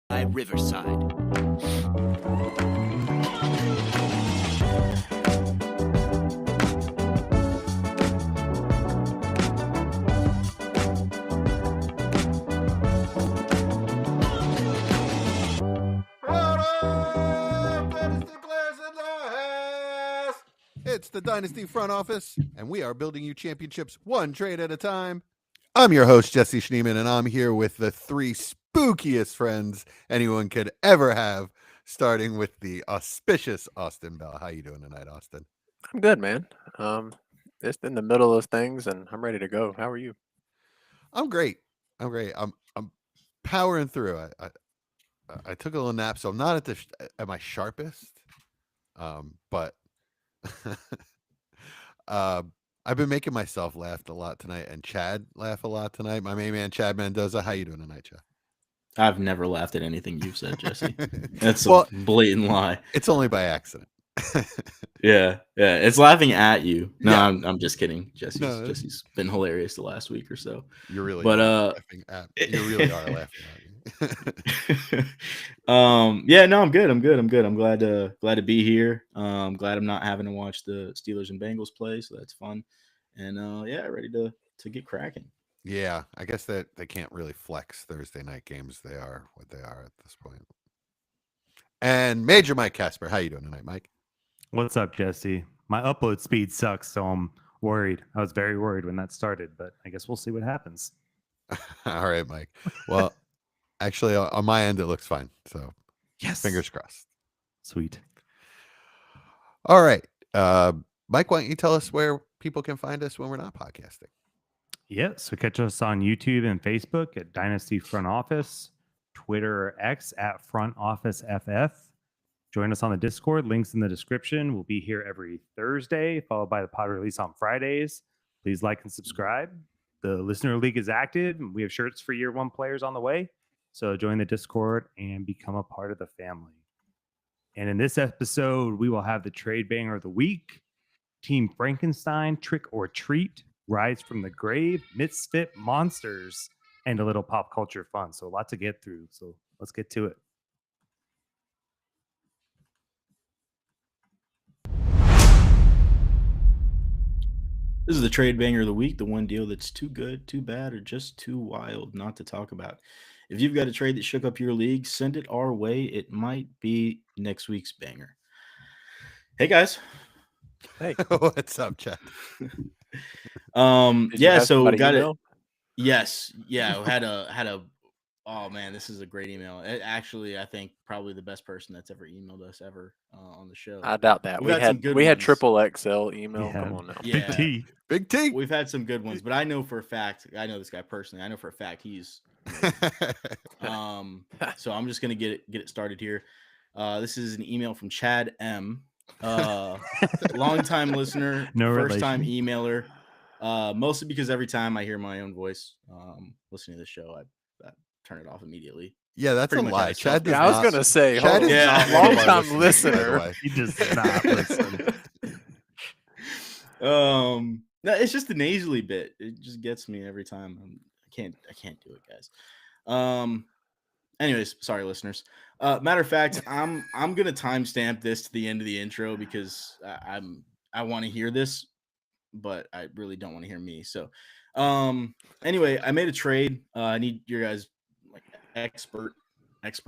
by Riverside. It's the Dynasty front office, and we are building you championships one trade at a time. I'm your host, Jesse Schneeman, and I'm here with the three spookiest friends anyone could ever have, starting with the auspicious Austin Bell. How you doing tonight, Austin? I'm good, man. Just in the middle of things, and I'm ready to go. How are you? I'm great. I'm powering through. I took a little nap, so I'm not at my sharpest. But I've been making myself laugh a lot tonight, and Chad laugh a lot tonight. My main man, Chad Mendoza. How you doing tonight, Chad? I've never laughed at anything you've said, Jesse. That's a blatant lie. It's only by accident. Yeah. It's laughing at you. No, Yeah. I'm just kidding. Jesse's been hilarious the last week or so. You really, but laughing at. You really are laughing at me. Yeah, no, I'm good. I'm glad to be here. Glad I'm not having to watch the Steelers and Bengals play, so that's fun. And ready to get cracking. Yeah, I guess that they can't really flex Thursday night games. They are what they are at this point. And Major Mike Casper, how you doing tonight, Mike? What's up, Jesse? My upload speed sucks, so I'm worried. I was very worried when that started, but I guess we'll see what happens. All right, Mike. Well, actually, on my end, it looks fine. So, yes, fingers crossed. Sweet. All right, Mike, why don't you tell us where people can find us when we're not podcasting? Yeah, so catch us on YouTube and Facebook at Dynasty Front Office, Twitter or X at Front Office FF. Join us on the Discord. Links in the description. We'll be here every Thursday, followed by the pod release on Fridays. Please like and subscribe. The Listener League is active, and we have shirts for Year 1 players on the way. So join the Discord and become a part of the family. And in this episode, we will have the trade banger of the week, Team Frankenstein, Trick or Treat, Rise from the Grave, Misfit Monsters, and a little pop culture fun. So a lot to get through. So let's get to it. This is the trade banger of the week, the one deal that's too good, too bad, or just too wild not to talk about. If you've got a trade that shook up your league, send it our way. It might be next week's banger. Hey, guys. Hey. What's up, Chad? So we got email? it. Yes. Yeah. Had a oh man, this is a great email. Actually, I think probably the best person that's ever emailed us ever on the show. I doubt that. We had triple XL email. Yeah. Come on now. Yeah. Big T. We've had some good ones, but I know for a fact, I know this guy personally. I know for a fact he's so I'm just gonna get it started here. This is an email from Chad M. Longtime listener, first time emailer. Mostly because every time I hear my own voice listening to the show, I turn it off immediately. Yeah, that's a lie. Chad does I was gonna say, Chad is not long time listener. He does not listen. No, it's just the nasally bit. It just gets me every time. I can't do it, guys. Anyways, sorry, listeners. Matter of fact, I'm gonna timestamp this to the end of the intro because I want to hear this, but I really don't want to hear me. So, anyway, I made a trade. I need your guys like expert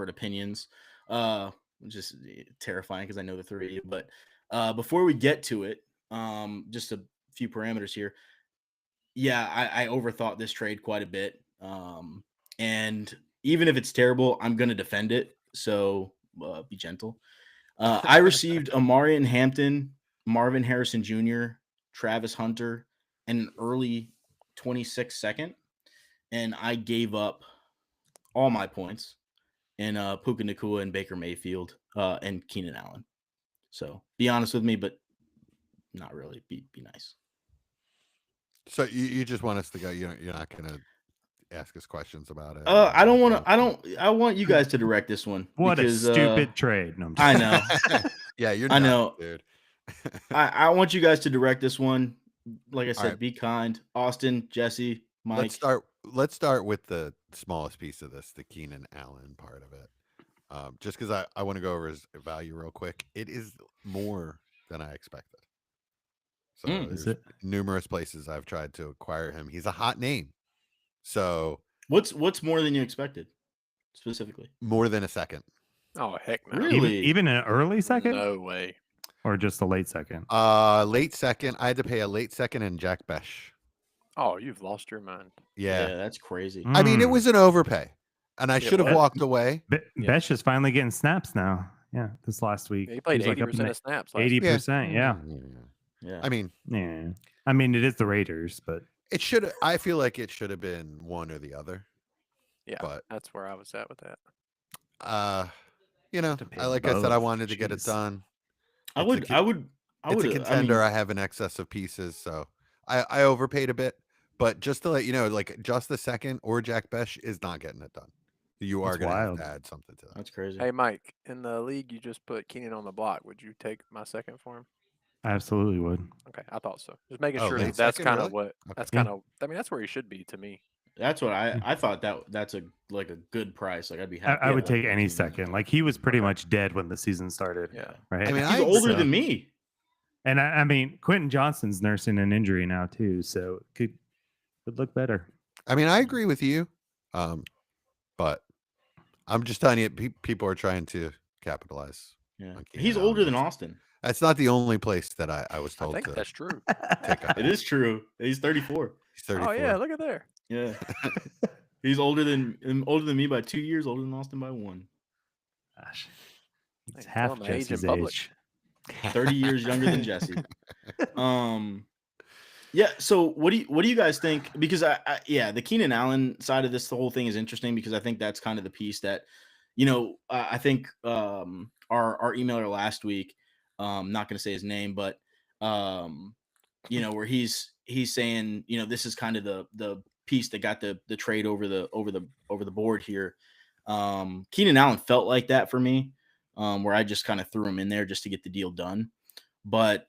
opinions. Which is terrifying because I know the three of you. But before we get to it, just a few parameters here. Yeah, I overthought this trade quite a bit. And even if it's terrible, I'm going to defend it. So be gentle. I received Amarian Hampton, Marvin Harrison Jr., Travis Hunter, and an early 26 second. And I gave up all my points in Puka Nacua and Baker Mayfield and Keenan Allen. So be honest with me, but not really. Be nice. So you just want us to go. You're not going to ask us questions about it. I don't want to. I want you guys to direct this one. What because, a stupid trade. No, I know. Yeah, you're. I know, dude. I want you guys to direct this one. Like I said, right. Be kind. Austin, Jesse, Mike. Let's start with the smallest piece of this, the Keenan Allen part of it. Just because I want to go over his value real quick. It is more than I expected. So Is there's it? numerous places I've tried to acquire him. He's a hot name. So What's more than you expected, specifically? more than a second. Oh heck no! Really? Even an early second, No way. or just a late second? Late second. I had to pay a late second and Jack Besh. Oh, you've lost your mind. Yeah. that's crazy. I mean, it Mm. was an overpay, and I It should have was. walked away. Yeah. Besh is finally getting snaps now. Yeah, this last week He played He's like up 80% in of snaps last week. 80%. Yeah, Yeah. I mean, yeah. I mean, it is the Raiders, but it should. I feel like it should have been one or the other. Yeah, But that's where I was at with that. you know, To pay like I said, I both. wanted to get it Jeez. done. I It's a would. con- I would. I It's would. a contender. I have an excess of pieces, so I overpaid a bit. But just to let you know, like just the second or Jack Besh is not getting it done. You are That's going to have wild. to add something to that. That's crazy. Hey, Mike, in the league you just put Keenan on the block. Would you take my second for him? I absolutely would. Okay, I thought so. Just making Oh, sure late that's second, kind really? of what. Okay. That's Yeah. kind of. I mean, that's where he should be to me. That's what I thought. That's a good price. Like I'd be happy. I would with take any Keenan. second. Like he was pretty much dead when the season started. Yeah. Right. I mean, He's I- older so- than me. And I mean, Quentin Johnston's nursing an injury now too, so it could look better. I mean, I agree with you, but I'm just telling you, people are trying to capitalize. Yeah. on Keenan He's Allen. older than Austin. That's not the only place that I was I told think to that's true. take a It is true. He's 34. He's 34. Oh yeah, look at there. Yeah. He's older than me by 2 years. Older than Austin by 1. Gosh, it's Hey, half tell him my age in Jesse's public. age. 30 years younger than Jesse. Yeah. So what do you guys think? Because I the Keenan Allen side of this, the whole thing is interesting because I think that's kind of the piece that, I think our emailer last week, not going to say his name, but where he's saying, this is kind of the piece that got the trade over the board here. Keenan Allen felt like that for me, where I just kind of threw him in there just to get the deal done. But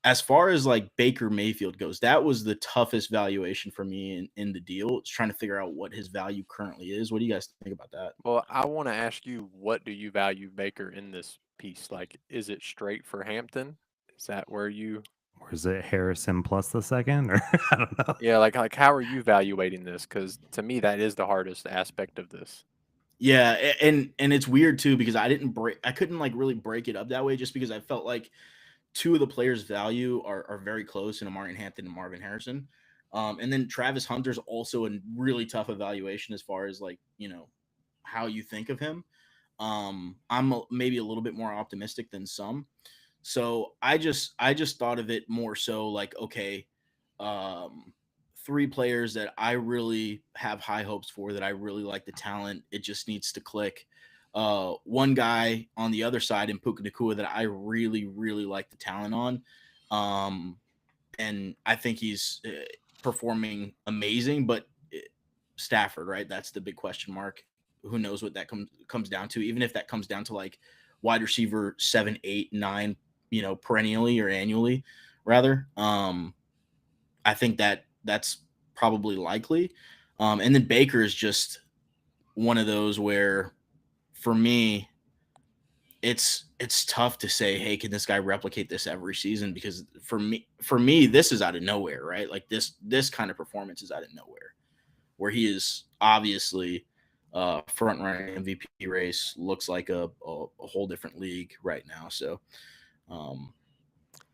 as far as like Baker Mayfield goes, that was the toughest valuation for me in the deal. It's trying to figure out what his value currently is. What do you guys think about that? Well, I want to ask you, what do you value Baker in this piece? Like, is it straight for Hampton? Is that where you? Or is it Harrison plus the second? Or I don't know. Yeah, like how are you evaluating this? Because to me, that is the hardest aspect of this. Yeah, and it's weird too because I couldn't like really break it up that way just because I felt like two of the players' value are very close in Martin Hampton and Marvin Harrison. And then Travis Hunter's also a really tough evaluation as far as like, how you think of him. I'm maybe a little bit more optimistic than some. So I just thought of it more so like, okay, 3 players that I really have high hopes for, that I really like the talent. It just needs to click. One guy on the other side in Puka Nacua that I really, really like the talent on. And I think he's performing amazing, but Stafford, right? That's the big question mark. Who knows what that comes down to, even if that comes down to like wide receiver 7, 8, 9, perennially or annually rather. I think that's probably likely. And then Baker is just one of those where, for me, it's tough to say, hey, can this guy replicate this every season? Because for me, this is out of nowhere, right? Like this kind of performance is out of nowhere, where he is obviously front running MVP race, looks like a whole different league right now. So,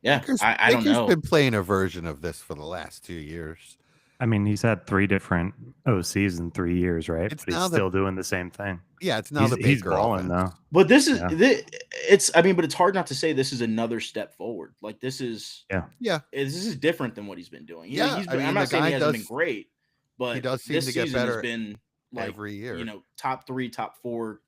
yeah, I don't know. Baker's been playing a version of this for the last 2 years. I mean, he's had 3 different OCs in 3 years, right? It's But now he's the- still doing the same thing. Yeah, it's now the He's Baker balling offense. though. But this is Yeah. but it's hard not to say this is another step forward. Like this is this is different than what he's been doing. Yeah, He's I been, mean, I'm the not saying he guy hasn't been does- great, but he does seem this to get season better has been like every year. top 3, top 4.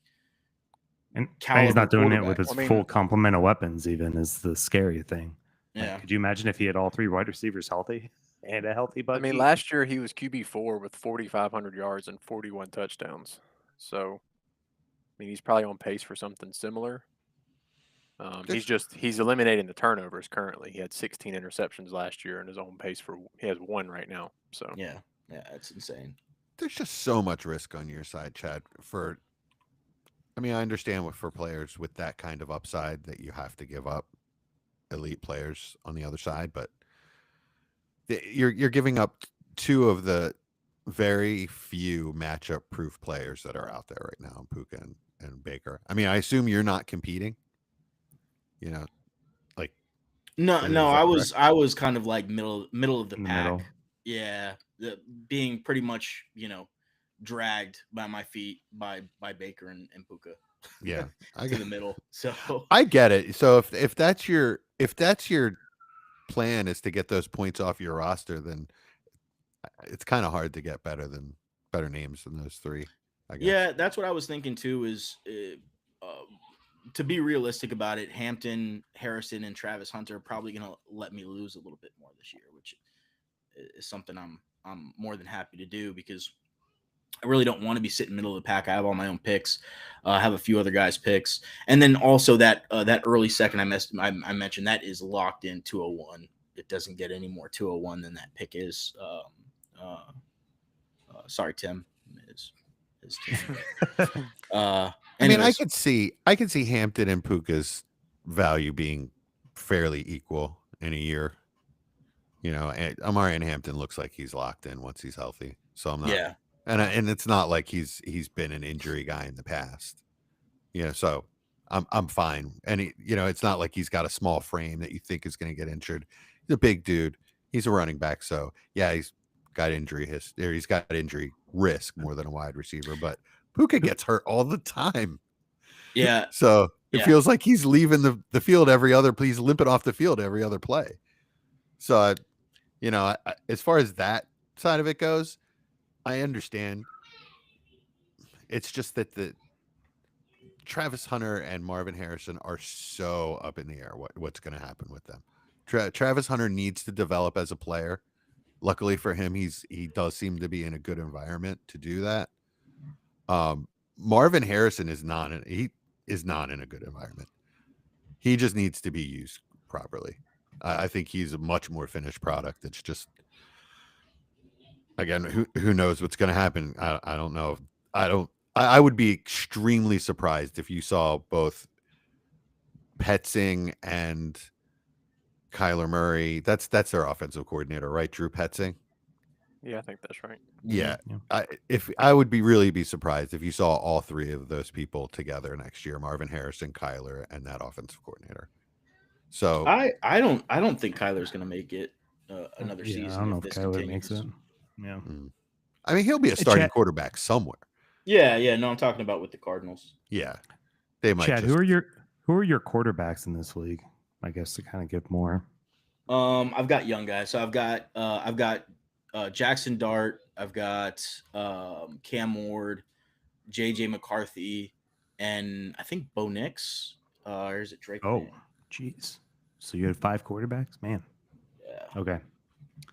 And he's Caliber not doing it with his quarterback. I mean- full complement of weapons, even is the scary thing. Like, Yeah, could you imagine if he had all 3 wide receivers healthy and a healthy I Bucky? mean, last year he was QB4 with 4,500 yards and 41 touchdowns. So, I mean, he's probably on pace for something similar. He's eliminating the turnovers currently. He had 16 interceptions last year and is on pace he has 1 right now. So yeah, it's insane. There's just so much risk on your side, Chad. I mean, I understand for players with that kind of upside that you have to give up elite players on the other side, but you're giving up two of the very few matchup proof players that are out there right now, Puka and Baker. I mean, I assume you're not competing. You know, like No, is no, that I was kind of like middle of the In the pack. middle. Yeah, being pretty much dragged by my feet by Baker and Puka Yeah, to the middle. So I get it. So if that's your plan is to get those points off your roster, then it's kind of hard to get better names than those three. I guess. yeah, that's what I was thinking too. Is to be realistic about it, Hampton, Harrison, and Travis Hunter are probably going to let me lose a little bit more this year, which is something I'm more than happy to do because I really don't want to be sitting middle of the pack. I have all my own picks. I have a few other guys' picks, and then also that early second I mentioned that is locked in 201. It doesn't get any more 201 than that pick is. Sorry, Tim. Is Tim. I mean, Anyways. I could see Hampton and Puka's value being fairly equal in a year. You know, and Amari and Hampton looks like he's locked in once he's healthy. So I'm not. Yeah. And it's not like he's been an injury guy in the past. You know, so I'm fine. And it's not like he's got a small frame that you think is going to get injured. He's a big dude. He's a running back, so yeah, he's got he's got injury risk more than a wide receiver, but Puka gets hurt all the time. Yeah. So it Yeah. feels like he's leaving the field he's limping off the field every other play. So as far as that side of it goes, I understand. It's just that the Travis Hunter and Marvin Harrison are so up in the air. What's going to happen with them? Travis Hunter needs to develop as a player. Luckily for him, he does seem to be in a good environment to do that. Marvin Harrison is not in a good environment. He just needs to be used properly. I think he's a much more finished product. It's just, again, who knows what's going to happen? I don't know. I would be extremely surprised if you saw both Petzing and Kyler Murray. That's their offensive coordinator, right? Drew Petzing. Yeah, I think that's right. Yeah. Yeah. I would really be surprised if you saw all three of those people together next year: Marvin Harrison, Kyler, and that offensive coordinator. So I don't think Kyler's going to make it another Yeah, season. I don't know if this Kyler continues. makes it. Yeah. I mean, he'll be a starting Chad- quarterback somewhere. Yeah. No, I'm talking about with the Cardinals. Yeah, they might. Chad, who are your quarterbacks in this league? I guess to kind of give more. I've got young guys. So I've got Jackson Dart. I've got Cam Ward, JJ McCarthy, and I think Bo Nix. Or is it Drake? Oh, May? jeez. So you had 5 quarterbacks, man. Yeah. Okay.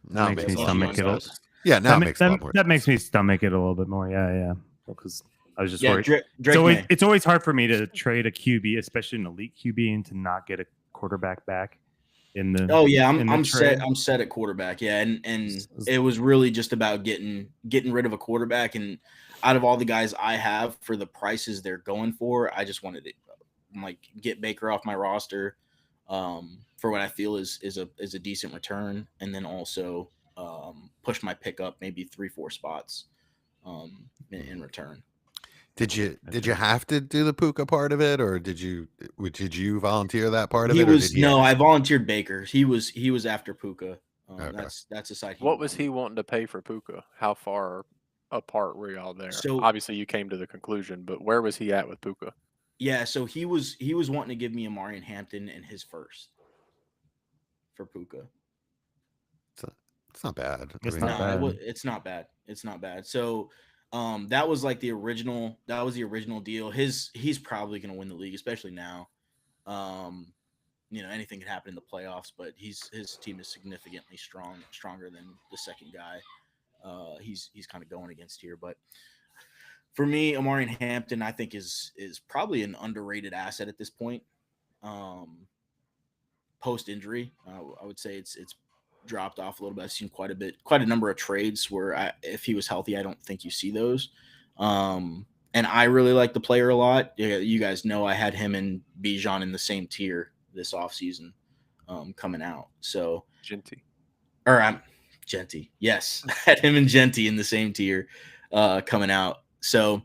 Now Makes it me makes a lot stomach more it a- sense. Yeah, now that, it makes a lot more. that makes me stomach it a little bit more. Yeah. Because I was just Yeah, worried. Drake It's always hard for me to trade a QB, especially an elite QB, and to not get a quarterback back in the. Oh yeah, in the I'm trade. set. I'm set at quarterback. Yeah, and it was really just about getting rid of a quarterback. And out of all the guys I have for the prices they're going for, I just wanted to get Baker off my roster for what I feel is a decent return, and then also push my pick up maybe 3-4 spots in return. Did you have to do the Puka part of it, or did you volunteer that part of He it? Or was did he no, I volunteered Baker. He was after Puka. Okay. That's a side. What was he wanting to pay for Puka? How far apart were y'all there? So- obviously you came to the conclusion, but where was he at with Puka? Yeah, so he was wanting to give me Amari and Hampton and his first for Puka. It's not bad. It's not bad. It's not bad. It's not bad. So that was like the original. That was the original deal. He's probably going to win the league, especially now. Anything can happen in the playoffs, but his team is significantly stronger than the second guy. He's kind of going against here, but for me, Amari and Hampton, I think is probably an underrated asset at this point. Post injury, I would say it's dropped off a little bit. I've seen quite a number of trades where if he was healthy, I don't think you see those. And I really like the player a lot. You guys know I had him and Bijan in the same tier this offseason coming out. So, Genty. or I'm Genty. Yes. I had him and Genty in the same tier coming out. So,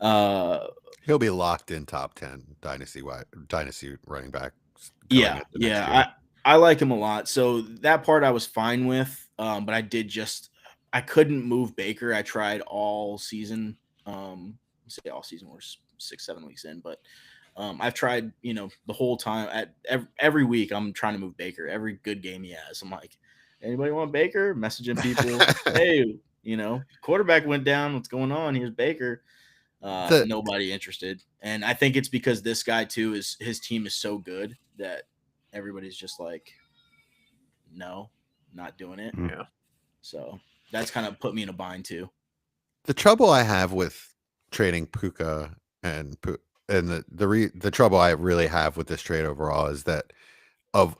he'll be locked in top 10 dynasty running back. Going into next year. I like him a lot. So that part I was fine with. But I couldn't move Baker. I tried all season. Say all season, we're 6-7 weeks in, but I've tried, the whole time. At every week, I'm trying to move Baker. Every good game he has, I'm like, anybody want Baker? Messaging people, hey, quarterback went down. What's going on? Here's Baker. Nobody interested, and I think it's because this guy too his team is so good that everybody's just like, no, not doing it. Yeah. So that's kind of put me in a bind too. The trouble I have with trading Puka and the trouble I really have with this trade overall is that of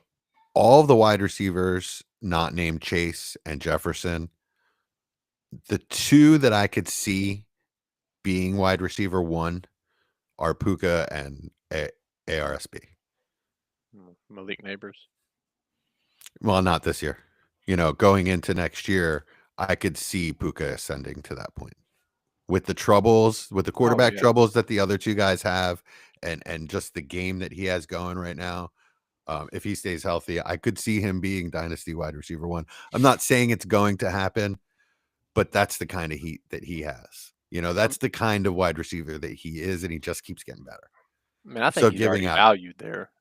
all the wide receivers not named Chase and Jefferson, the two that I could see being wide receiver 1 are Puka and ARSB. Malik Neighbors. Well, not this year. Going into next year, I could see Puka ascending to that point. With the quarterback troubles that the other two guys have, and just the game that he has going right now, if he stays healthy, I could see him being dynasty wide receiver 1. I'm not saying it's going to happen, but that's the kind of heat that he has. That's the kind of wide receiver that he is, and he just keeps getting better. I mean, I think he's already valued there.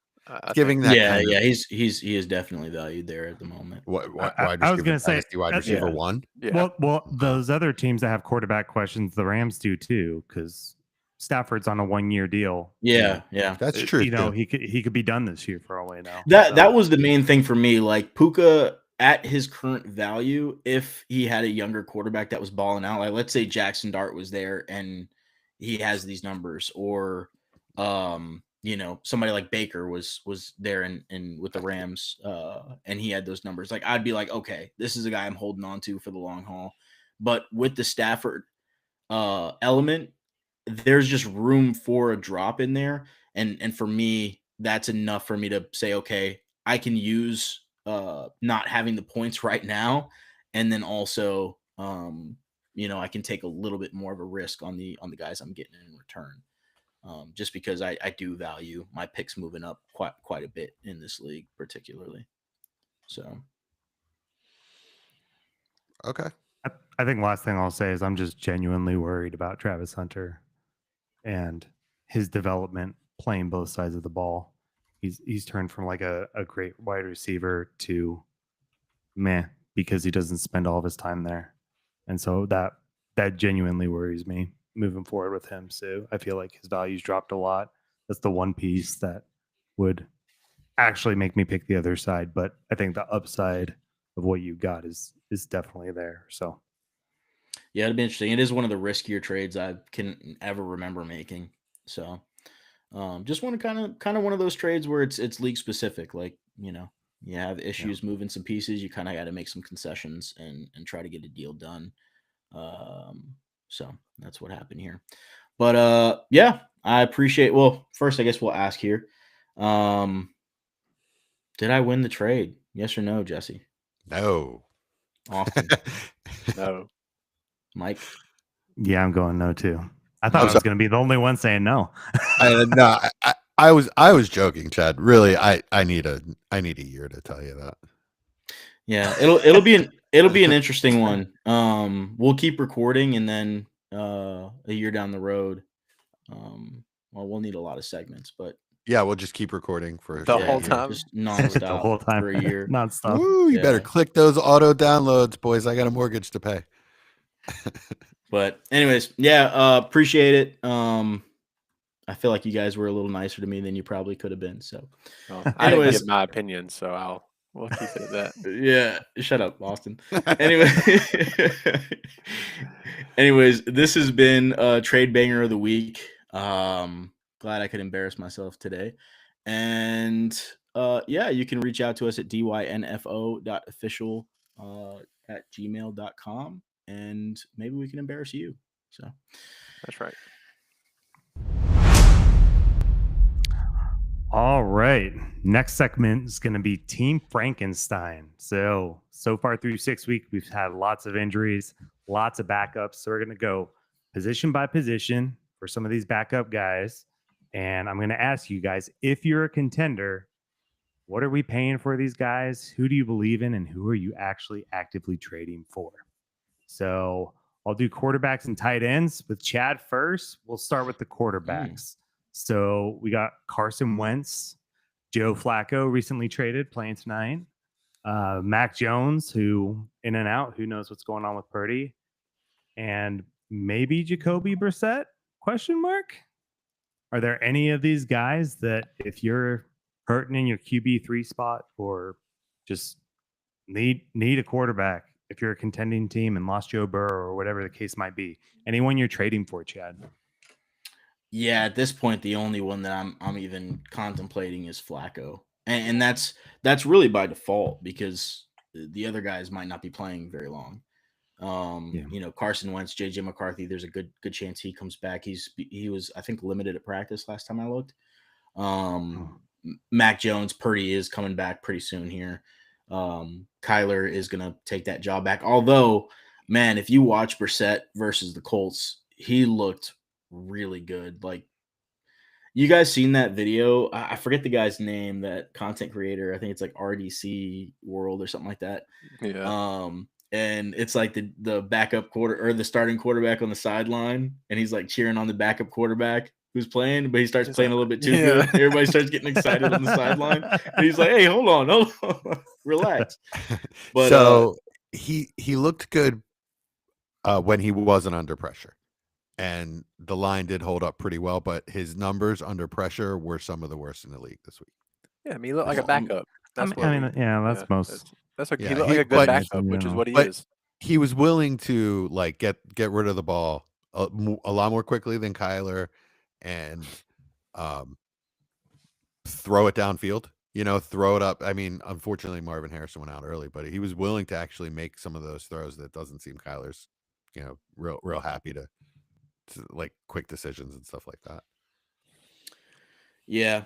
He is definitely valued there at the moment. I was going to say wide receiver 1. Yeah. Well, those other teams that have quarterback questions, the Rams do too, because Stafford's on a 1-year deal. Yeah. That's true. He could be done this year for all we know. That was the main thing for me. Like Puka at his current value, if he had a younger quarterback that was balling out, like let's say Jackson Dart was there and he has these numbers, or somebody like Baker was there and with the Rams and he had those numbers, like I'd be like, okay, this is a guy I'm holding on to for the long haul. But with the Stafford element, there's just room for a drop in there, and for me that's enough for me to say, okay, I can use not having the points right now, and then also I can take a little bit more of a risk on the guys I'm getting in return. Just because I do value my picks moving up quite a bit in this league, particularly. So, Okay. I think last thing I'll say is I'm just genuinely worried about Travis Hunter and his development playing both sides of the ball. He's turned from like a great wide receiver to meh because he doesn't spend all of his time there, and so that genuinely worries me moving forward with him. So I feel like his value's dropped a lot. That's the one piece that would actually make me pick the other side. But I think the upside of what you got is definitely there. So yeah, it'd be interesting. It is one of the riskier trades I can ever remember making. So just want to kind of one of those trades where it's league specific. Like, you have issues moving some pieces. You kind of got to make some concessions and try to get a deal done. So that's what happened here. But yeah, I appreciate. Well, first, I guess we'll ask here. Did I win the trade? Yes or no, Jesse? No. Austin? No. Mike? Yeah, I'm going no too. I thought I was going to be the only one saying no. I was joking, Chad. Really, I need a year to tell you that. Yeah, it'll be an interesting one. We'll keep recording, and then a year down the road, we'll need a lot of segments, but yeah, we'll just keep recording for the whole time, just nonstop the whole time for a year, nonstop. Woo, you better click those auto downloads, boys. I got a mortgage to pay. But anyways, yeah, appreciate it. I feel like you guys were a little nicer to me than you probably could have been. So, I didn't give my opinion, so we'll keep it at that. Yeah, shut up, Austin. Anyways, this has been Trade Banger of the Week. Glad I could embarrass myself today. And yeah, you can reach out to us at dynfo.official@gmail.com, and maybe we can embarrass you. So that's right. All right. Next segment is going to be Team Frankenstein. So far through 6 weeks, we've had lots of injuries, lots of backups. So we're going to go position by position for some of these backup guys. And I'm going to ask you guys, if you're a contender, what are we paying for these guys? Who do you believe in? And who are you actually actively trading for? So I'll do quarterbacks and tight ends with Chad first. We'll start with the quarterbacks. So we got Carson Wentz, Joe Flacco recently traded, playing tonight. Mac Jones, who in and out, who knows what's going on with Purdy, and maybe Jacoby Brissett? Question mark. Are there any of these guys that, if you're hurting in your QB3 spot or just need a quarterback, if you're a contending team and lost Joe Burrow or whatever the case might be, anyone you're trading for, Chad? Yeah, at this point, the only one that I'm even contemplating is Flacco, and that's really by default because the other guys might not be playing very long. Carson Wentz, JJ McCarthy. There's a good chance he comes back. He was, I think, limited at practice last time I looked. Mac Jones, Purdy is coming back pretty soon here. Kyler is gonna take that job back. Although, man, if you watch Brissett versus the Colts, he looked really good. Like, you guys seen that video? I forget the guy's name, that content creator. I think it's like RDC World or something like that. Yeah. And it's like the backup the starting quarterback on the sideline, and he's like cheering on the backup quarterback who's playing, but he starts playing a little bit too good. Everybody starts getting excited on the sideline, and he's like, "Hey, hold on, relax." But so he looked good when he wasn't under pressure, and the line did hold up pretty well. But his numbers under pressure were some of the worst in the league this week. Yeah, I mean, he looked like a backup. That's that's most. That's like Yeah, he looked he- like a good but- backup, which is what he but- is. He was willing to like get rid of the ball a lot more quickly than Kyler, and throw it downfield. Throw it up. I mean, unfortunately, Marvin Harrison went out early, but he was willing to actually make some of those throws that doesn't seem Kyler's, real happy to like quick decisions and stuff like that. yeah.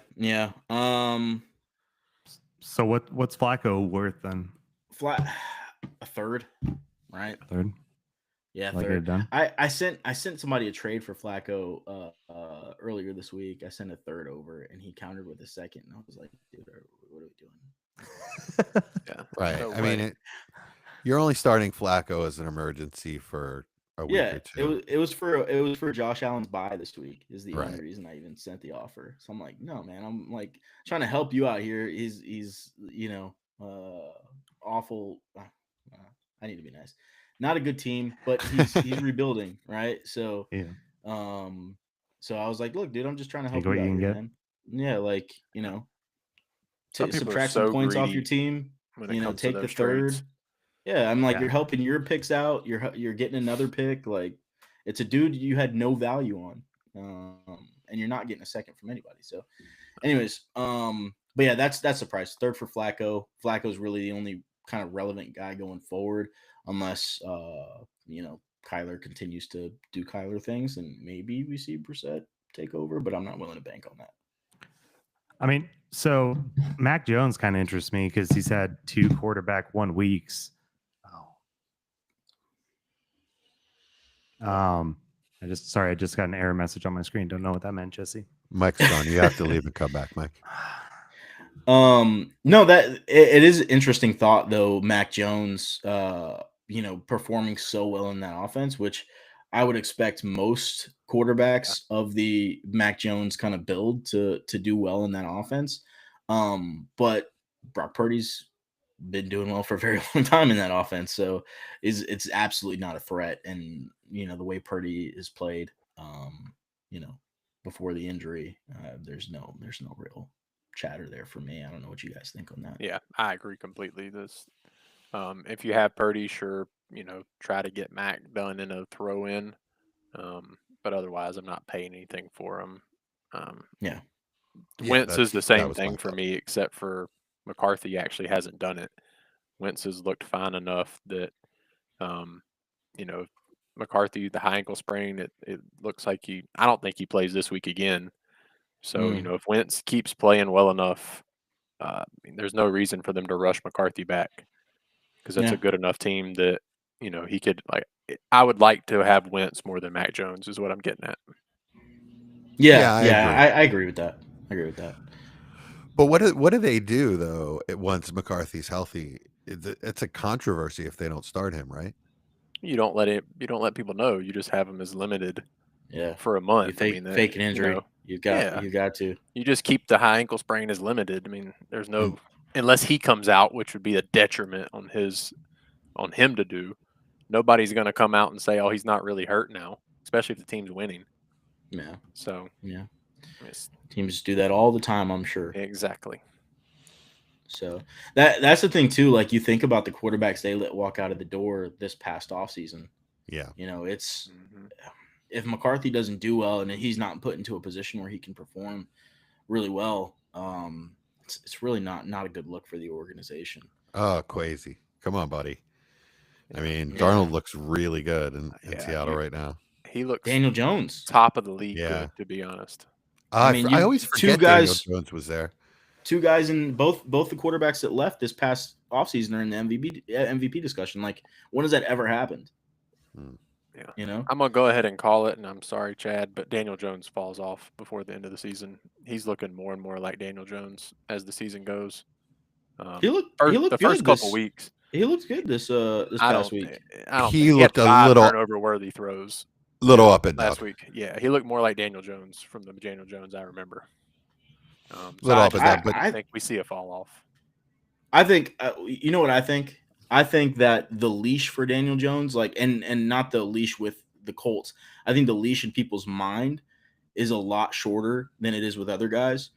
So what's Flacco worth then? A third, right? Third. Yeah, Like third. it done? I sent somebody a trade for Flacco earlier this week. I sent a third over, and he countered with a second, and I was like, "Dude, what are we doing?" Yeah, Right. no I mean, way. you're only starting Flacco as an emergency for a week or two. it was for Josh Allen's bye this week. Is the Right. only reason I even sent the offer. So I'm like, no, man, I'm like trying to help you out here. He's awful. I need to be nice. Not a good team, but he's rebuilding, right? So Yeah. so I was like, look, dude, I'm just trying to help Take what you out you can here, get. man. Yeah, like, Some people are subtract so some points off your greedy team. when it comes to Take the those third. trades. Yeah, I'm like, Yeah. you're helping your picks out. You're getting another pick. Like, it's a dude you had no value on, and you're not getting a second from anybody. So, anyways, but yeah, that's the price. Third for Flacco. Flacco's really the only kind of relevant guy going forward, unless Kyler continues to do Kyler things, and maybe we see Brissett take over. But I'm not willing to bank on that. I mean, so Mac Jones kind of interests me because he's had 2 quarterback 1 weeks. I just got an error message on my screen. Don't know what that meant, Jesse. Mike's gone. You have to leave and come back, Mike. No, that it is an interesting thought though. Mac Jones, performing so well in that offense, which I would expect most quarterbacks of the Mac Jones kind of build to do well in that offense. But Brock Purdy's been doing well for a very long time in that offense, so it's absolutely not a threat. And the way Purdy is played, before the injury, there's no real chatter there for me. I don't know what you guys think on that. Yeah, I agree completely. If you have Purdy, sure, try to get Mac done in a throw in. But otherwise, I'm not paying anything for him. Yeah. Wentz is the that same was my thing for thought. me, except for McCarthy actually hasn't done it. Wentz has looked fine enough that, McCarthy, the high ankle sprain, it looks like I don't think he plays this week again. So, if Wentz keeps playing well enough, there's no reason for them to rush McCarthy back because that's Yeah. a good enough team that, he could I would like to have Wentz more than Mac Jones is what I'm getting at. Yeah, I yeah, agree. I agree with that. But what do they do though once McCarthy's healthy? It's a controversy if they don't start him, right? You don't let people know. You just have him as limited Yeah. for a You month. fake an injury. You got to. You just keep the high ankle sprain as limited. I mean, there's no unless he comes out, which would be a detriment on him to do. Nobody's going to come out and say, "Oh, he's not really hurt now," especially if the team's winning. Yeah. So Yeah. Teams do that all the time, I'm sure. Exactly. So that's the thing too. Like you think about the quarterbacks they let walk out of the door this past offseason. Yeah. It's if McCarthy doesn't do well and he's not put into a position where he can perform really well, it's really not a good look for the organization. Oh, Kwesi. Come on, buddy. I mean, Darnold looks really good in Seattle right now. He looks Daniel Jones, top of the league, good, to be honest. I always forget Daniel Jones was there. Two guys in both the quarterbacks that left this past offseason are in the MVP discussion. Like, when has that ever happened? Yeah. I'm going to go ahead and call it, and I'm sorry, Chad, but Daniel Jones falls off before the end of the season. He's looking more and more like Daniel Jones as the season goes. He looked the first couple weeks. He looked good this past week. He looked a little turnover-worthy throws. Little up and down last week. Yeah, he looked more like Daniel Jones from the Daniel Jones I remember. Little up and down, but I think we see a fall off. I think you know what I think. I think that the leash for Daniel Jones, and not the leash with the Colts. I think the leash in people's mind is a lot shorter than it is with other guys.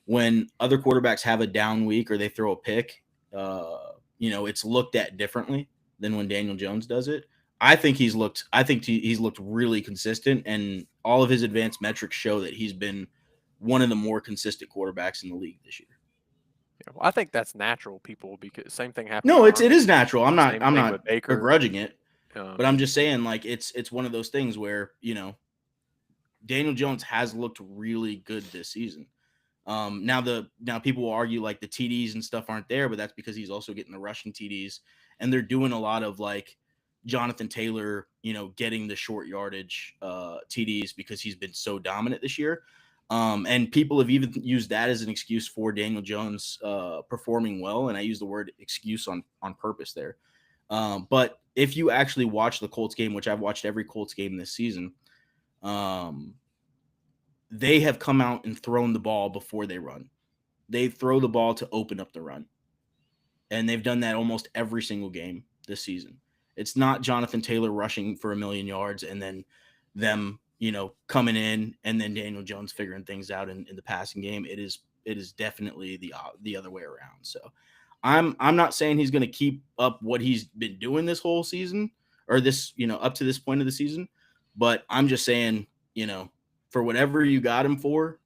When other quarterbacks have a down week or they throw a pick, it's looked at differently than when Daniel Jones does it. I think he's looked really consistent, and all of his advanced metrics show that he's been one of the more consistent quarterbacks in the league this year. Yeah, well, I think that's natural, people, because same thing happened. No, it is natural. I'm not Baker, begrudging it, but I'm just saying, like, it's one of those things where Daniel Jones has looked really good this season. Now people will argue like the TDs and stuff aren't there, but that's because he's also getting the rushing TDs, and they're doing a lot of like Jonathan Taylor, getting the short yardage TDs because he's been so dominant this year. And people have even used that as an excuse for Daniel Jones performing well, and I use the word excuse on purpose there. But if you actually watch the Colts game, which I've watched every Colts game this season, they have come out and thrown the ball before they run. They throw the ball to open up the run. And they've done that almost every single game this season. It's not Jonathan Taylor rushing for 1,000,000 yards and then them, coming in and then Daniel Jones figuring things out in the passing game. It is definitely the other way around. So I'm not saying he's going to keep up what he's been doing this whole season or this, up to this point of the season. But I'm just saying, for whatever you got him for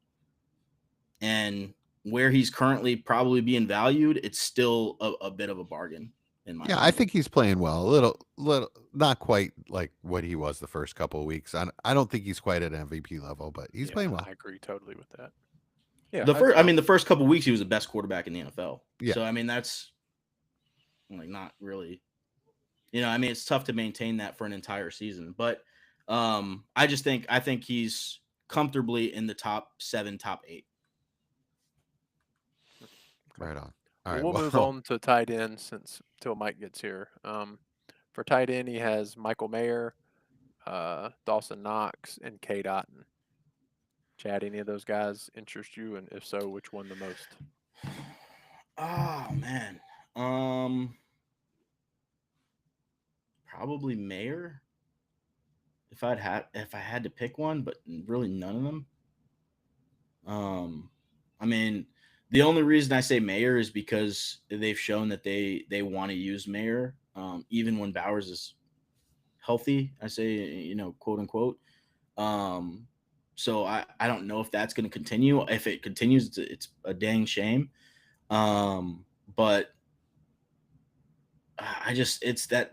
and where he's currently probably being valued, it's still a bit of a bargain in my opinion. I think he's playing well. A little not quite like what he was the first couple of weeks. I don't think he's quite at MVP level, but he's playing well. I agree totally with that. Yeah. The first couple of weeks he was the best quarterback in the NFL. Yeah. So that's like not really, it's tough to maintain that for an entire season. But I think he's comfortably in the top 7, top 8. Right on. All right, we'll move on to tight end till Mike gets here. For tight end, he has Michael Mayer, Dawson Knox, and Cade Otton. Chad, any of those guys interest you? And if so, which one the most? Oh man. Probably Mayer. If I had to pick one, but really none of them. I mean, the only reason I say Mayer is because they've shown that they want to use Mayer, even when Bowers is healthy. I say, quote unquote. So I don't know if that's going to continue. If it continues, it's a dang shame. But it's that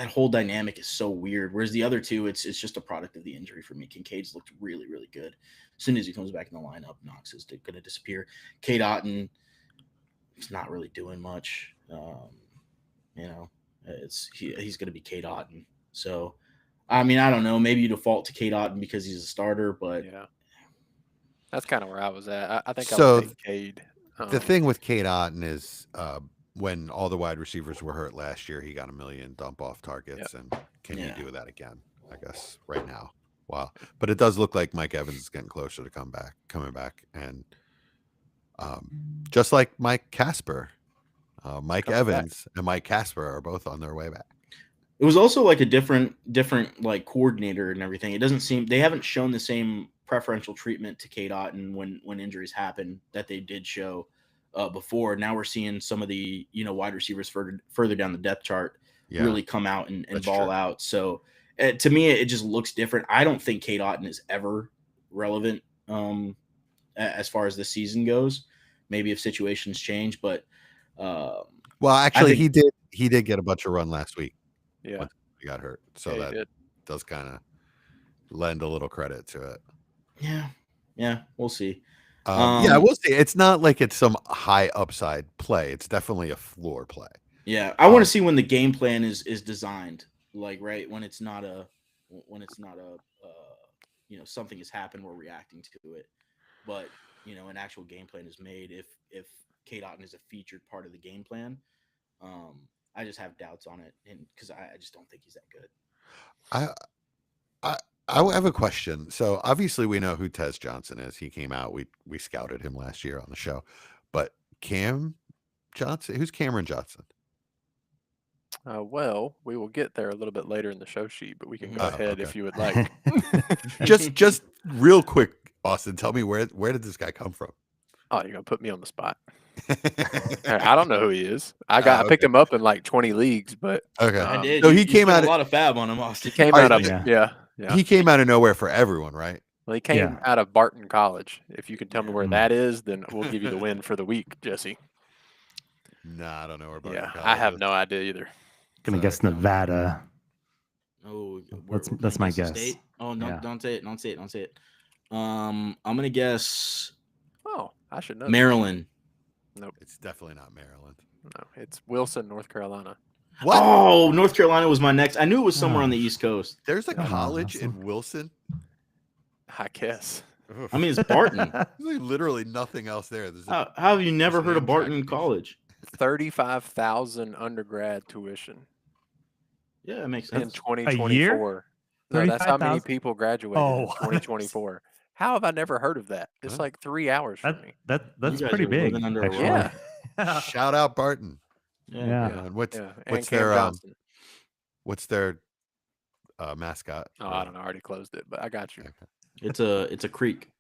whole dynamic is so weird. Whereas the other two, it's just a product of the injury for me. Kincaid's looked really, really good. As soon as he comes back in the lineup, Knox is going to disappear. Cade Otton is not really doing much. He's going to be Cade Otton. So, I mean, I don't know. Maybe you default to Cade Otton because he's a starter, but Yeah, that's kind of where I was at. I think So, I would take Cade. The thing with Cade Otton is when all the wide receivers were hurt last year, he got 1 million dump off targets. And can you do that again? I guess right now. Wow. But it does look like Mike Evans is getting closer to coming back. And just like Mike Casper, Mike Evans and Mike Casper are both on their way back. It was also like a different like coordinator and everything. It doesn't seem they haven't shown the same preferential treatment to Cade Otton when injuries happen that they did show before. Now we're seeing some of the wide receivers further down the depth chart really come out and ball out. So to me, it just looks different. I don't think Cade Otton is ever relevant as far as the season goes. Maybe if situations change, but well, actually, he did get a bunch of run last week. Yeah, he got hurt, so that does kind of lend a little credit to it. Yeah, we'll see. We'll see. It's not like it's some high upside play. It's definitely a floor play. Yeah, I want to see when the game plan is designed, like when it's not a something has happened, we're reacting to it, but an actual game plan is made. If Cade Otton is a featured part of the game plan, I just have doubts on it, and because I just don't think he's that good. I have a question. So obviously we know who Tez Johnson is. He came out. We scouted him last year on the show. But Cam Johnson, who's Cameron Johnson? Well, we will get there a little bit later in the show sheet, but we can go ahead if you would like. just real quick, Austin, tell me where did this guy come from? Oh, you're gonna put me on the spot. I don't know who he is. I picked him up in like 20 leagues, but I did. So he came out a lot of fab on him, Austin. He came out of yeah. He came out of nowhere for everyone, right? Well, he came out of Barton College. If you can tell me where that is, then we'll give you the win for the week, Jesse. Nah, I don't know where Barton College I have is. no idea either. Gonna guess Nevada. Oh, that's my guess. State? Oh no, don't say it. I'm gonna guess. Oh, I should know. Maryland. Nope. It's definitely not Maryland. No, it's Wilson, North Carolina. What? Oh, North Carolina was my next. I knew it was somewhere on the East Coast. There's a college in Wilson. I guess. I mean, it's Barton. There's literally nothing else there. How have you never heard of Barton College? 35,000 undergrad tuition. Yeah, it makes sense. In 2024. A year? No, that's how many people graduated in 2024. How have I never heard of that? It's like 3 hours from me. That's pretty big. Yeah. Shout out Barton. Yeah. What's their mascot? Oh, I don't know. I already closed it, but I got you. Okay. It's a creek.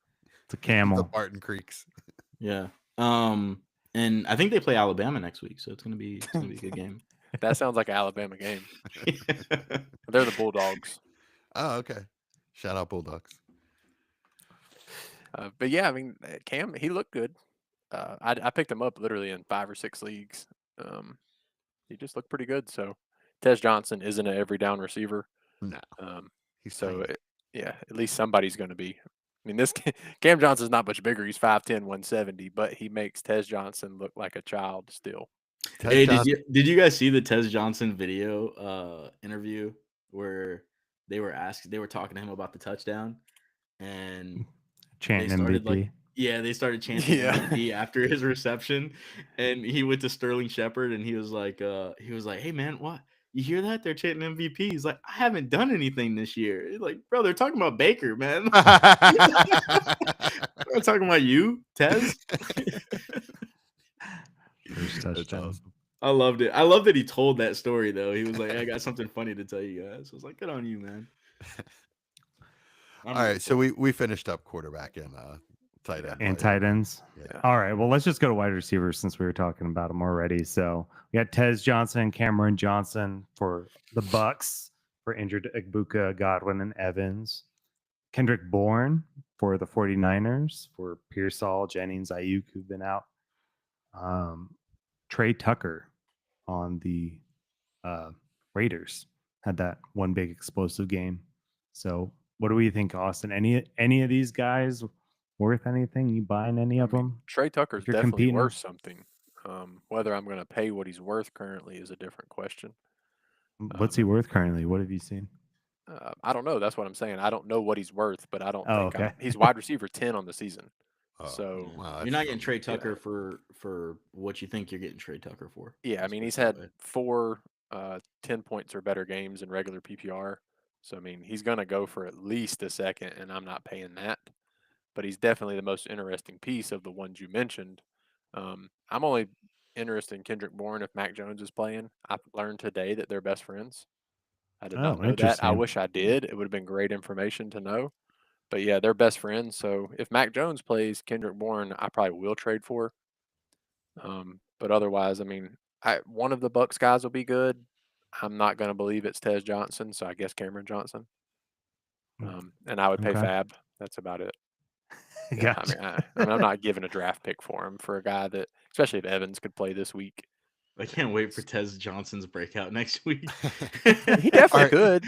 It's a camel. The Barton Creeks. Yeah. And I think they play Alabama next week, so it's gonna be a good game. That sounds like an Alabama game. They're the Bulldogs. Oh, okay. Shout out Bulldogs. But yeah, I mean, Cam, he looked good. I picked him up literally in 5 or 6 leagues. He just looked pretty good. So Tez Johnson isn't an every down receiver. No. At least somebody's going to be. I mean, this Cam Johnson's not much bigger. He's 5'10", 170, but he makes Tez Johnson look like a child still. Hey, did you guys see the Tez Johnson video interview where they were talking to him about the touchdown and chanting MVP? They started chanting MVP after his reception, and he went to Sterling Shepard and he was like, "Hey man, what? You hear that? They're chanting MVP." He's like, "I haven't done anything this year." He's like, bro, they're talking about Baker, man. They're talking about you, Tez. That's awesome. I loved it. I love that he told that story though. He was like, "I got something funny to tell you guys." I was like, "Good on you, man." All right, so we finished up quarterback and tight end and tight ends. Yeah. All right, well, let's just go to wide receivers since we were talking about them already. So we got Tez Johnson, Cameron Johnson for the Bucks for injured Egbuka, Godwin, and Evans. Kendrick Bourne for the 49ers for Pearsall, Jennings, Ayuk, who've been out. Trey Tucker on the Raiders had that one big explosive game. So what do we think, Austin? Any of these guys worth anything? You buying any of them? Trey Tucker's If you're definitely competing- worth something. Whether I'm going to pay what he's worth currently is a different question. What's he worth currently? What have you seen? I don't know. That's what I'm saying. I don't know what he's worth, but I don't Oh, think okay. he's wide receiver 10 on the season. Oh, So wow, You're that's not getting Trey something. Tucker for what you think you're getting Trey Tucker for. yeah, I Let's mean put he's it that had way. 4 10 points or better games in regular PPR. So I mean he's going to go for at least a second, and I'm not paying that. But he's definitely the most interesting piece of the ones you mentioned. I'm only interested in Kendrick Bourne if Mac Jones is playing. I learned today that they're best friends. I did not Oh, know that. I interesting. wish I did. It would have been great information to know. But yeah, they're best friends. So if Mac Jones plays, Kendrick Bourne, I probably will trade for. But otherwise, I mean, one of the Bucks guys will be good. I'm not going to believe it's Tez Johnson, so I guess Cameron Johnson. And I would pay Okay. Fab. That's about it. Yeah, Gotcha. I'm not giving a draft pick for him for a guy that, especially if Evans could play this week. I can't wait for Tez Johnson's breakout next week. He definitely Alright. could.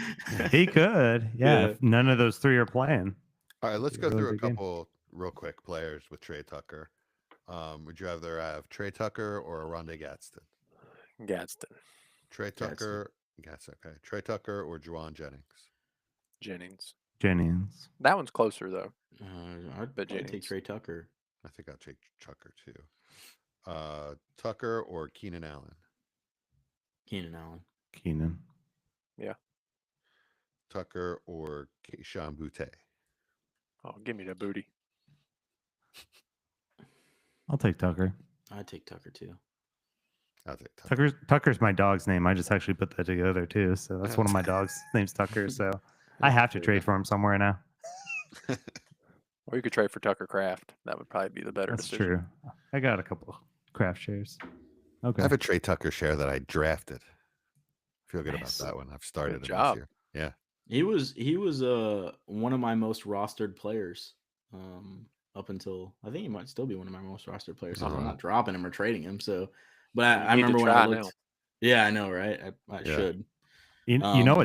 He could. Yeah. Yeah. If none of those three are playing. All right, let's Be a go really through a big game. couple real quick players with Trey Tucker. Would you rather have Trey Tucker or Rondé Gadsden? Gadsden, Trey Tucker, okay. Trey Tucker or Juwan Jennings? Jennings. Jennings. That one's closer though. I'd But probably take Jennings. Trey Tucker. I think I'll take Tucker too. Tucker or Keenan Allen? Keenan Allen. Keenan. Tucker or Keyshawn Boutte? Oh, give me the booty. I'll take Tucker. I'd take Tucker too. I'll take Tucker. Tucker's my dog's name. I just actually put that together too. So that's one of my dogs' name's Tucker. So I have to There you trade go. for him somewhere now. Or you could trade for Tucker Kraft. That would probably be the better That's decision. true. I got a couple craft shares. I Okay. have a Trey Tucker share that I drafted. Feel good Nice. about that one. I've started Good it job. this year. Yeah. He was one of my most rostered players. Up until I think he might still be one of my most rostered players. So I'm Uh-huh. not dropping him or trading him. So, but You I need to remember when I try looked. now. Yeah, I know, right? I Yeah. should. You know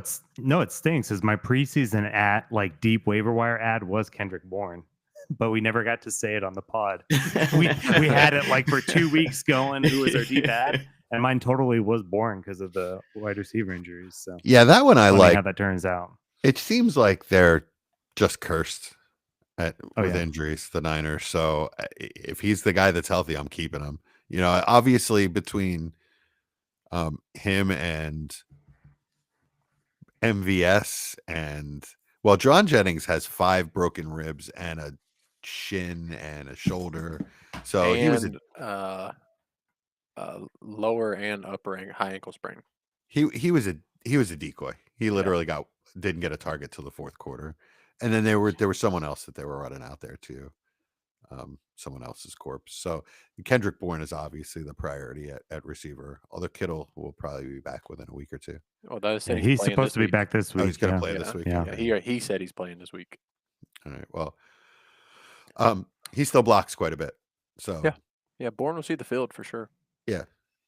it stinks is my preseason at like deep waiver wire ad was Kendrick Bourne, but we never got to say it on the pod. we had it like for 2 weeks going. Who was our deep ad? And mine totally was Bourne because of the wide receiver injuries. So Yeah, that one I funny like. how that turns out. It seems like they're just cursed with yeah. injuries, the Niners. So if he's the guy that's healthy, I'm keeping him. You know, obviously between him and MVS and John Jennings has 5 broken ribs and a shin and a shoulder. So and he was lower and upper high ankle sprain. he was a decoy. He literally didn't get a target till the fourth quarter. And then there was someone else that they were running out there too. Someone else's corpse. So Kendrick Bourne is obviously the priority at receiver. Although Kittle will probably be back within a week or two. Oh, that said Yeah, he's he's playing supposed this to be week. back this week. Oh, he's going to yeah. play Yeah. this week. Yeah. Okay. Yeah, he said he's playing this week. All right. Well, he still blocks quite a bit. So Yeah, Bourne will see the field for sure. yeah,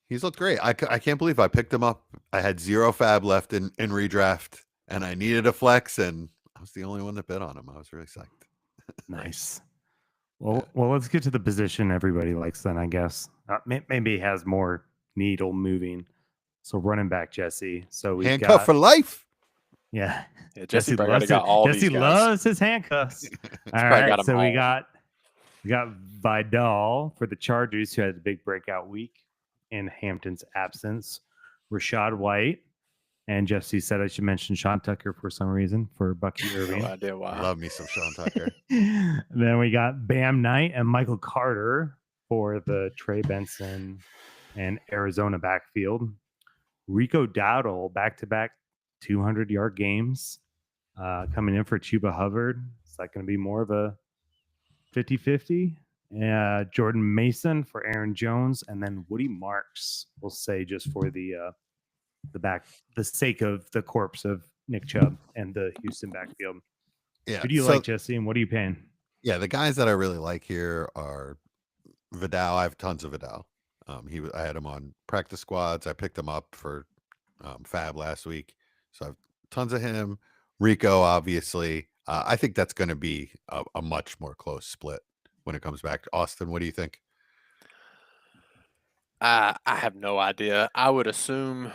he's looked great. I can't believe I picked him up. I had 0 fab left in redraft, and I needed a flex, and I was the only one that bid on him. I was really psyched. Nice. Well, let's get to the position everybody likes then, I guess. Maybe he has more needle moving. So running back Jesse. So we Handcuff got for life. yeah. Yeah, Jesse probably loves got all Jesse these guys. loves his handcuffs. All probably right. got 'em So we all. got Vidal for the Chargers, who had a big breakout week in Hampton's absence. Rashad White. And Jesse said I should mention Sean Tucker for some reason for Bucky Irving. No idea why. Love me some Sean Tucker. Then we got Bam Knight and Michael Carter for the Trey Benson and Arizona backfield. Rico Dowdle back-to-back 200-yard games coming in for Chuba Hubbard. Is that going to be more of a 50-50? Jordan Mason for Aaron Jones, and then Woody Marks, we'll say just for the sake of the corpse of Nick Chubb and the Houston backfield. Yeah. Who do you like, Jesse, and what are you paying? Yeah, the guys that I really like here are Vidal. I have tons of Vidal. I had him on practice squads. I picked him up for Fab last week. So I've tons of him. Rico, obviously. I think that's going to be a much more close split when it comes back. Austin, what do you think? I have no idea. I would assume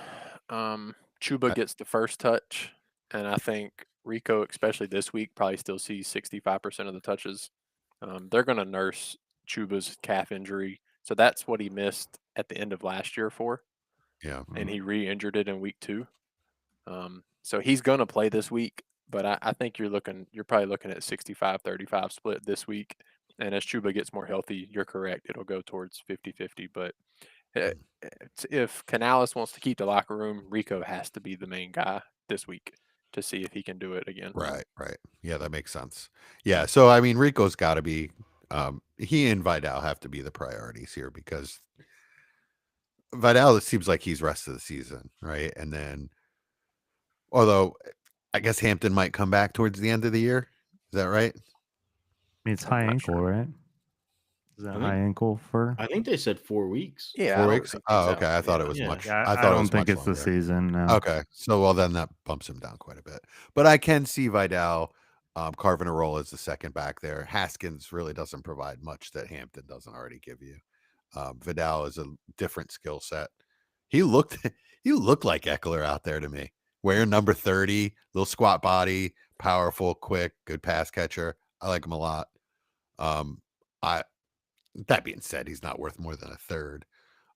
Chuba I- gets the first touch, and I think Rico, especially this week, probably still sees 65% of the touches. They're going to nurse Chuba's calf injury, so that's what he missed at the end of last year for, Yeah. and he re-injured it in week 2. So he's going to play this week, but I think you're probably looking at 65-35 split this week. And as Chuba gets more healthy, you're correct. It'll go towards 50-50. But if Canales wants to keep the locker room, Rico has to be the main guy this week to see if he can do it again. Right. Yeah, that makes sense. Yeah. So, I mean, Rico's got to be, he and Vidal have to be the priorities here because Vidal, it seems like he's rest of the season, right? And then, although I guess Hampton might come back towards the end of the year. Is that right? I mean, it's I'm high not ankle, sure. right? Is that I think- high ankle for? I think they said 4 weeks. Yeah. 4 I don't weeks? think he's Oh, out. okay. I thought it Yeah. was Yeah. much. Yeah, I I thought it don't was think much it's the longer. season. No. Okay. So, well, then that bumps him down quite a bit. But I can see Vidal carving a role as the second back there. Haskins really doesn't provide much that Hampton doesn't already give you. Vidal is a different skill set. He looked like Eckler out there to me. Wearing number 30, little squat body, powerful, quick, good pass catcher. I like him a lot. That being said, he's not worth more than a third.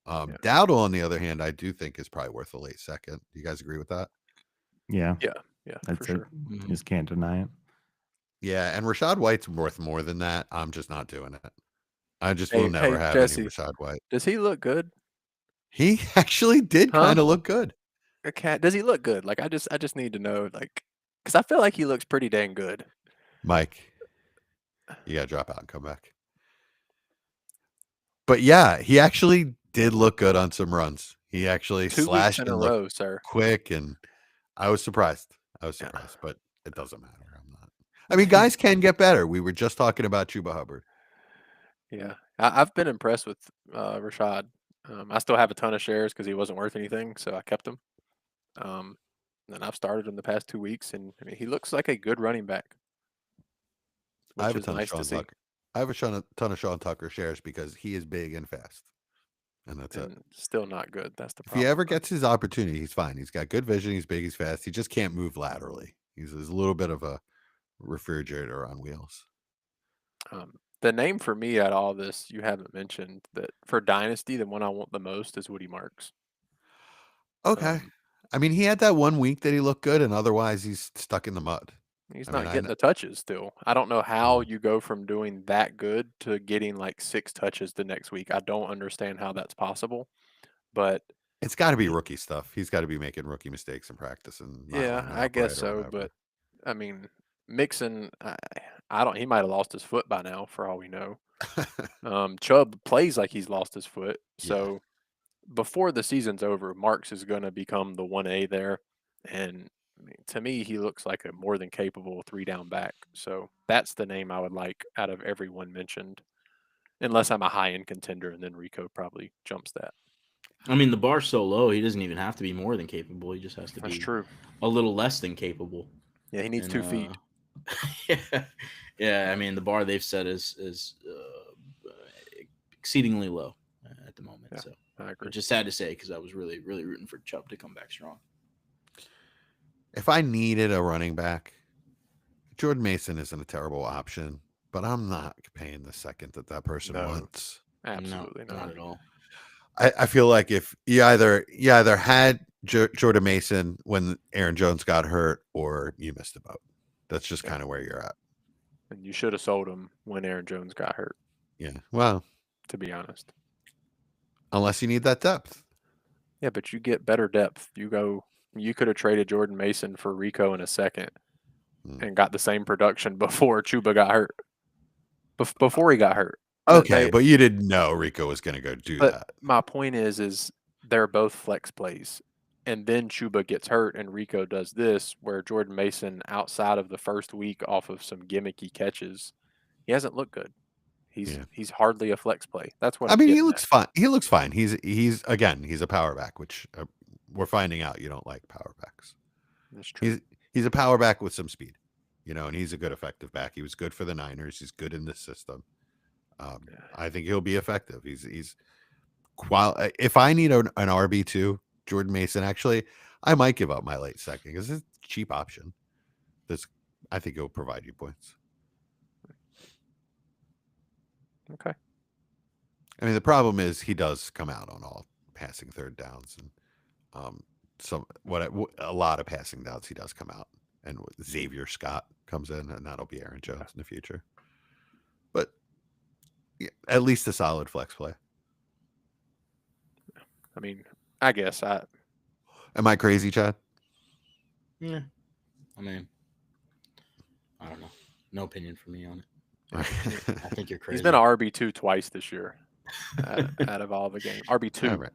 Dowdle, on the other hand, I do think is probably worth a late second. Do you guys agree with that? Yeah, Yeah, that's for it. sure. Mhm. Just can't deny it. Yeah, and Rashad White's worth more than that. I'm just not doing it. I just Hey, will never hey, have Jesse. any Rashad White. Does he look good? He actually did Huh? kind of look good. Okay. Does he look good? Like I just need to know, like, because I feel like he looks pretty dang good. Mike, you got to drop out and come back. But yeah, he actually did look good on some runs. He actually 2 weeks slashed in a and looked row, sir. quick, and I was surprised. Yeah. But it doesn't matter. I'm not. I mean, guys can get better. We were just talking about Chuba Hubbard. Yeah, I've been impressed with Rashad. I still have a ton of shares because he wasn't worth anything, so I kept him. And I've started him the past 2 weeks, and I mean, he looks like a good running back, I have which a is ton nice of Sean to see. Tucker. I have a ton of Sean Tucker shares because he is big and fast, and that's it. And still not good. That's the If he problem. ever gets his opportunity, he's fine. He's got good vision. He's big. He's fast. He just can't move laterally. He's a little bit of a refrigerator on wheels. The name for me out of all this you haven't mentioned that for Dynasty, the one I want the most is Woody Marks. Okay. I mean, he had that 1 week that he looked good, and otherwise he's stuck in the mud. He's I not mean, I getting kn- the touches still. I don't know how Mhm. you go from doing that good to getting like 6 touches the next week. I don't understand how that's possible, but It's got to be he- rookie stuff. He's got to be making rookie mistakes in practice and not yeah, lining I up guess right or so. whatever. But I mean, Mixon, I don't. He might have lost his foot by now, for all we know. Chubb plays like he's lost his foot, Yeah. so before the season's over, Marks is going to become the 1A there, and I mean, to me, he looks like a more than capable 3-down back. So that's the name I would like out of everyone mentioned, unless I'm a high-end contender, and then Rico probably jumps that. I mean, the bar's so low, he doesn't even have to be more than capable. He just has to That's be true. a little less than capable. Yeah, he needs And, 2 feet. yeah. I mean, the bar they've set is exceedingly low at the moment. Yeah, So, I agree. which is sad to say because I was really, really rooting for Chubb to come back strong. If I needed a running back, Jordan Mason isn't a terrible option, but I'm not paying the second that person No. wants. Absolutely no, not at all. I feel like if you either had Jordan Mason when Aaron Jones got hurt, or you missed the boat. That's just Yeah. kind of where you're at. And you should have sold him when Aaron Jones got hurt, Yeah. Well, to be honest. unless you need that depth. Yeah, but you get better depth. You could have traded Jordan Mason for Rico in a second and got the same production before Chuba got hurt. Before he got hurt. Okay, but you didn't know Rico was going to go do But that. my point is they're both flex plays. And then Chuba gets hurt and Rico does this, where Jordan Mason, outside of the first week off of some gimmicky catches, he hasn't looked good. He's hardly a flex play. That's what I I'm mean, he getting looks at. fine. He looks fine. He's a power back, which we're finding out you don't like power backs. That's true. He's a power back with some speed, and he's a good effective back. He was good for the Niners. He's good in this system. I think he'll be effective. He's if I need an RB2, Jordan Mason, actually, I might give up my late second because it's a cheap option. I think he'll provide you points. Okay. I mean, the problem is he does come out on all passing third downs, and a lot of passing downs he does come out, and Xavier Scott comes in, and that'll be Aaron Jones in the future. But yeah, at least a solid flex play. I mean, I guess Am I crazy, Chad? Yeah. I mean, I don't know. No opinion from me on it. I think you're crazy. He's been an RB2 twice this year out of all the games. RB2. All right.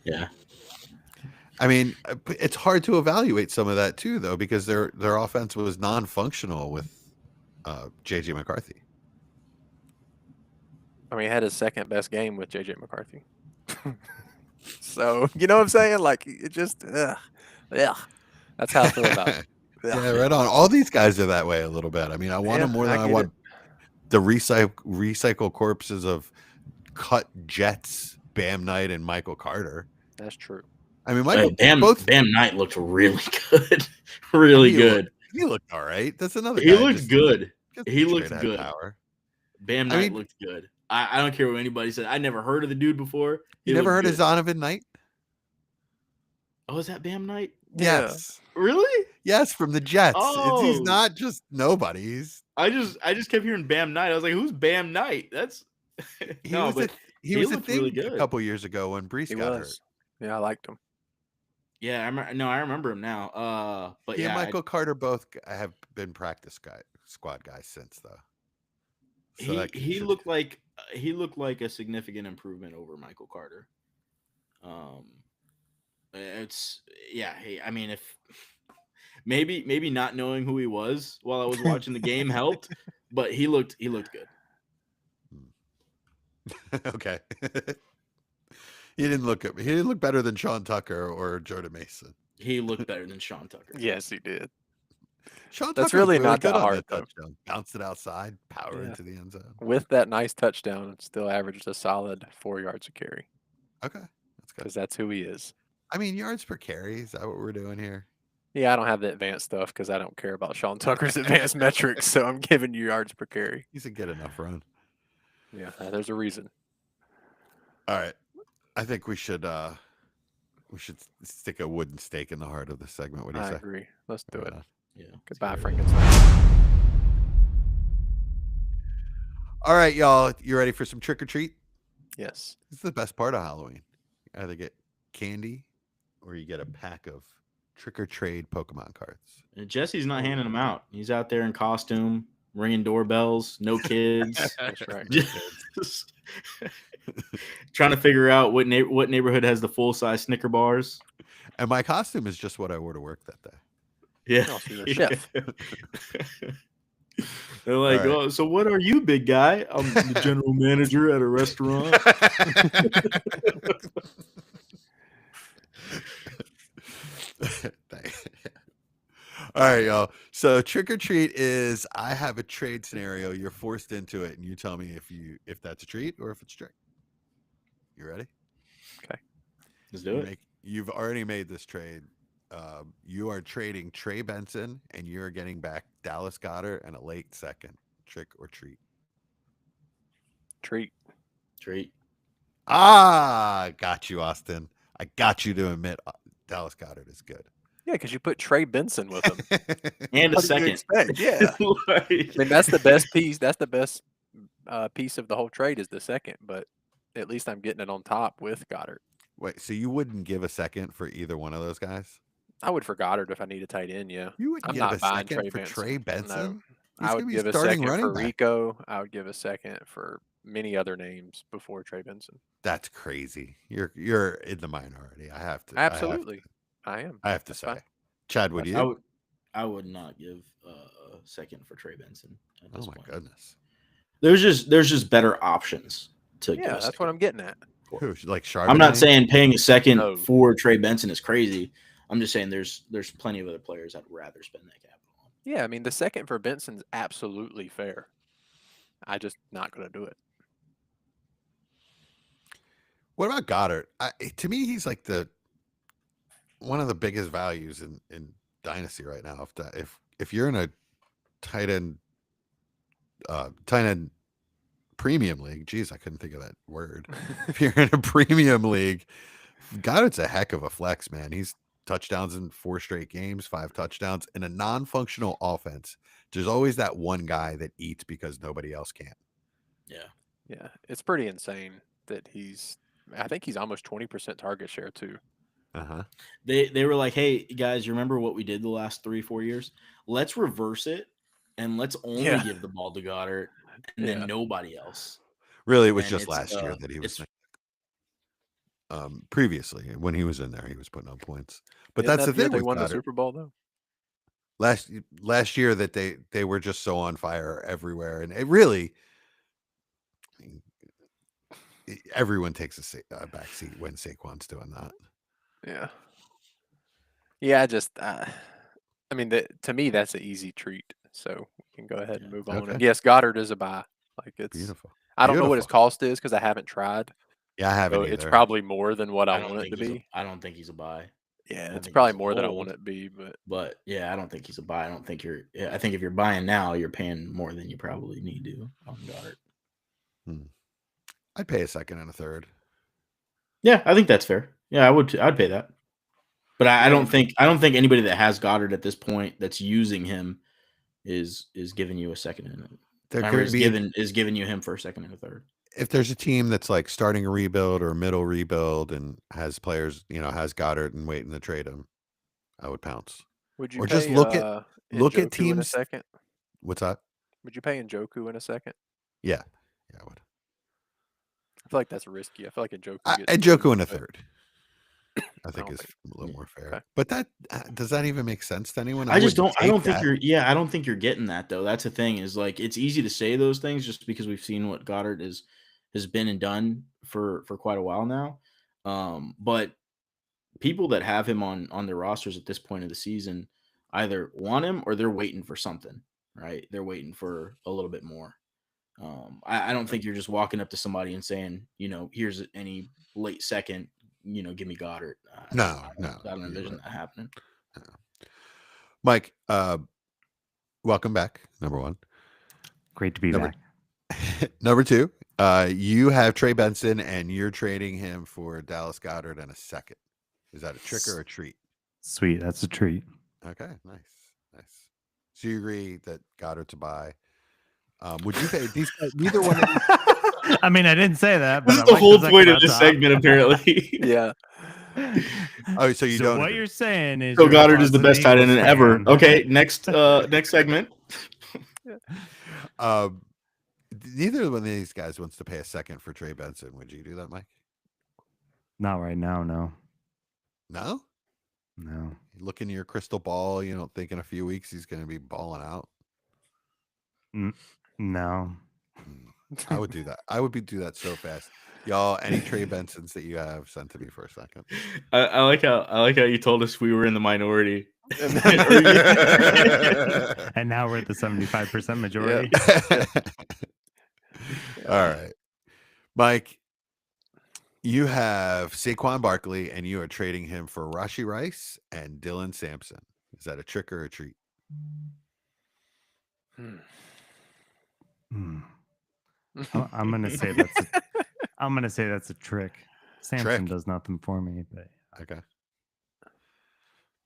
Yeah. I mean, it's hard to evaluate some of that too, though, because their offense was non-functional with JJ McCarthy. I mean, he had his second best game with JJ McCarthy. So, you know what I'm saying? Like, it just, yeah. That's how I feel about it. Yeah, right on. All these guys are that way a little bit. I mean, I want them more than I want the recycle corpses of cut Jets, Bam Knight, and Michael Carter. That's true. I mean, Bam Knight looked really good. Really good. He looked all right. That's another He guy looked good. He straight looked ahead good. Power. Bam Knight looked good. I don't care what anybody said. I never heard of the dude before. You never heard of Zonovan Knight? Oh, is that Bam Knight? Yes. Really? Yes, from the Jets. He's Oh. not just nobody. I just kept hearing Bam Knight. I was like, who's Bam Knight? That's He was a looked thing really good. a couple years ago when Brees got hurt. Yeah, I liked him. Yeah, I remember him now. But He yeah, and Michael Carter both have been practice squad guys since, though. So he looked like a significant improvement over Michael Carter. I mean, if maybe not knowing who he was while I was watching the game helped, but he looked good. Okay. He didn't look better than Sean Tucker or Jordan Mason. He looked better than Sean Tucker. Yes, he did. Sean That's Tucker was really not good that on hard, that though. touchdown. Bounced it outside, power Yeah. into the end zone. With that nice touchdown, it still averaged a solid 4 yards a carry Okay, that's good. because that's who he is. I mean, yards per carry, is that what we're doing here? Yeah, I don't have the advanced stuff because I don't care about Sean Tucker's advanced metrics, so I'm giving you yards per carry. He's a good enough run. Yeah, there's a reason. All right. I think we should stick a wooden stake in the heart of the segment. What do you I say? agree. Let's do it. Yeah. Goodbye, Frankenstein. All right, y'all. You ready for some trick or treat? Yes. This is the best part of Halloween. You either get candy or you get a pack of trick or trade Pokemon cards. And Jesse's not handing them out. He's out there in costume, ringing doorbells, no kids. That's right. Just trying to figure out what neighborhood has the full-size Snicker bars. And my costume is just what I wore to work that day. Yeah. Oh, so you're a chef. They're like, All right. oh, so what are you, big guy? I'm the general manager at a restaurant. All right, y'all. So trick or treat is I have a trade scenario. You're forced into it, and you tell me if that's a treat or if it's trick. You ready? Let's do it. You've already made this trade. You are trading Trey Benson, and you're getting back Dallas Goedert and a late second. Trick or treat? Treat. Ah, got you, Austin. I got you to admit Dallas Goedert is good. Yeah, because you put Trey Benson with him. And a What did you second. expect? Yeah. Like- I mean, that's the best piece. That's the best piece of the whole trade is the second, but at least I'm getting it on top with Goddard. Wait, so you wouldn't give a second for either one of those guys? I would for Goddard if I need a tight end, yeah. You would I'm give not a buying second Trey for Benson. Trey No. Benson? I would give a starting second running for back. Rico. I would give a second for many other names before Trey Benson. That's crazy. You're in the minority. I have to. Absolutely. I am. I have to That's say. fine. Chad, would you? I would not give a second for Trey Benson at Oh this my point. goodness. There's just better options to give Yeah, a that's second. what I'm getting at. Who, like Charbonnet? I'm not saying paying a second No. for Trey Benson is crazy. I'm just saying there's plenty of other players I'd rather spend that capital on. Yeah, I mean the second for Benson's absolutely fair. I just not gonna do it. What about Goddard? To me, he's like one of the biggest values in Dynasty right now. If you're in a tight end premium league, geez, I couldn't think of that word. If you're in a premium league, Goddard's a heck of a flex, man. He's touchdowns in 4 straight games, 5 touchdowns in a non-functional offense. There's always that one guy that eats because nobody else can. Yeah, it's pretty insane that I think he's almost 20% target share too. Uh-huh. They were like, hey guys, you remember what we did the last 3-4 years? Let's reverse it and let's only Yeah. give the ball to Goddard and Yeah. then nobody else. Really, it was And just it's, last year that he was it's- previously when he was in there, he was putting up points. But Isn't that's that the thing they with won the Goddard. Super Bowl though. Last year that they were just so on fire everywhere, and it really, I mean, everyone takes a back seat when Saquon's doing that. Yeah. Yeah, I just I mean to me that's an easy treat. So we can go ahead and move on. Okay. And yes, Goddard is a buy. Like it's Beautiful. I don't know what his Beautiful. cost is because I haven't tried. Yeah, I haven't So either. it's probably more than what I don't want it to think he's be. I don't think he's a buy. Yeah, I it's think probably he's a more than I hold. want it to be, but But yeah, I don't think he's a buy. I think if you're buying now, you're paying more than you probably need to on Goddard. I'd pay a second and a third. Yeah, I think that's fair. Yeah, I'd pay that. But I don't think anybody that has Goddard at this point that's using him is giving you a second and There or could is be giving you him for a second and a third. if there's a team that's like starting a rebuild or a middle rebuild and has players, has Goddard and waiting to trade him, I would pounce. would you Or pay, just look at Njoku in a teams. second? What's that? Would you pay Njoku in a second? Yeah, I would. I feel like that's risky. I feel like Njoku And gets Joku in a but- third. I think don't is think- a little more fair. Okay. But that does that even make sense to anyone? I just wouldn't don't. I don't take think that. I don't think you're getting that though. That's the thing. Is like it's easy to say those things just because we've seen what Goddard has been and done for quite a while now. But people that have him on their rosters at this point of the season either want him or they're waiting for something. Right? They're waiting for a little bit more. I don't think you're just walking up to somebody and saying, here's any late second, give me Goddard. No. I don't envision that happening. Mike, welcome back. Number one. Great to be Number- back. Number two, you have Trey Benson and you're trading him for Dallas Goddard and a second. Is that a trick or a treat? Sweet. That's a treat. Okay, nice. So you agree that Goddard's a buy? Would you pay these? Neither one. Of these, I mean, I didn't say that. But This is I the like whole second point of on this top. segment, apparently. Yeah. oh, so you So don't. what agree. you're saying is So you're a Goddard is the Boston best tight end Eagles ever. fan. Okay, next segment. Neither one of these guys wants to pay a second for Trey Benson. Would you do that, Mike? Not right now. No. No. No. You look into your crystal ball. You don't think in a few weeks he's going to be balling out. No. I would do that. I would do that so fast. Y'all, any Trey Bensons that you have, sent to me for a second. I like how you told us we were in the minority. And now we're at the 75% majority. All right. Mike, you have Saquon Barkley and you are trading him for Rashee Rice and Dylan Sampson. Is that a trick or a treat? Hmm. I'm gonna say that's a trick. Samson does nothing for me, but Okay.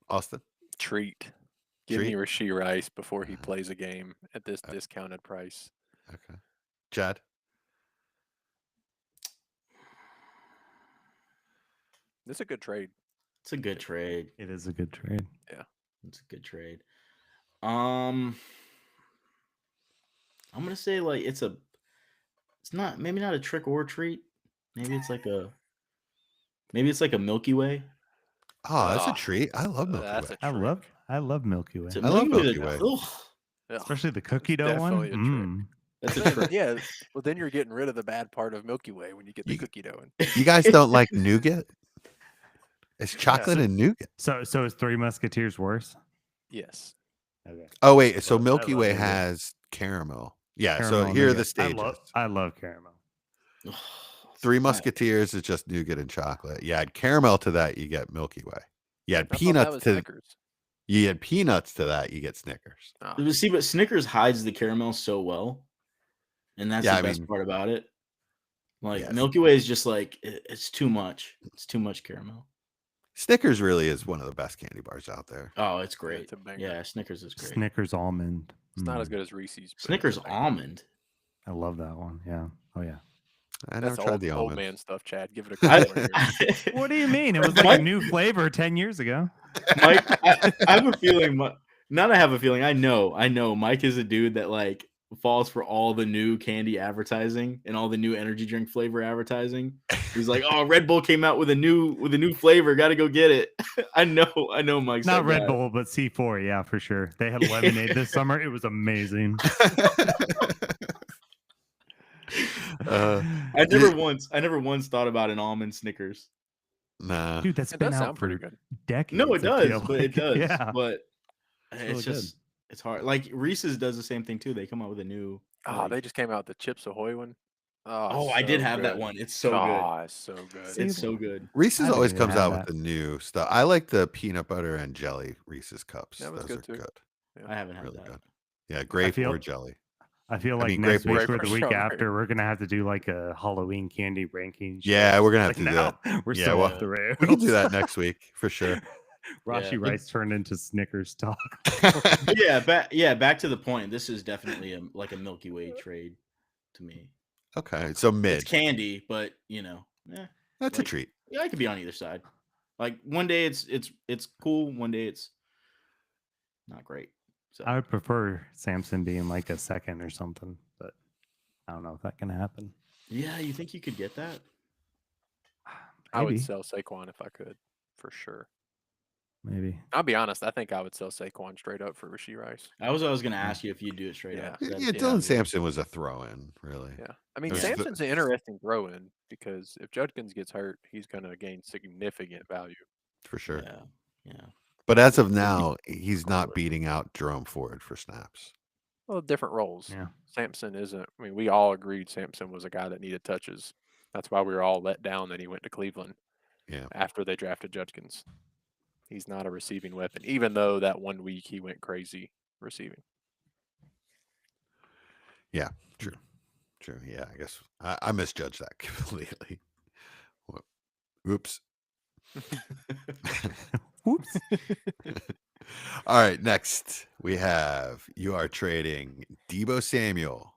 Austin? Treat. Give me Treat? Rashee Rice before he plays a game at this discounted price. Okay. Chad? This is a good trade. It's a good trade. it is a good trade. It's a good trade. I'm gonna say like it's not maybe not a trick or a treat. Maybe it's like a Milky Way. Oh, that's a Oh, treat. I love Milky that's Way. a I trick. love Milky Way, It's a I love Milky Way Milky that- Way. ugh. Yeah. especially the cookie dough one. Definitely a trick. That's a Then- trick. yeah. Well, then you're getting rid of the bad part of Milky Way when you get the You- cookie dough in. You guys don't like nougat? It's chocolate so- and nougat. So is Three Musketeers worse? Yes. Okay. Oh wait, so I Milky love Way nougat. has caramel. Yeah. Caramel So and here are the nougat. stages. I love caramel. Three Musketeers is just nougat and chocolate. You add caramel to that, you get Milky Way. You add I thought that peanuts was to Snickers. you add peanuts to that, you get Snickers. Oh, See, but Snickers hides the caramel so well, and that's Yeah, the I best mean- part about it. Like Yes. Milky Way is just like it's too much. It's too much caramel. Snickers really is one of the best candy bars out there. Oh, it's great. it's a banger. Yeah, Snickers is great. Snickers almond. It's not as Mm, good as Reese's. but it's a Snickers banger. almond. I love that one. Yeah. Oh yeah. I never That's tried old, the old almond. man stuff, Chad. Give it a I, couple of years. What do you mean? It was like Mike- a new flavor 10 years ago. Mike, I have a feeling. Not I have a feeling. I know. Mike is a dude that like falls for all the new candy advertising and all the new energy drink flavor advertising. He's like, "Oh, Red Bull came out with a new flavor. Got to go get it." I know. Mike's Not that Red guy. Bull, but C4. Yeah, for sure. They had lemonade this summer. It was amazing. I never once thought about an almond Snickers. Nah. Dude, that's It been does out sound for pretty good. decades. No, it I does, feel but it like. does. Yeah. But It's it's really good. just it's hard. Like Reese's does the same thing too. They come out with a new. Oh, like- they just came out with the Chips Ahoy one. Oh, I did so have that good. one. It's so Oh, it's so good. good. See, It's so good. Reese's I didn't always even comes have out with that. the new stuff. I like the peanut butter and jelly Reese's cups. That was Those good are too. good. I haven't had Really that. good. Yeah, grape feel- or jelly. I feel I like mean, next grape week or or the week strawberry. after, we're gonna have to do like a Halloween candy ranking. show. Yeah, we're gonna have Like to do now, that. we're Yeah, so well, off the rails. We can do that next week for sure. Rashi Yeah. Rice turned into Snickers talk. But back to the point. This is definitely like a Milky Way trade to me. Okay, so It's mid. candy, but That's a like- treat. yeah, I could be on either side. Like one day it's cool, one day it's not great. So I would prefer Samson being like a second or something, but I don't know if that can happen. yeah, you think you could get that? I would Maybe. sell Saquon if I could, for sure. Maybe. I'll be honest. I think I would sell Saquon straight up for Rasheed Rice. I was gonna ask you if you'd do it straight up. Yeah. 'cause Yeah, that's- Dylan Sampson was a throw-in, really. Yeah, I mean Yeah. Sampson's an interesting throw-in because if Judkins gets hurt, he's going to gain significant value. For sure. Yeah. But as of now, he's not beating out Jerome Ford for snaps. Well, different roles. Yeah. Sampson isn't. I mean, we all agreed Sampson was a guy that needed touches. That's why we were all let down that he went to Cleveland. Yeah. After they drafted Judkins, he's not a receiving weapon. Even though that 1 week he went crazy receiving. True. Yeah, I guess I misjudged that completely. Oops. Whoops. All right, next we have you are trading Debo Samuel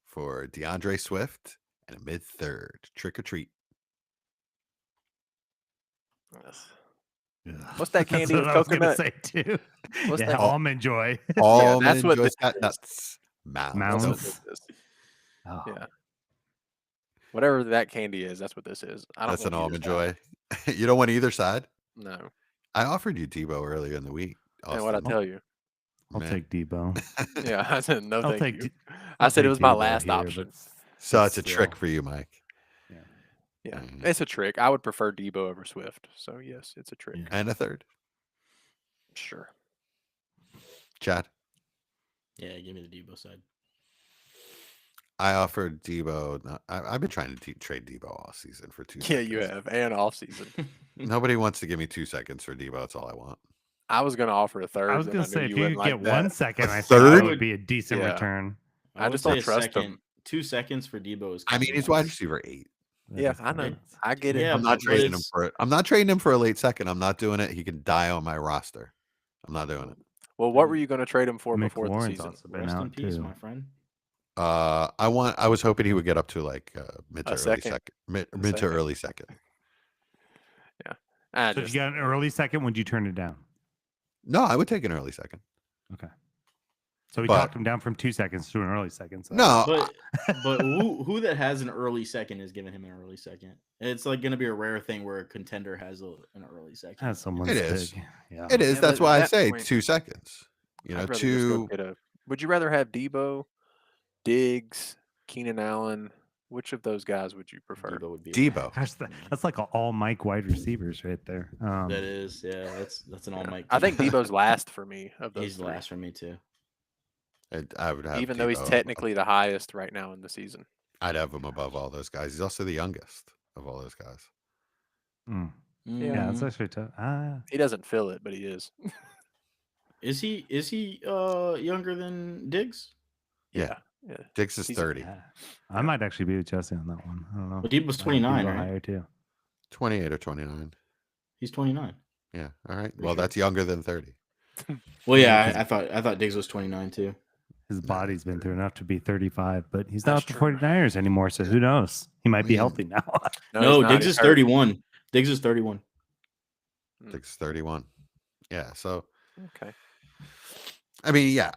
for DeAndre Swift and a mid-third. Trick or treat. What's that That's candy what with I was gonna coconut? say too. What's Yeah, that? almond joy. All that's what this got is. nuts. That's Mounds. what Mounds. this is. Oh, Yeah. Whatever that candy is, that's what this is. I don't That's an want either almond side. joy. You don't want either side? No. I offered you Debo earlier in the week. And what I Austin. tell you. I'll Man. take Debo. Yeah, I said no I'll thank take. you. D- I I'll said it take was my Debo last here, option. but So it's a still. trick for you, Mike. Yeah, Mm. it's a trick. I would prefer Debo over Swift. So yes, it's a trick. Yeah. And a third. Sure. Chad. Yeah, give me the Debo side. I offered Debo. I've been trying to trade Debo all season for 2 Yeah, seconds. you have. And off season. Nobody wants to give me 2 seconds for Debo. That's all I want. I was gonna offer a third. I was but gonna knew say if you wouldn't could get like that. 1 second, A I think third? that would be a decent Yeah. return. I would just don't say a trust him. second. 2 seconds for Debo is. I mean, kinda he's wide nice. receiver 8. That Yeah, is I know. kinda- I get it. Yeah, I'm not but trading him it's- for it. I'm not trading him for a late second. I'm not doing it. He can die on my roster. I'm not doing it. Well, what were you gonna trade him for before the McLaurin's season? also been Rest in out peace, too. my friend. I was hoping he would get up to like mid to A early second. second. Mid to second. early second. I So if just, you got an early second, would you turn it down? No, I would take an early second. Okay. So we But- talked him down from 2 seconds to an early second. So No, But who that has an early second is giving him an early second. It's like going to be a rare thing where a contender has an early second. that's someone's It is. pick. Yeah. it is. Yeah, That's but why at I that say point, 2 seconds. You know, I'd rather just go 2. get a. Would you rather have Debo, Diggs, Keenan Allen. Which of those guys would you prefer? Debo would be Debo. Gosh, that's like all Mike wide receivers right there. That is, yeah. That's an all Mike. I think team. Debo's last for me of those He's the three. last for me too. I would have Even though he's Debo. technically the highest right now in the season. I'd have him above all those guys. He's also the youngest of all those guys. Mm. Yeah. Yeah, that's actually tough. He doesn't feel it, but he is. Is he younger than Diggs? Yeah. Yeah. Diggs is He's- 30. Yeah. I might actually be with Jesse on that one. I don't know. But Debo's I might 29, go right? higher too. 28 or 29. He's 29. Yeah. All right. Pretty Well, sure. that's younger than 30. Well, yeah, I thought Diggs was 29 too. His body's been through enough to be 35, but he's That's not the true. 49ers anymore, so who knows? He might be mean- healthy now. No, he's not. Diggs He's is hurt. 31. Diggs is 31. Diggs is 31. Yeah. So, Okay. I mean, yeah,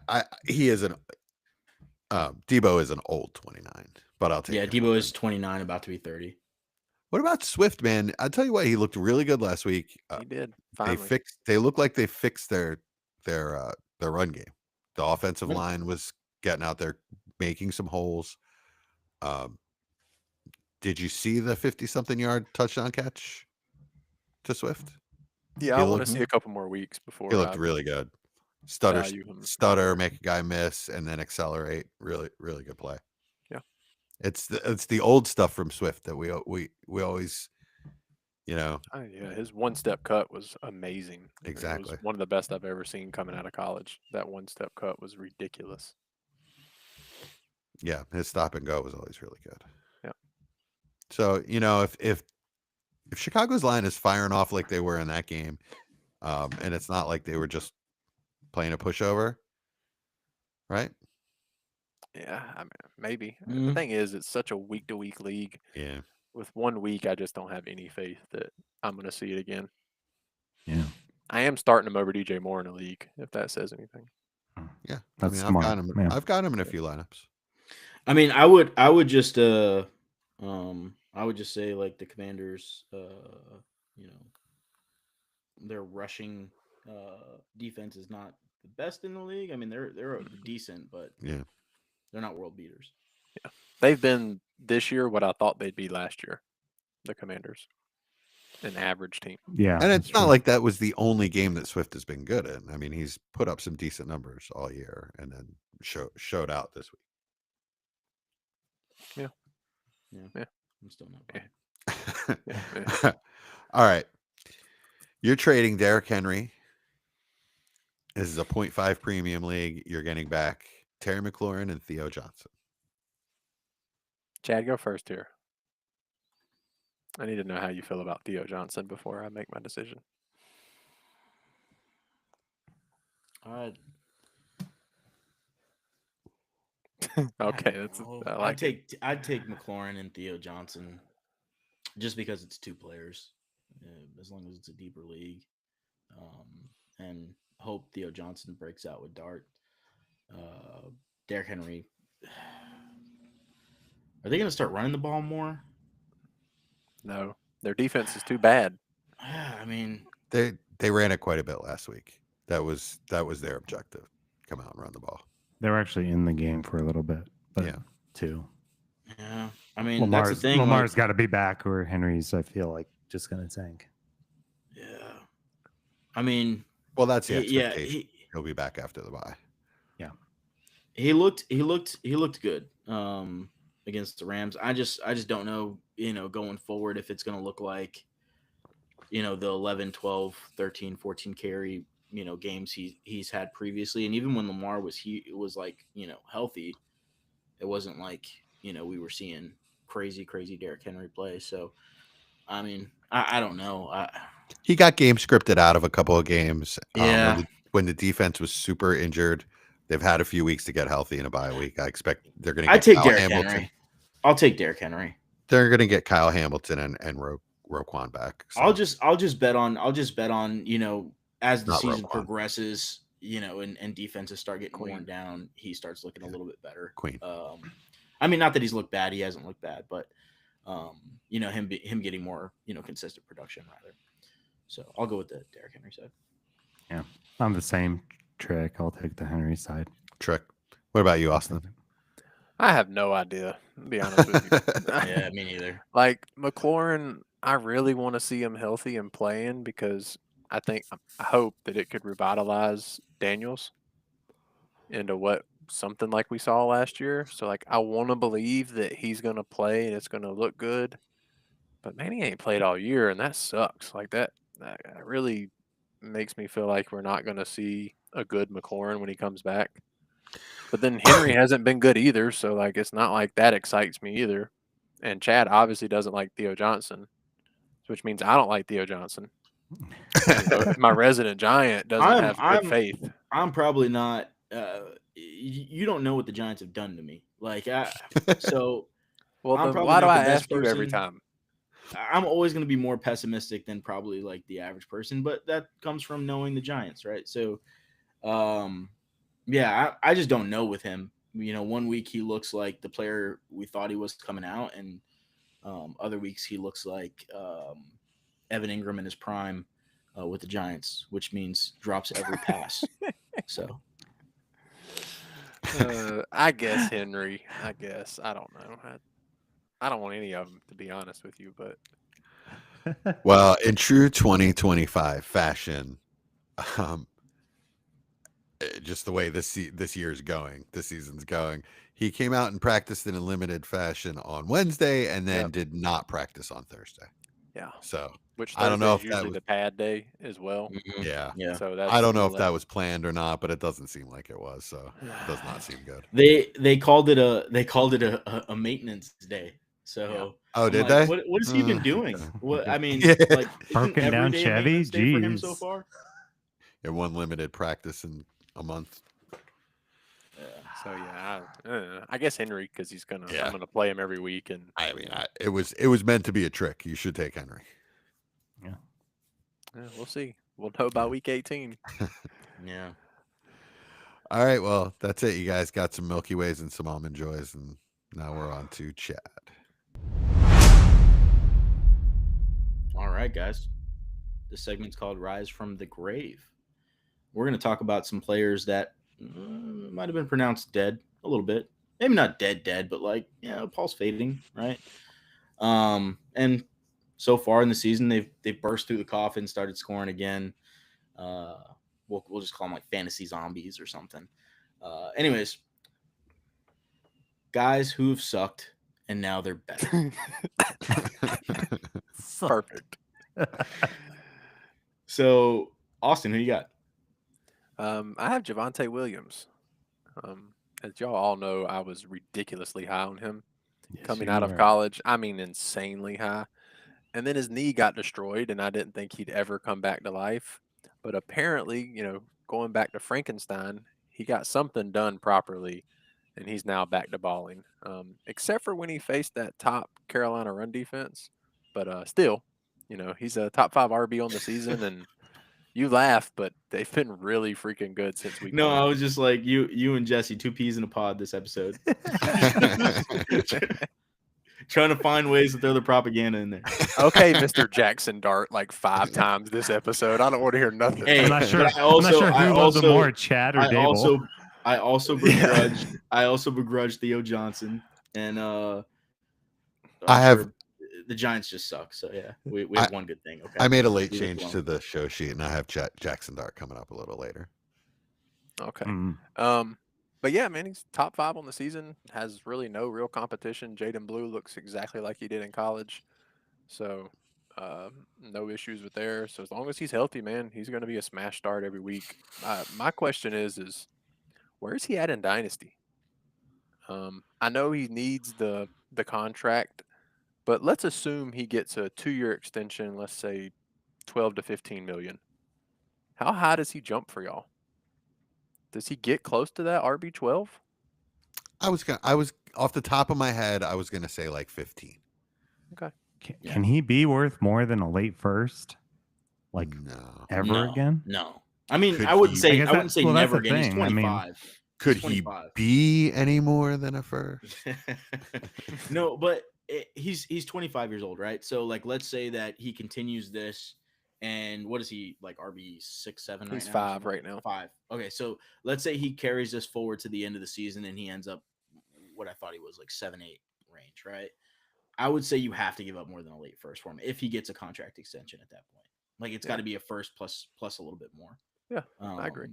he is an Debo is an old 29, but I'll take Yeah, him Debo over. is 29, about to be 30. What about Swift, man? I'll tell you what, he looked really good last week. He did. They Finally. they look like they fixed their run game. The offensive Right. line was getting out there, making some holes. Did you see the 50-something yard touchdown catch to Swift? Yeah, He I want to looked- see a couple more weeks before. He looked really good. Stutter, value him stutter, higher. make a guy miss, and then accelerate. Really, really good play. Yeah. It's the old stuff from Swift that we always, Yeah, his one-step cut was amazing. It Exactly. was one of the best I've ever seen coming out of college. That one-step cut was ridiculous. yeah, his stop and go was always really good. Yeah. So if Chicago's line is firing off like they were in that game, and it's not like they were just playing a pushover, right? Yeah, I mean, maybe. The Mhm. thing is, it's such a week-to-week league. Yeah. With 1 week, I just don't have any faith that I'm going to see it again. Yeah. I am starting him over DJ Moore in a league, if that says anything. Yeah. That's I've smart. got him. Yeah. I've got him in a few lineups. I mean, I would just I would just say like the Commanders, their rushing defense is not the best in the league. I mean, they're decent, but Yeah. they're not world beaters. They've been this year what I thought they'd be last year, the Commanders. An average team. Yeah. And it's that's not true. like that was the only game that Swift has been good in. I mean, he's put up some decent numbers all year and then showed out this Yeah, Yeah. I'm still not. Yeah. buying. Yeah. All right. You're trading Derrick Henry. This is a 0.5 premium league. You're getting back Terry McLaurin and Theo Johnson. Chad, go first here. I need to know how you feel about Theo Johnson before I make my decision. All right. Okay, that's I like it. I'd take McLaurin and Theo Johnson, just because it's two players, as long as it's a deeper league, and hope Theo Johnson breaks out with Dart. Derrick Henry. Are they going to start running the ball more? No, their defense is too bad. I mean, They ran it quite a bit last week. That was their objective. Come out and run the ball. They were actually in the game for a little bit, but Yeah. too. yeah. I mean, that's the thing. Lamar's got to be back, or Henry's, I feel like, just going to tank. Yeah. I mean, Well, that's the yeah. expectation. He'll be back after the bye. He looked good against the Rams. I just don't know, going forward if it's going to look like, the 11, 12, 13, 14 carry, games he's had previously. And even when Lamar was like, healthy, it wasn't like, we were seeing crazy Derrick Henry play. So, I mean, I don't know. He got game scripted out of a couple of games. Yeah. When the defense was super injured. They've had a few weeks to get healthy in a bye week. I expect they're going to I get take Kyle Derrick Hamilton. Henry. I'll take Derrick Henry. They're going to get Kyle Hamilton and Roquan back. So. I'll just bet on as the Not season Roquan. progresses, and defenses start getting worn Queen. down, he starts looking a little bit better. Queen. I mean, not that he's looked bad, he hasn't looked bad, but him getting more, consistent production rather. So I'll go with the Derrick Henry side. I'm the same trick. I'll take the Henry side. Trick. What about you, Austin? I have no idea, to be honest with you. Yeah, me neither. Like McLaurin, I really want to see him healthy and playing because I hope that it could revitalize Daniels into something like we saw last year. So like I want to believe that he's going to play and it's going to look good. But man, he ain't played all year and that sucks. Like that really makes me feel like we're not going to see a good McLaurin when he comes back. But then Henry hasn't been good either, so like it's not like that excites me either. And Chad obviously doesn't like Theo Johnson, which means I don't like Theo Johnson. My resident Giant doesn't have good faith. I'm probably not. You don't know what the Giants have done to me. Like, so. Well, I'm then probably why do not I the best ask you every person. time? I'm always going to be more pessimistic than probably like the average person, but that comes from knowing the Giants, right? So, yeah, I just don't know with him. You know, one week he looks like the player we thought he was coming out, and other weeks he looks like Evan Ingram in his prime with the Giants, which means drops every pass. So, I guess Henry. I guess I don't know. I don't want any of them to be honest with you, but Well, in true 2025 fashion, just the way this year's going, this season's going, he came out and practiced in a limited fashion on Wednesday, and then did not practice on Thursday. Yeah. So which I don't know if Thursday's usually that was, the pad day as well. yeah. So that's I don't know if that was planned or not, but it doesn't seem like it was. So it does not seem good. They called it a maintenance day. So oh, I'm did like, they? What has he been doing? What I mean, Yeah. like isn't Broken every down day a Chevy? maintenance day for him so Jeez. far? Yeah, one limited practice in a month. So yeah, I guess Henry because he's gonna. Yeah. I'm gonna play him every week, and I mean, it was meant to be a trick. You should take Henry. Yeah. we'll see. We'll know by week 18. Yeah. All right, well, that's it. You guys got some Milky Ways and some Almond Joys, and now we're on to Chad. All right, guys. This segment's called Rise from the Grave. We're going to talk about some players that might have been pronounced dead a little bit. Maybe not dead, but like, pulse fading, right? And so far in the season, they've burst through the coffin, started scoring again. We'll just call them like fantasy zombies or something. Anyways, guys who have sucked and now they're better. Perfect. So, Austin, who you got? I have Javonte Williams. As y'all all know, I was ridiculously high on him coming out of college. I mean, insanely high. And then his knee got destroyed, and I didn't think he'd ever come back to life. But apparently, going back to Frankenstein, he got something done properly, and he's now back to balling. Except for when he faced that top Carolina run defense. But still, he's a top 5 RB on the season, and you laugh, but they've been really freaking good since week No, 1. I was just like you and Jesse, 2 peas in a pod this episode. Trying to find ways to throw the propaganda in there. Okay, Mr. Jackson Dart, like 5 times this episode. I don't want to hear nothing. Hey, I'm not sure. but I'm not sure who loves it more, Chad or Dable. I also begrudge. I also begrudge Theo Johnson, and the Giants just suck. So yeah, we have one good thing. Okay, I made a late change to the show sheet, and I have Jackson Dart coming up a little later. Okay. But yeah, man, he's top 5 on the season. Has really no real competition. Jaden Blue looks exactly like he did in college, so no issues with there. So as long as he's healthy, man, he's going to be a smash start every week. My question is where's he at in Dynasty? I know he needs the contract, but let's assume he gets a 2-year extension. Let's say 12 to 15 million. How high does he jump for y'all? Does he get close to that RB12? I was off the top of my head, I was gonna say like 15. Okay. Can he be worth more than a late first? Like No. again? No. I mean, Could I wouldn't he- say I guess I wouldn't say well, that's never the again. He's thing. I mean, 25. Could He's he 25. be any more than a first? No, but he's 25 years old, right? So like, let's say that he continues this, and what is he like, RB 6, 7 right now? He's 5 right now. 5. Okay, so let's say he carries this forward to the end of the season, and he ends up what I thought he was, like 7-8 range, right? I would say you have to give up more than a late first for him if he gets a contract extension at that point. Like it's got to be a first plus a little bit more. Yeah, I agree.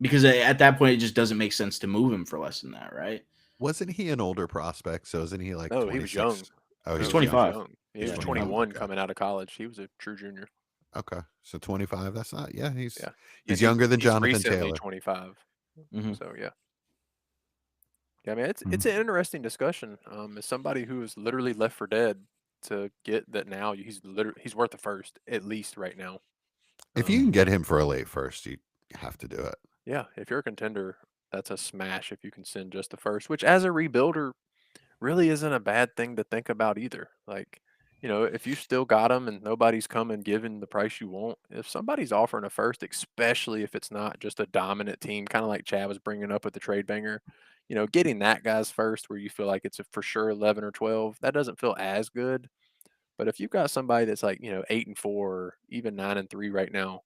Because at that point, it just doesn't make sense to move him for less than that, right? Wasn't he an older prospect? So isn't he like? No, 26? he was young. Oh, He's was 25. Young. He was Yeah. 21 Okay. coming out of college. He was a true junior. Okay, so 25. That's not. Yeah, he's Yeah. he's younger than he's Jonathan recently Taylor. 25. Mhm. So yeah. Yeah, I mean it's an interesting discussion. As somebody who is literally left for dead to get that now, he's worth the first at least right now. If you can get him for a late first, you have to do it. Yeah, if you're a contender, that's a smash if you can send just the first, which as a rebuilder really isn't a bad thing to think about either. Like, if you still got them and nobody's coming giving the price you want, if somebody's offering a first, especially if it's not just a dominant team, kind of like Chad was bringing up with the trade banger, getting that guy's first where you feel like it's a for sure 11 or 12, that doesn't feel as good. But if you've got somebody that's like, 8-4, or even 9-3 right now,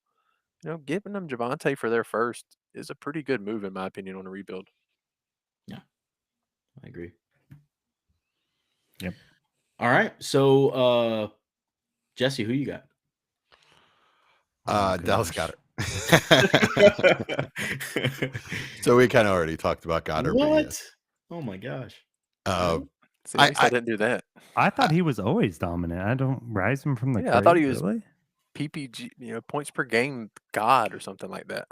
giving them Javante for their first is a pretty good move, in my opinion, on a rebuild. Yeah, I agree. Yep. All right. So, Jesse, who you got? Dallas Goddard. So we kind of already talked about Goddard. but What? yes. Oh my gosh. See, at least I didn't do that. I thought he was always dominant. I don't rise him from the Yeah, I thought he grave, was really? PPG, points per game god or something like that.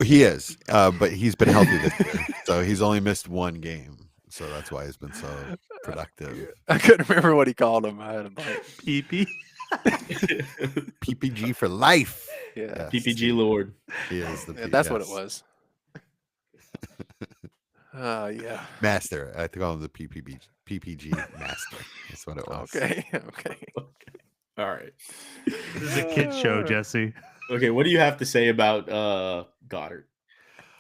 He is, but he's been healthy this year, so he's only missed one game. So that's why he's been so productive. I couldn't remember what he called him. I had a blank. PP. PPG for life. Yeah, Yes, PPG Lord. He is the. yeah, that's what it yes. was. Yeah. Master. I call him the PPG master. That's what it was. Okay. Okay. All right. This is a kid show, Jesse. Okay, what do you have to say about Goddard?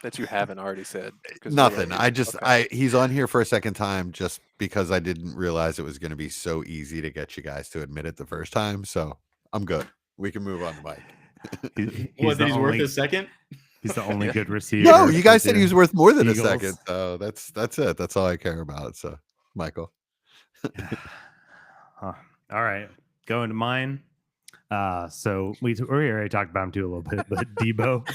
That you haven't already said. 'cause we Nothing. already- He's on here for a second time just because I didn't realize it was going to be so easy to get you guys to admit it the first time. So I'm good. We can move on to Mike. What, that he's worth a second? He's the only good receiver. No, you guys for said he the was worth more than Eagles. a second. So that's it. That's all I care about. So Michael. All right, going to mine. So we already talked about him too a little bit, but Debo.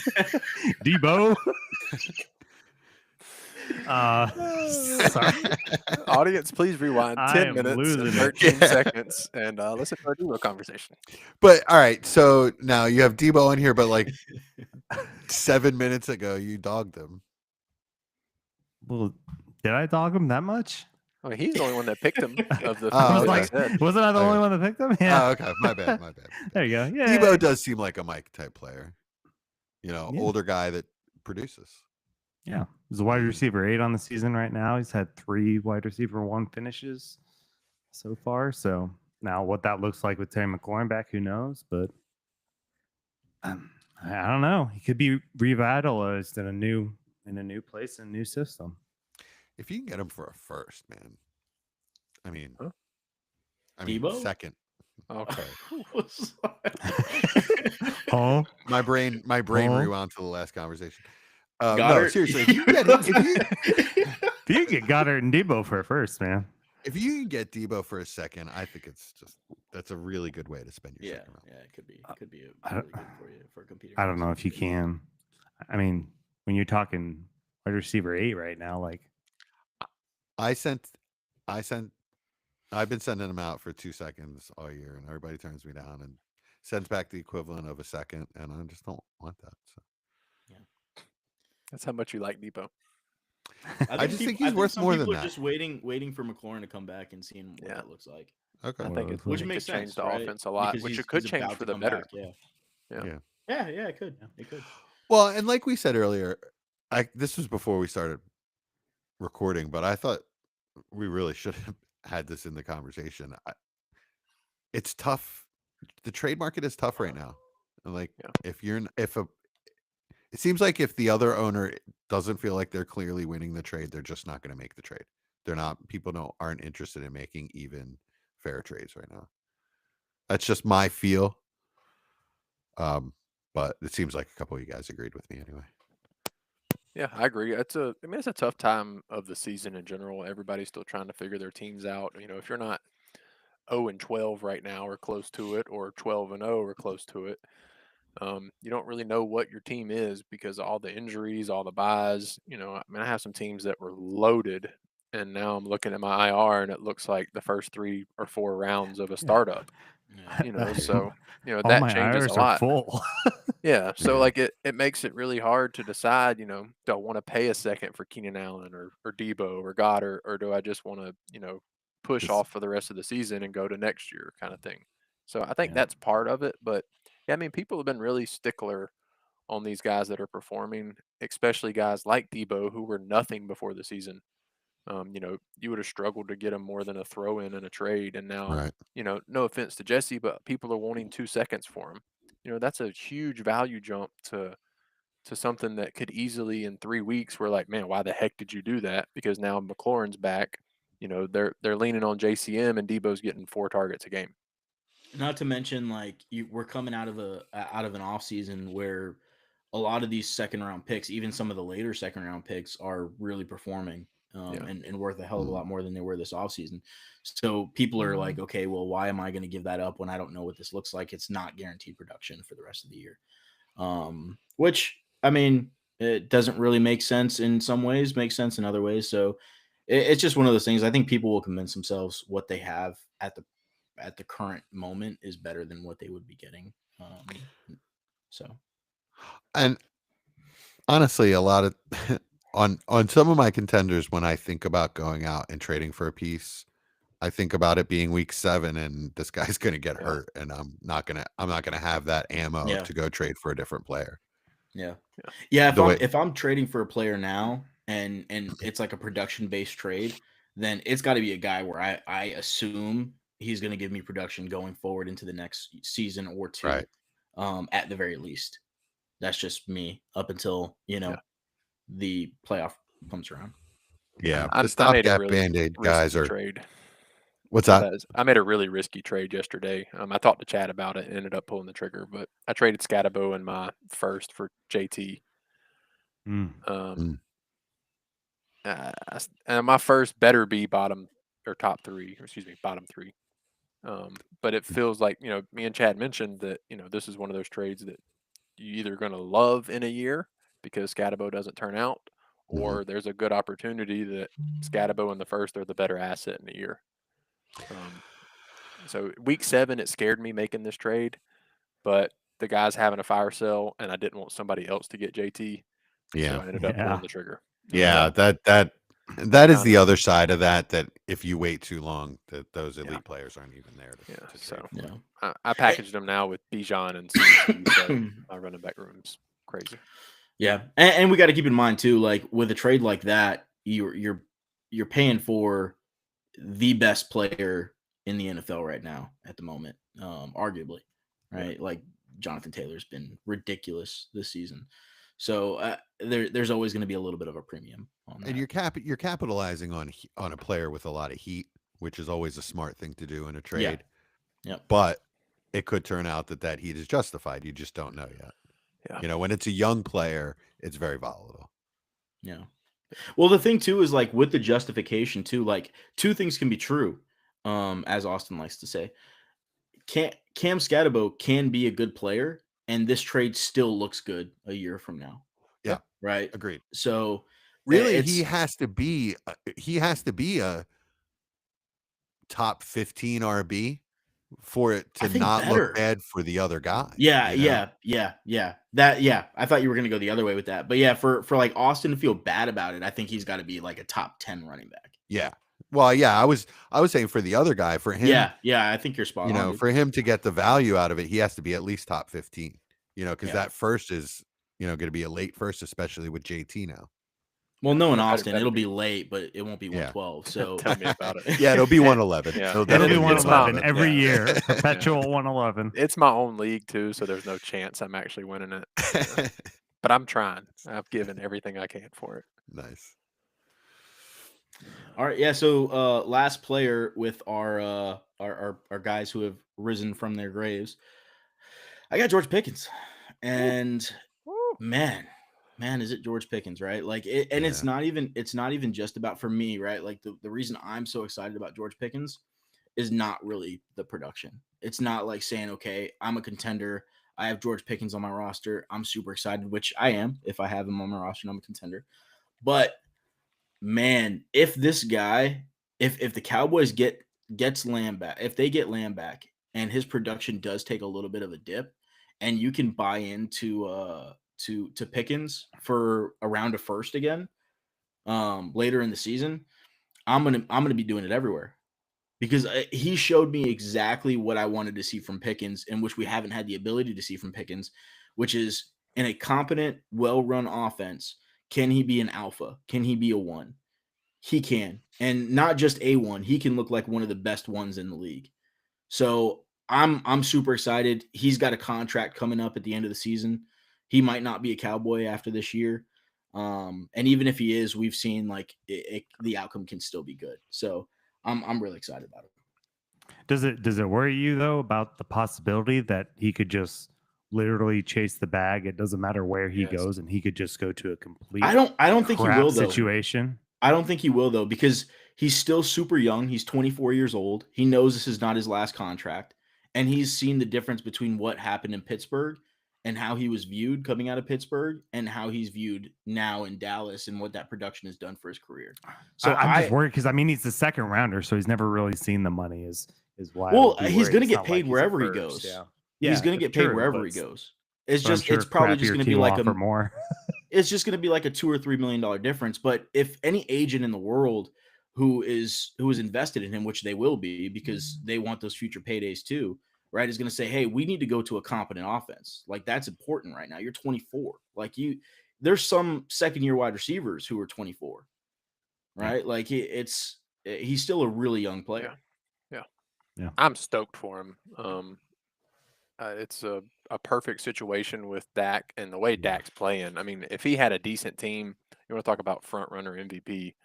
Sorry. Audience, please rewind I 10 am minutes losing and it. 13 seconds and listen to our duo conversation. But all right, so now you have Debo in here, but like 7 minutes ago you dogged him. Well, did I dog him that much? I mean, he's the only one that picked him of the Oh, few that I okay. said. Wasn't I the only one that picked him? Yeah. Oh, okay. My bad. There you go. Yeah. Debo does seem like a Mike type player. Yeah. Older guy that produces. Yeah. He's a wide receiver 8 on the season right now. He's had 3 wide receiver 1 finishes so far. So now what that looks like with Terry McLaurin back, who knows? But I don't know. He could be revitalized in a new place, in a new system. If you can get him for a first, man. I mean, Huh? Debo? Second. Okay. Oh, My brain Oh. rewound to the last conversation. No, Goddard? seriously. If you can get if you get Goddard and Debo for a first, man. if you can get Debo for a second, I think that's a really good way to spend your Yeah, second round. yeah, it could be. It could be I really don't- good for you for a competing. I don't know if you can. I mean, when you're talking wide receiver 8 right now, like I've been sending them out for 2 seconds all year, and everybody turns me down and sends back the equivalent of a second, and I just don't want that. So That's how much you like Debo. I just think he's worth some more people than are that. just waiting for McLaurin to come back and seeing what Yeah. that looks like. okay. I Well, think that's it Which could makes change sense, the right? offense a lot, Because which he's- it could he's change about for to the come better. back, Yeah, Yeah. yeah, it could. It could. Well, and like we said earlier, this was before we started recording, but I thought we really should have had this in the conversation. It's tough. The trade market is tough right now. And like, Yeah. it seems like if the other owner doesn't feel like they're clearly winning the trade, they're just not going to make the trade. People aren't interested in making even fair trades right now. That's just my feel. But it seems like a couple of you guys agreed with me anyway. Yeah, I agree. It's a tough time of the season in general. Everybody's still trying to figure their teams out. If you're not 0-12 right now or close to it, or 12-0 or close to it, you don't really know what your team is because of all the injuries, all the buys. I have some teams that were loaded, and now I'm looking at my IR, and it looks like the first 3 or 4 rounds of a startup. Yeah. So All that my changes a IRs are lot. full. Yeah, so Yeah. like it makes it really hard to decide. Do I want to pay a second for Keenan Allen or Debo or Goddard, or do I just want to push Just- off for the rest of the season and go to next year kind of thing. So I think Yeah. that's part of it. But yeah, I mean, people have been really stickler on these guys that are performing, especially guys like Debo who were nothing before the season. You would have struggled to get him more than a throw in a trade, and now, Right. no offense to Jesse, but people are wanting 2 seconds for him. That's a huge value jump to something that could easily in 3 weeks. We're like, man, why the heck did you do that? Because now McLaurin's back. They're leaning on JCM, and Debo's getting 4 targets a game. Not to mention, we're coming out of an off season where a lot of these second round picks, even some of the later second round picks, are really performing Yeah. and worth a hell of a lot more than they were this off season. So people are like, okay, well, why am I going to give that up when I don't know what this looks like? It's not guaranteed production for the rest of the year. Which, I mean, it doesn't really make sense in some ways, makes sense in other ways. So it's just one of those things. I think people will convince themselves what they have at the current moment is better than what they would be getting. So And honestly, a lot of on some of my contenders, when I think about going out and trading for a piece, I think about it being week 7 and this guy's going to get Yeah. hurt, and I'm not going to have that ammo Yeah. to go trade for a different player. yeah. The If I'm trading for a player now and it's like a production based trade, then it's got to be a guy where I assume he's going to give me production going forward into the next season or two, Right. at the very least. That's just me up until the playoff comes around. Yeah, I the made a stopgap really Band-Aid guys risky are. trade. What's So that? I made a really risky trade yesterday. I talked to Chad about it and ended up pulling the trigger, but I traded Scatabo in my first for JT. And my first better be bottom 3, bottom 3. But it feels like, me and Chad mentioned that, this is one of those trades that you either going to love in a year because Scatabo doesn't turn out, or there's a good opportunity that Scatabo and the first are the better asset in a year. So week 7, it scared me making this trade, but the guy's having a fire sale, and I didn't want somebody else to get JT. Yeah. So I ended up pulling the trigger. Yeah, So that is the other side of that if you wait too long, that those elite players aren't even there to trade for. I packaged them now with Bijan and CMC, so my running back room's crazy. Yeah, and we got to keep in mind too, like with a trade like that, you're paying for the best player in the NFL right now at the moment, arguably, right? Yeah. Like Jonathan Taylor's been ridiculous this season, so there's always going to be a little bit of a premium on that. And you're capitalizing on a player with a lot of heat, which is always a smart thing to do in a trade. Yeah. But it could turn out that heat is justified. You just don't know yet. Yeah. When it's a young player, it's very volatile. Yeah. Well, the thing too is like with the justification too, like two things can be true, as Austin likes to say. Cam Scatabo can be a good player, and this trade still looks good a year from now. Yeah. Right. Agreed. So really, he has to be a top 15 RB for it to not look bad for the other guy. Yeah. I thought you were going to go the other way with that, but yeah, for like Austin to feel bad about it, I think he's got to be like a top 10 running back. Yeah. Well, yeah, I was saying for the other guy, for him. Yeah, I think you're spot on. For him to get the value out of it, he has to be at least top 15. Because that first is, going to be a late first, especially with JT now. Well, no, in Austin, it'll be late, but it won't be 112. So tell me about it. Yeah, it'll be 111. Yeah, it'll be 111 every year. Perpetual 111. It's my own league too, so there's no chance I'm actually winning it. But I'm trying. I've given everything I can for it. Nice. All right, yeah. So last player with our guys who have risen from their graves. I got George Pickens, and man, man, is it George Pickens, right? Like it, and it's not even just about, for me, right? Like the reason I'm so excited about George Pickens is not really the production. It's not like saying, okay, I'm a contender. I have George Pickens on my roster. I'm super excited, which I am. If I have him on my roster and I'm a contender. But man, if this guy, if the Cowboys gets Lamb back, if they get Lamb back and his production does take a little bit of a dip, and you can buy into to Pickens for around a first again later in the season, I'm gonna be doing it everywhere, because he showed me exactly what I wanted to see from Pickens, and which we haven't had the ability to see from Pickens, which is in a competent, well-run offense. Can he be an alpha? Can he be a one? He can, and not just a one. He can look like one of the best ones in the league. So I'm super excited. He's got a contract coming up at the end of the season. He might not be a Cowboy after this year, and even if he is, we've seen like the outcome can still be good. So I'm really excited about it. Does it worry you though about the possibility that he could just literally chase the bag? It doesn't matter where he Yes. goes, and he could just go to a complete I don't think he crap will though. situation. I don't think he will though, because he's still super young. He's 24 years old. He knows this is not his last contract, and he's seen the difference between what happened in Pittsburgh and how he was viewed coming out of Pittsburgh and how he's viewed now in Dallas and what that production has done for his career. So I'm just worried because I mean he's the second rounder, so he's never really seen the money. Is why? Well, I would be he's worried. going to It's get not paid like he's a wherever he first, goes. Yeah, He's going to it's get paid true, wherever but he goes. It's but I'm just sure it's probably just crappier going to be team will like offer more. it's just going to be like a $2 or $3 million difference. But if any agent in the world who is invested in him, which they will be because they want those future paydays too, right, is going to say, hey, we need to go to a competent offense. Like that's important right now. You're 24. Like there's some second year wide receivers who are 24, right? Like he's still a really young player. Yeah. I'm stoked for him. It's a perfect situation with Dak and the way Dak's playing. I mean, if he had a decent team, you want to talk about front runner MVP,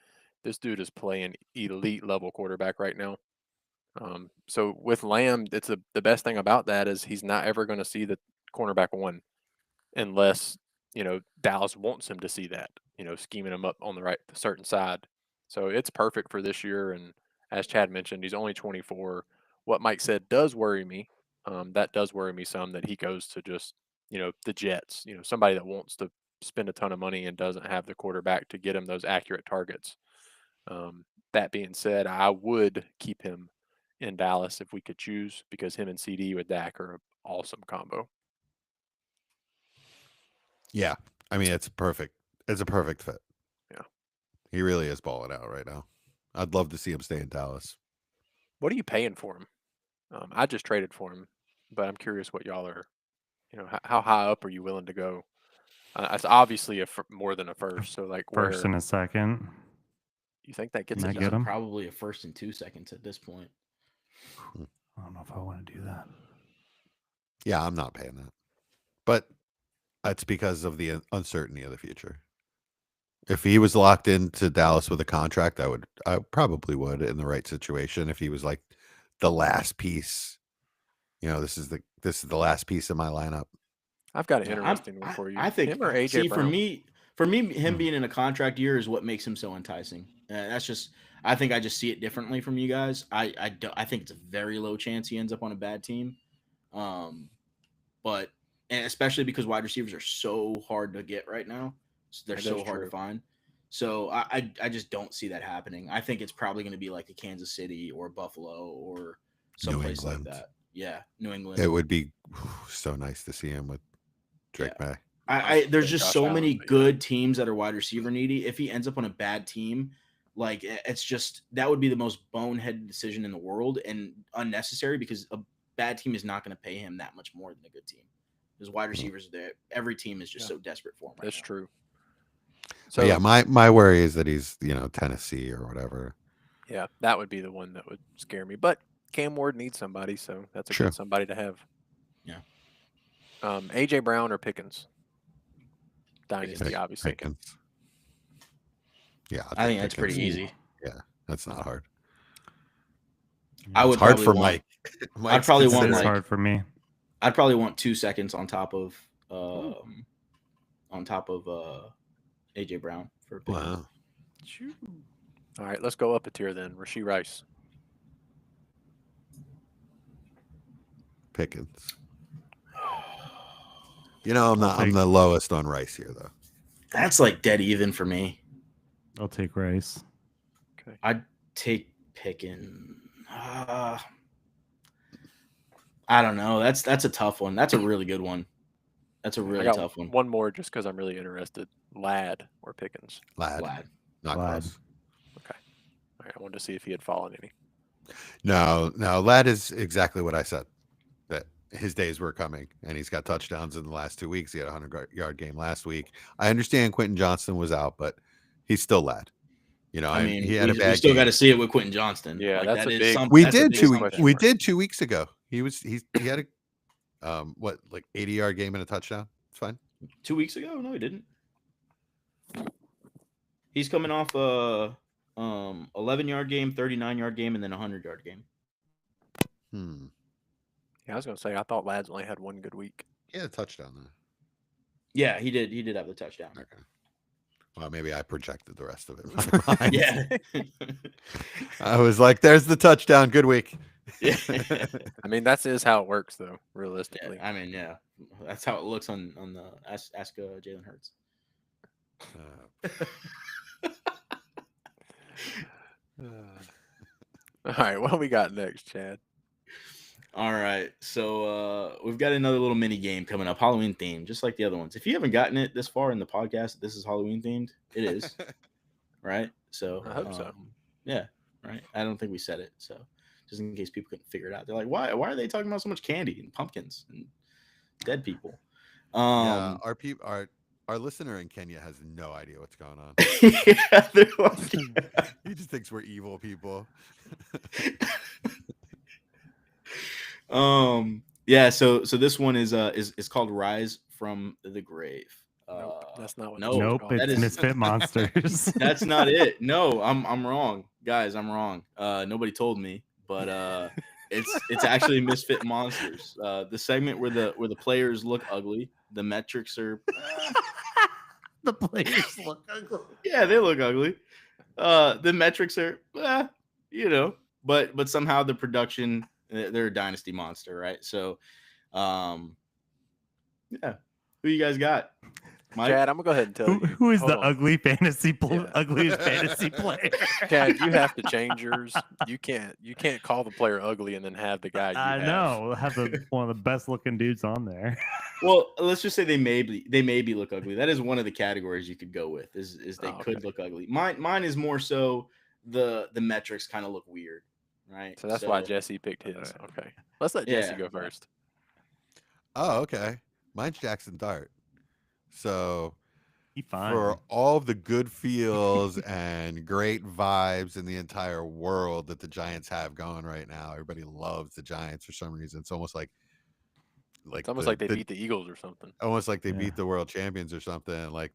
this dude is playing elite level quarterback right now. So with Lamb, the best thing about that is he's not ever going to see the cornerback one unless, Dallas wants him to see that, scheming him up on the certain side. So it's perfect for this year. And as Chad mentioned, he's only 24. What Mike said does worry me. That does worry me some, that he goes to just, the Jets, somebody that wants to spend a ton of money and doesn't have the quarterback to get him those accurate targets. That being said, I would keep him in Dallas if we could choose, because him and CD with Dak are an awesome combo. Yeah. I mean, it's a perfect fit. Yeah. He really is balling out right now. I'd love to see him stay in Dallas. What are you paying for him? I just traded for him, but I'm curious what y'all are, how high up are you willing to go? It's obviously more than a first. So like First and a second. You think that gets Can I it get done? him? Probably a 1st and 2 seconds at this point. I don't know if I want to do that. Yeah, I'm not paying that. But that's because of the uncertainty of the future. If he was locked into Dallas with a contract, I probably would in the right situation. If he was like the last piece, this is the last piece of my lineup. I've got an interesting one for you. I think him or AJ Brown? For me, him being in a contract year is what makes him so enticing. That's just, I think I just see it differently from you guys. I think it's a very low chance he ends up on a bad team. But and especially because wide receivers are so hard to get right now. They're so hard to find. So I just don't see that happening. I think it's probably going to be like a Kansas City or Buffalo or someplace like that. Yeah, New England. It would be so nice to see him with Drake May. There's just so many good teams that are wide receiver needy. If he ends up on a bad team, like it's just, that would be the most boneheaded decision in the world and unnecessary, because a bad team is not going to pay him that much more than a good team. There's wide receivers there. Every team is just so desperate for him. That's true. So yeah, my worry is that he's Tennessee or whatever. Yeah, that would be the one that would scare me. But Cam Ward needs somebody, so that's a good somebody to have. Yeah. AJ Brown or Pickens? Dynasty, obviously. Pickens. Yeah, I think that's pretty easy. Yeah, that's not hard. I would. It's hard for Mike. I'd probably want hard for me. I'd probably want 2 seconds on top of on top of AJ Brown for Pickens. Wow. All right, let's go up a tier then. Rashee Rice. Pickens. I'm the lowest on Rice here though. That's like dead even for me. I'll take Rice. Okay. I'd take Pickens. I don't know. That's a tough one. That's a really good one. That's a I really got tough one. one more just because I'm really interested. Ladd or Pickens. Lad. Not Lad. close. All right, I wanted to see if he had fallen any. No, Lad is exactly what I said. That his days were coming, and he's got touchdowns in the last 2 weeks. He had a 100-yard game last week. I understand Quentin Johnston was out, but he's still Lad. I mean, he had a bad we still game. got to see it with Quentin Johnston. Yeah, Like, that's that a is big- some- We that's a did big 2 question weeks. question We mark. did 2 weeks ago. He had a 80-yard game and a touchdown. It's fine. 2 weeks ago? No, he didn't. He's coming off a 11-yard game, 39-yard game, and then a 100-yard game. Yeah, I was going to say, I thought Ladd's only had one good week. He had a touchdown though. Yeah, he did. He did have the touchdown. Okay. Well, maybe I projected the rest of it. In my mind. Yeah. I was like, "There's the touchdown. Good week." Yeah. I mean, that is how it works, though, realistically. I mean, yeah, that's how it looks on the ask Jalen Hurts. All right, what we got next, Chad? All right, so we've got another little mini game coming up, Halloween themed, just like the other ones. If you haven't gotten it this far in the podcast, this is Halloween themed. It is, right? So I hope so. Yeah, right. I don't think we said it, so just in case people couldn't figure it out, they're like, why are they talking about so much candy and pumpkins and dead people? Yeah, our listener in Kenya has no idea what's going on. Yeah, they're like, He just thinks we're evil people. Yeah, so this one is called Rise from the Grave. Nope, that's not what no, this one's Nope, called. it's that is- Misfit Monsters. That's not it. No, I'm wrong. Guys, I'm wrong. Nobody told me, but it's actually Misfit Monsters. The segment where the players look ugly, the metrics are The players look ugly. yeah, they look ugly. The metrics are but somehow the production, they're a dynasty monster, right? So yeah. Who you guys got? Mike? Chad, I'm going to go ahead and tell you. Who is Hold the on. ugly fantasy Yeah. ugliest fantasy player? Chad, you have to change yours. You can't call the player ugly and then have the guy you I have. know. Have one of the best looking dudes on there. Well, let's just say they maybe look ugly. That is one of the categories you could go with. Is they Oh, could okay. look ugly. Mine is more so the metrics kind of look weird, right? So that's why Jesse picked his. Okay. Let's let Jesse Yeah. go first. Oh, okay. Mine's Jackson Dart. So He fine. for all of the good feels and great vibes in the entire world that the Giants have going right now, everybody loves the Giants for some reason. It's almost like It's almost like they beat the Eagles or something. almost like they Yeah. beat the world champions or something. Like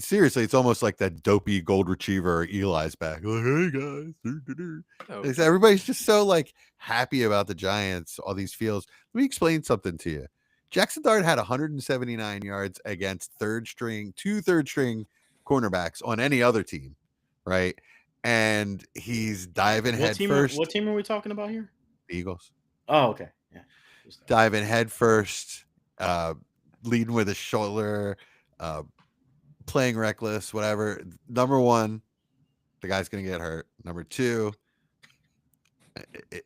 seriously, it's almost like that dopey gold retriever Eli's back. Like, hey guys, Oh, It's- everybody's just so like happy about the Giants. All these feels. Let me explain something to you. Jackson Dart had 179 yards against two third string cornerbacks on any other team, right? And he's diving head first. What team are we talking about here? Eagles Oh, okay. Yeah. diving head first, leading with his shoulder, playing reckless, whatever. Number one, the guy's gonna get hurt. Number two,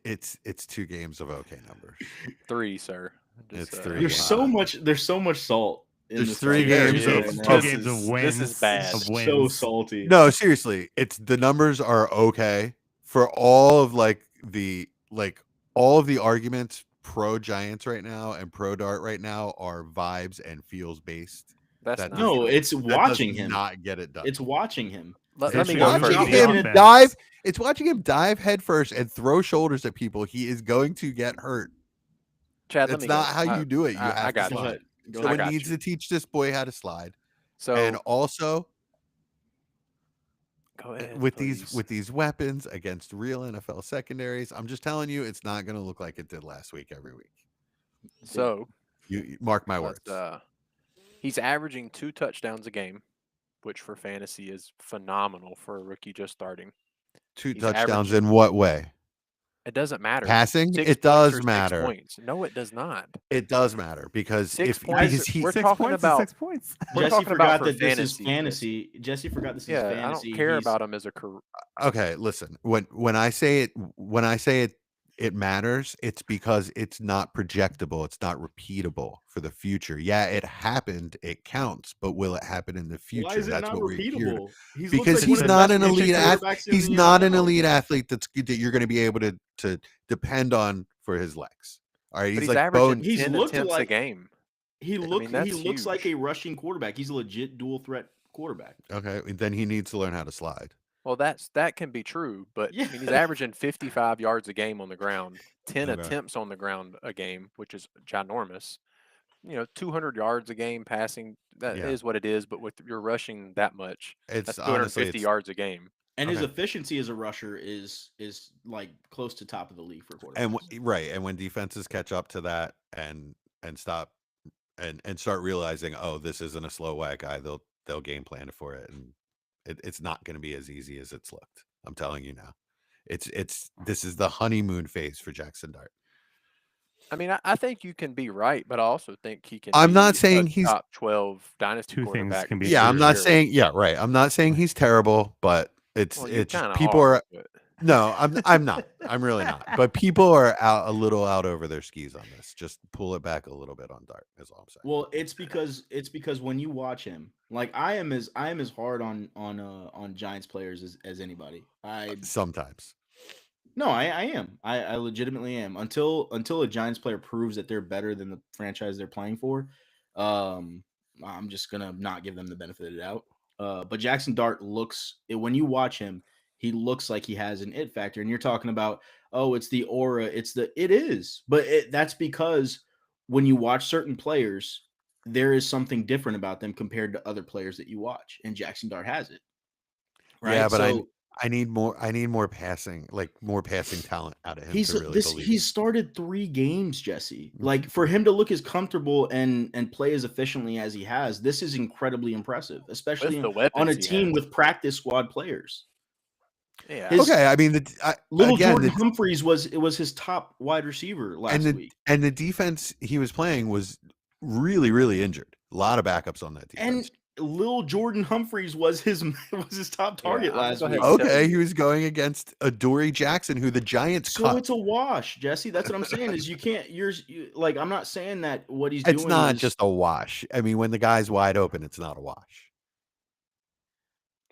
it's 2 games of okay numbers. 3, sir. It's Just, 3. There's so much salt. In There's this 3 fight. games There of is. Two This games is- of wins. this is bad. Of wins. So salty. No, seriously, it's the numbers are okay for all of all of the arguments pro Giants right now and pro Dart right now are vibes and feels based. That's that not No, true. it's That watching does him. not get it done. It's watching him. Let It's me watching go him first. watching him offense. dive. It's watching him dive head first and throw shoulders at people. He is going to get hurt. Chad, let That's me not go. how you do it. You I have to got you. Go slide. ahead. Go I Someone got needs you. to teach this boy how to slide. So And also go ahead with please. these weapons against real NFL secondaries, I'm just telling you, it's not going to look like it did last week every week. So You mark my words. but, He's averaging 2 touchdowns a game, which for fantasy is phenomenal for a rookie just starting. 2 He's touchdowns averaging- in what way? It doesn't matter. Passing? 6 It points or does 6 matter. points. No, it does not. It does matter because 6 if points. because he We're 6 talking points is about 6 points. We're Jesse talking about forgot for that this is fantasy. fantasy. Jesse forgot this is Yeah, fantasy. I don't care He's- about him as a career. okay, listen. When I say it matters, it's because it's not projectable, it's not repeatable for the future. Yeah, it happened, it counts, but will it happen in the future? Why is it That's not what we're here. repeatable? He's Because he's not an elite athlete. He's not an elite athlete that you're going to be able to depend on for his legs. All right, But he's he's like averaging Bone. He's 10 looked attempts a like- game. He mean, that's looks like huge. a rushing quarterback. He's a legit dual threat quarterback. Okay, then he needs to learn how to slide. Well, that can be true, but I mean, he's Yeah. averaging 55 yards a game on the ground, 10 Okay. attempts on the ground a game, which is ginormous. 200 yards a game passing, that is Yeah. what it is, but with you're rushing that much, It's that's honestly 250 yards a game. And his Okay. efficiency as a rusher is like close to top of the league for quarterbacks. and right, and when defenses catch up to that and stop and start realizing, oh, this isn't a slow whack guy, they'll game plan for it, and it's not going to be as easy as it's looked. I'm telling you now. This is the honeymoon phase for Jackson Dart. I mean, I think you can be right, but I also think he can. I'm not be a saying he's- top 12 dynasty Two things quarterback. can be Yeah, I'm true. not Sure. saying right. I'm not saying he's terrible, but it's Well, you it's kinda people are but- no, I'm not. I'm really not. But people are a little out over their skis on this. Just pull it back a little bit on Dart, is all I'm saying. Well, it's because when you watch him, like I am as hard on Giants players as anybody. Sometimes. No, I am. I legitimately am. Until a Giants player proves that they're better than the franchise they're playing for, I'm just gonna not give them the benefit of the doubt. But Jackson Dart when you watch him, he looks like he has an it factor. And you're talking about, oh, it's the aura, it is. But that's because when you watch certain players, there is something different about them compared to other players that you watch. And Jackson Dart has it. Right. Yeah, but I need more passing, like more passing talent out of him to really believe. He's started 3 games, Jesse. Like for him to look as comfortable and play as efficiently as he has, this is incredibly impressive, especially With the on a weapons he team has. with practice squad players. Yeah. His- Okay, I mean, Jordan Humphreys was his top wide receiver last week. And the defense he was playing was really, really injured. A lot of backups on that defense. And Lil Jordan Humphreys was his top target I'm last gonna week. go ahead and tell Okay, you. he was going against Adoree Jackson, who the Giants So cut. it's a wash, Jesse. That's what I'm saying. Is you can't. Like I'm not saying that what he's doing. It's not is, just a wash. I mean, when the guy's wide open, it's not a wash.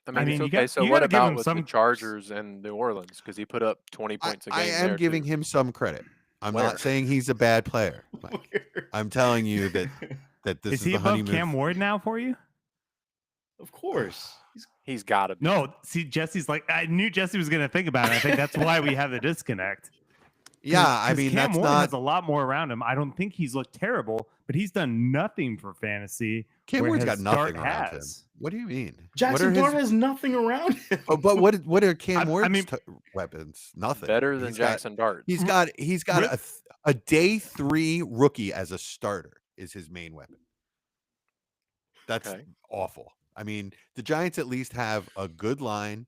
I mean, mean, you okay, got- so you what gotta give about him with some- the Chargers and New Orleans? Because he put up 20 points a game. I am there, giving too. him some credit. I'm Where? not saying he's a bad player. Mike. I'm telling you that this Is is he the above honeymoon. Cam Ward now for you? Of course. He's got to be. No. See, Jesse's like, I knew Jesse was going to think about it. I think that's why we have the disconnect. Yeah, I 'Cause mean, Cam that's Ward not. has a lot more around him. I don't think he's looked terrible, but he's done nothing for fantasy. Cam Ward's got whereas nothing Dart around him. has. What do you mean? Jackson what are Dart his, has nothing around him. but what are Cam I Ward's mean- weapons? Nothing. Better than He's got- Jackson Dart. He's got a day 3 rookie as a starter is his main weapon. That's Okay. awful. I mean, the Giants at least have a good line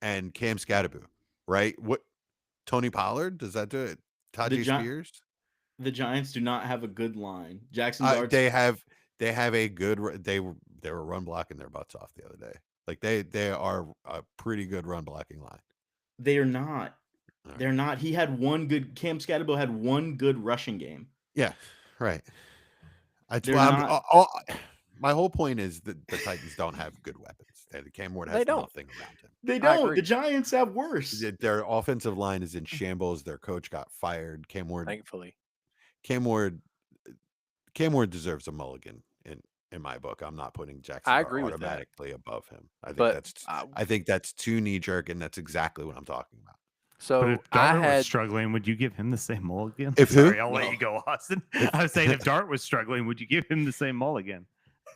and Cam Scatterbo, right? What Tony Pollard, does that do it? Tajay Spears? The Giants do not have a good line. Jackson Dart. They have a good they were run blocking their butts off the other day. Like they are a pretty good run blocking line. They are not. All right. They're not. He had one good. Cam Scatterbo had one good rushing game. Yeah, right. They're My whole point is that the Titans don't have good weapons. Cam Ward has They don't. nothing around him. They I don't. agree. The Giants have worse. Their offensive line is in shambles. Their coach got fired. Cam Ward deserves a mulligan in my book. I'm not putting Jackson I Dart agree with that. automatically above him. But I think that's too knee jerk, and that's exactly what I'm talking about. But so if I Dart was had struggling, would you give him the same mulligan? If who? Sorry, I'll let you go, Austin. I was saying, if Dart was struggling, would you give him the same mulligan?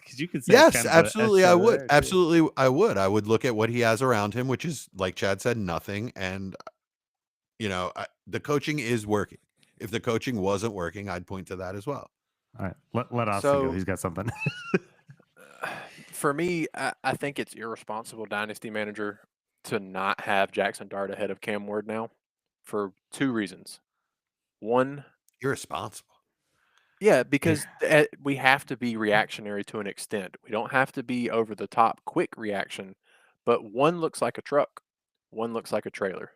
Because you could say Yes, kind of absolutely. I would. there, too. Absolutely, I would. I would look at what he has around him, which is, like Chad said, nothing. And the coaching is working. If the coaching wasn't working, I'd point to that as well. All right, let Austin go. So- He's got something. For me, I think it's irresponsible dynasty manager to not have Jackson Dart ahead of Cam Ward now for 2 reasons. One, Irresponsible. yeah, because we have to be reactionary to an extent. We don't have to be over the top quick reaction, but one looks like a truck, one looks like a trailer.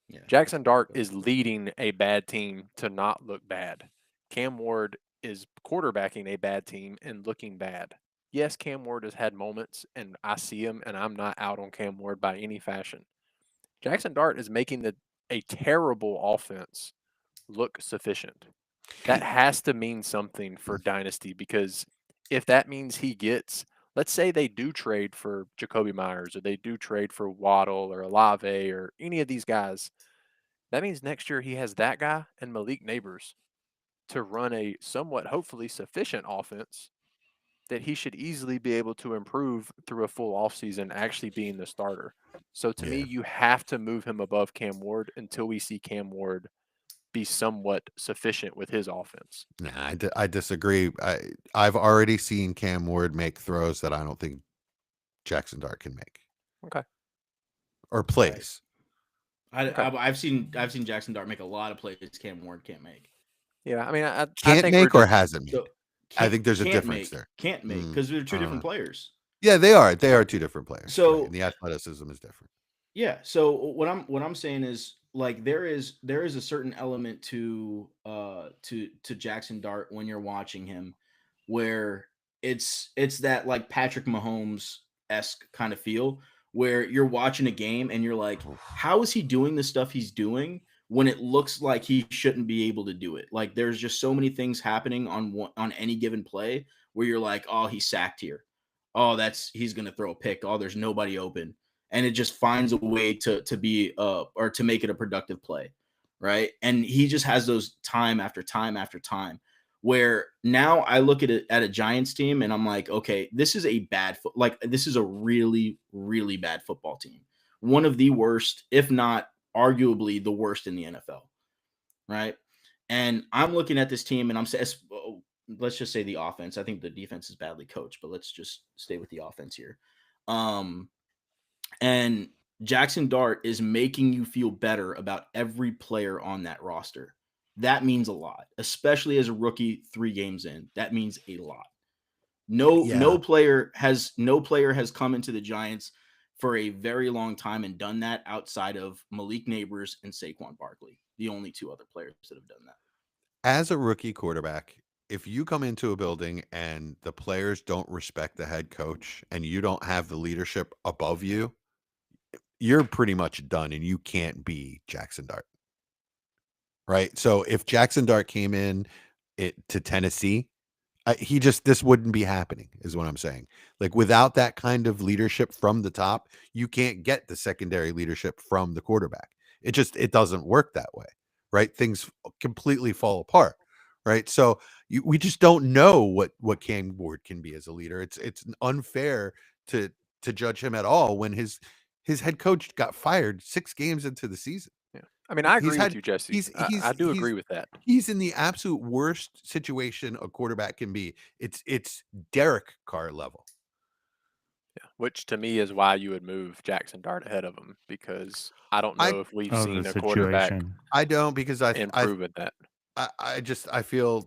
Yeah. Jackson Dart is leading a bad team to not look bad. Cam Ward is quarterbacking a bad team and looking bad. Yes, Cam Ward has had moments, and I see him, and I'm not out on Cam Ward by any fashion. Jackson Dart is making a terrible offense look sufficient. That has to mean something for Dynasty, because if that means he gets, let's say they do trade for Jacoby Myers, or they do trade for Waddle or Olave or any of these guys, that means next year he has that guy and Malik Neighbors to run a somewhat, hopefully, sufficient offense that he should easily be able to improve through a full offseason, actually being the starter. So to me, Yeah. you have to move him above Cam Ward until we see Cam Ward be somewhat sufficient with his offense. Nah, I disagree. I've already seen Cam Ward make throws that I don't think Jackson Dart can make. Okay. Or plays. I've seen Jackson Dart make a lot of plays Cam Ward can't make. Yeah, I mean, I Can't think make we're or hasn't made. So I think there's a can't difference make, there. Can't make because they're two different players. Yeah, they are. They are two different players. So- right, and the athleticism is different. Yeah. So what I'm saying is like there is a certain element to Jackson Dart when you're watching him where it's that like Patrick Mahomes-esque kind of feel where you're watching a game and you're like, how is he doing the stuff he's doing when it looks like he shouldn't be able to do it? Like there's just so many things happening on any given play where you're like, oh, he's sacked here. Oh, he's gonna throw a pick. Oh, there's nobody open. And it just finds a way to be or to make it a productive play, right? And he just has those time after time after time where now I look at it at a Giants team and I'm like, okay, this is this is a really, really bad football team. One of the worst, if not arguably the worst in the NFL, right? And I'm looking at this team and I'm saying, let's just say the offense. I think the defense is badly coached, but let's just stay with the offense here. And Jackson Dart is making you feel better about every player on that roster. That means a lot, especially as a rookie 3 games in. That means a lot. No player has come into the Giants for a very long time and done that outside of Malik Neighbors and Saquon Barkley, the only 2 other players that have done that. As a rookie quarterback, if you come into a building and the players don't respect the head coach and you don't have the leadership above you, you're pretty much done and you can't be Jackson Dart. Right? So if Jackson Dart came in to Tennessee, this wouldn't be happening is what I'm saying. Like without that kind of leadership from the top, you can't get the secondary leadership from the quarterback. It doesn't work that way, right? Things completely fall apart, right? So we just don't know what Cam Ward can be as a leader. It's unfair to judge him at all when his head coach got fired 6 games into the season. Yeah. I mean, I agree with you, Jesse. I do agree with that. He's in the absolute worst situation a quarterback can be. It's Derek Carr level. Yeah, which to me is why you would move Jackson Dart ahead of him, because I don't know if we've seen a quarterback I don't, because improve at that. I feel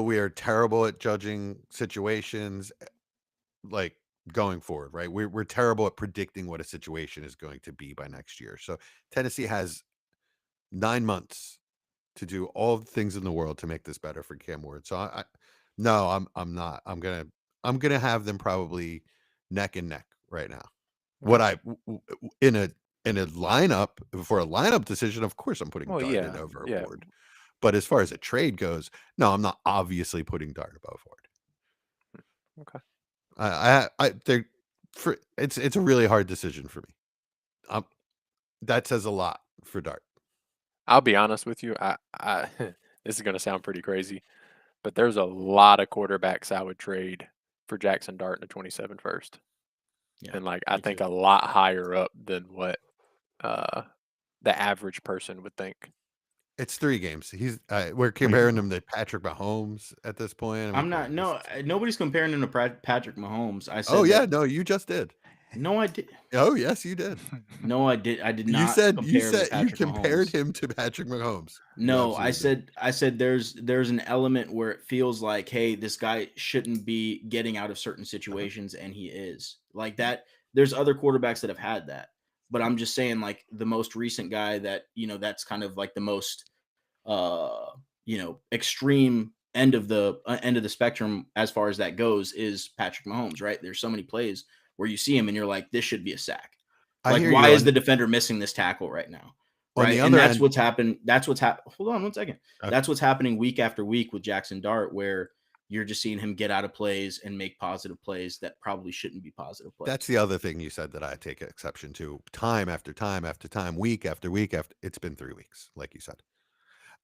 we are terrible at judging situations like going forward, right? We're terrible at predicting what a situation is going to be by next year. So Tennessee has 9 months to do all the things in the world to make this better for Cam Ward. So I'm not. I'm gonna have them probably neck and neck right now. What in a lineup for a lineup decision, of course I'm putting Dart in over Ward. But as far as a trade goes, no, I'm not obviously putting Dart above Ward. Okay. It's a really hard decision for me. That says a lot for Dart. I'll be honest with you. I this is going to sound pretty crazy, but there's a lot of quarterbacks I would trade for Jackson Dart in the 27 first. Yeah, and I think a lot higher up than what the average person would think. It's 3 games. He's we're comparing him to Patrick Mahomes at this point. I mean, I'm not. No, nobody's comparing him to Patrick Mahomes. I said. Oh yeah, no, you just did. No, I did. Oh yes, you did. No, I did. I did You not. said compare him to you Patrick compared Mahomes. him to Patrick Mahomes. You No, absolutely did. I said there's an element where it feels like, hey, this guy shouldn't be getting out of certain situations, and he is like that. There's other quarterbacks that have had that, but I'm just saying, like, the most recent guy that, that's kind of like the most extreme end of the spectrum as far as that goes is Patrick Mahomes, right? There's so many plays where you see him and you're like, this should be a sack. I Like, hear why you is the defender missing this tackle right now? on the Right. other And that's end. what's happened. That's what's happened. Hold on one second. Okay. That's what's happening week after week with Jackson Dart, where you're just seeing him get out of plays and make positive plays that probably shouldn't be positive plays. That's the other thing you said that I take exception to. Time after time after time, week after week after it's been 3 weeks, like you said.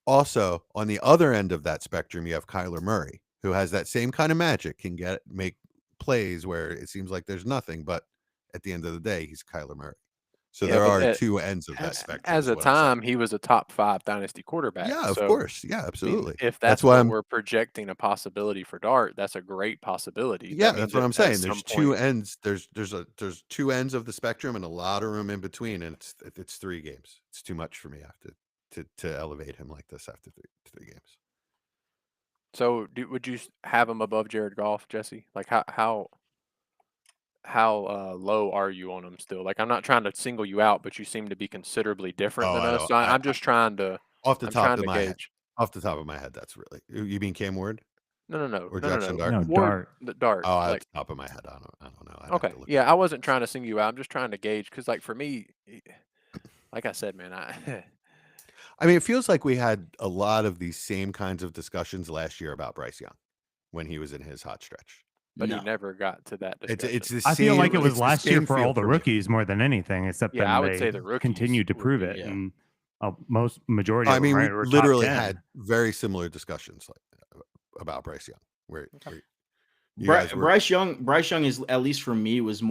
Also, on the other end of that spectrum, you have Kyler Murray, who has that same kind of magic, can make plays where it seems like there's nothing, but at the end of the day, he's Kyler Murray. So Yeah, there but are 2 ends of that spectrum. as is a what I'm saying. time, he was a top 5 dynasty quarterback. Yeah, of So, course. Yeah, I mean, absolutely. if That's that's why what I'm. we're projecting a possibility for Dart, that's a great possibility. Yeah, That that's means what I'm at saying. There's some 2 point, ends. There's 2 ends of the spectrum and a lot of room in between, and it's 3 games. It's too much for me after to elevate him like this after 3 games. so would you have him above Jared Goff, Jesse? Like how low are you on him still? Like, I'm not trying to single you out, but you seem to be considerably different Oh, than I us. don't. So I'm just trying to Off the I'm top trying of to my head. gauge. Off the top of my head, that's really. You mean Cam Ward No, or no, no, Jackson no. Dart? No, Ward, Dart. the Dart. Oh, at Like, the top of my head, I don't know. I'd have okay, to look yeah, at I the wasn't numbers. trying to single you out. I'm just trying to gauge because, like, for me, like I said, man, I mean, it feels like we had a lot of these same kinds of discussions last year about Bryce Young when he was in his hot stretch. but No. he never got to that discussion. It's the I feel like it same- was it's the last year same for all feel the me. rookies more than anything, except Yeah, then I would they say the rookies continued to would prove be, it, yeah. and most majority of I them, mean, right, we were top literally 10. had very similar discussions about Bryce Young, where Okay. you guys were. Bryce Young is, at least for me, was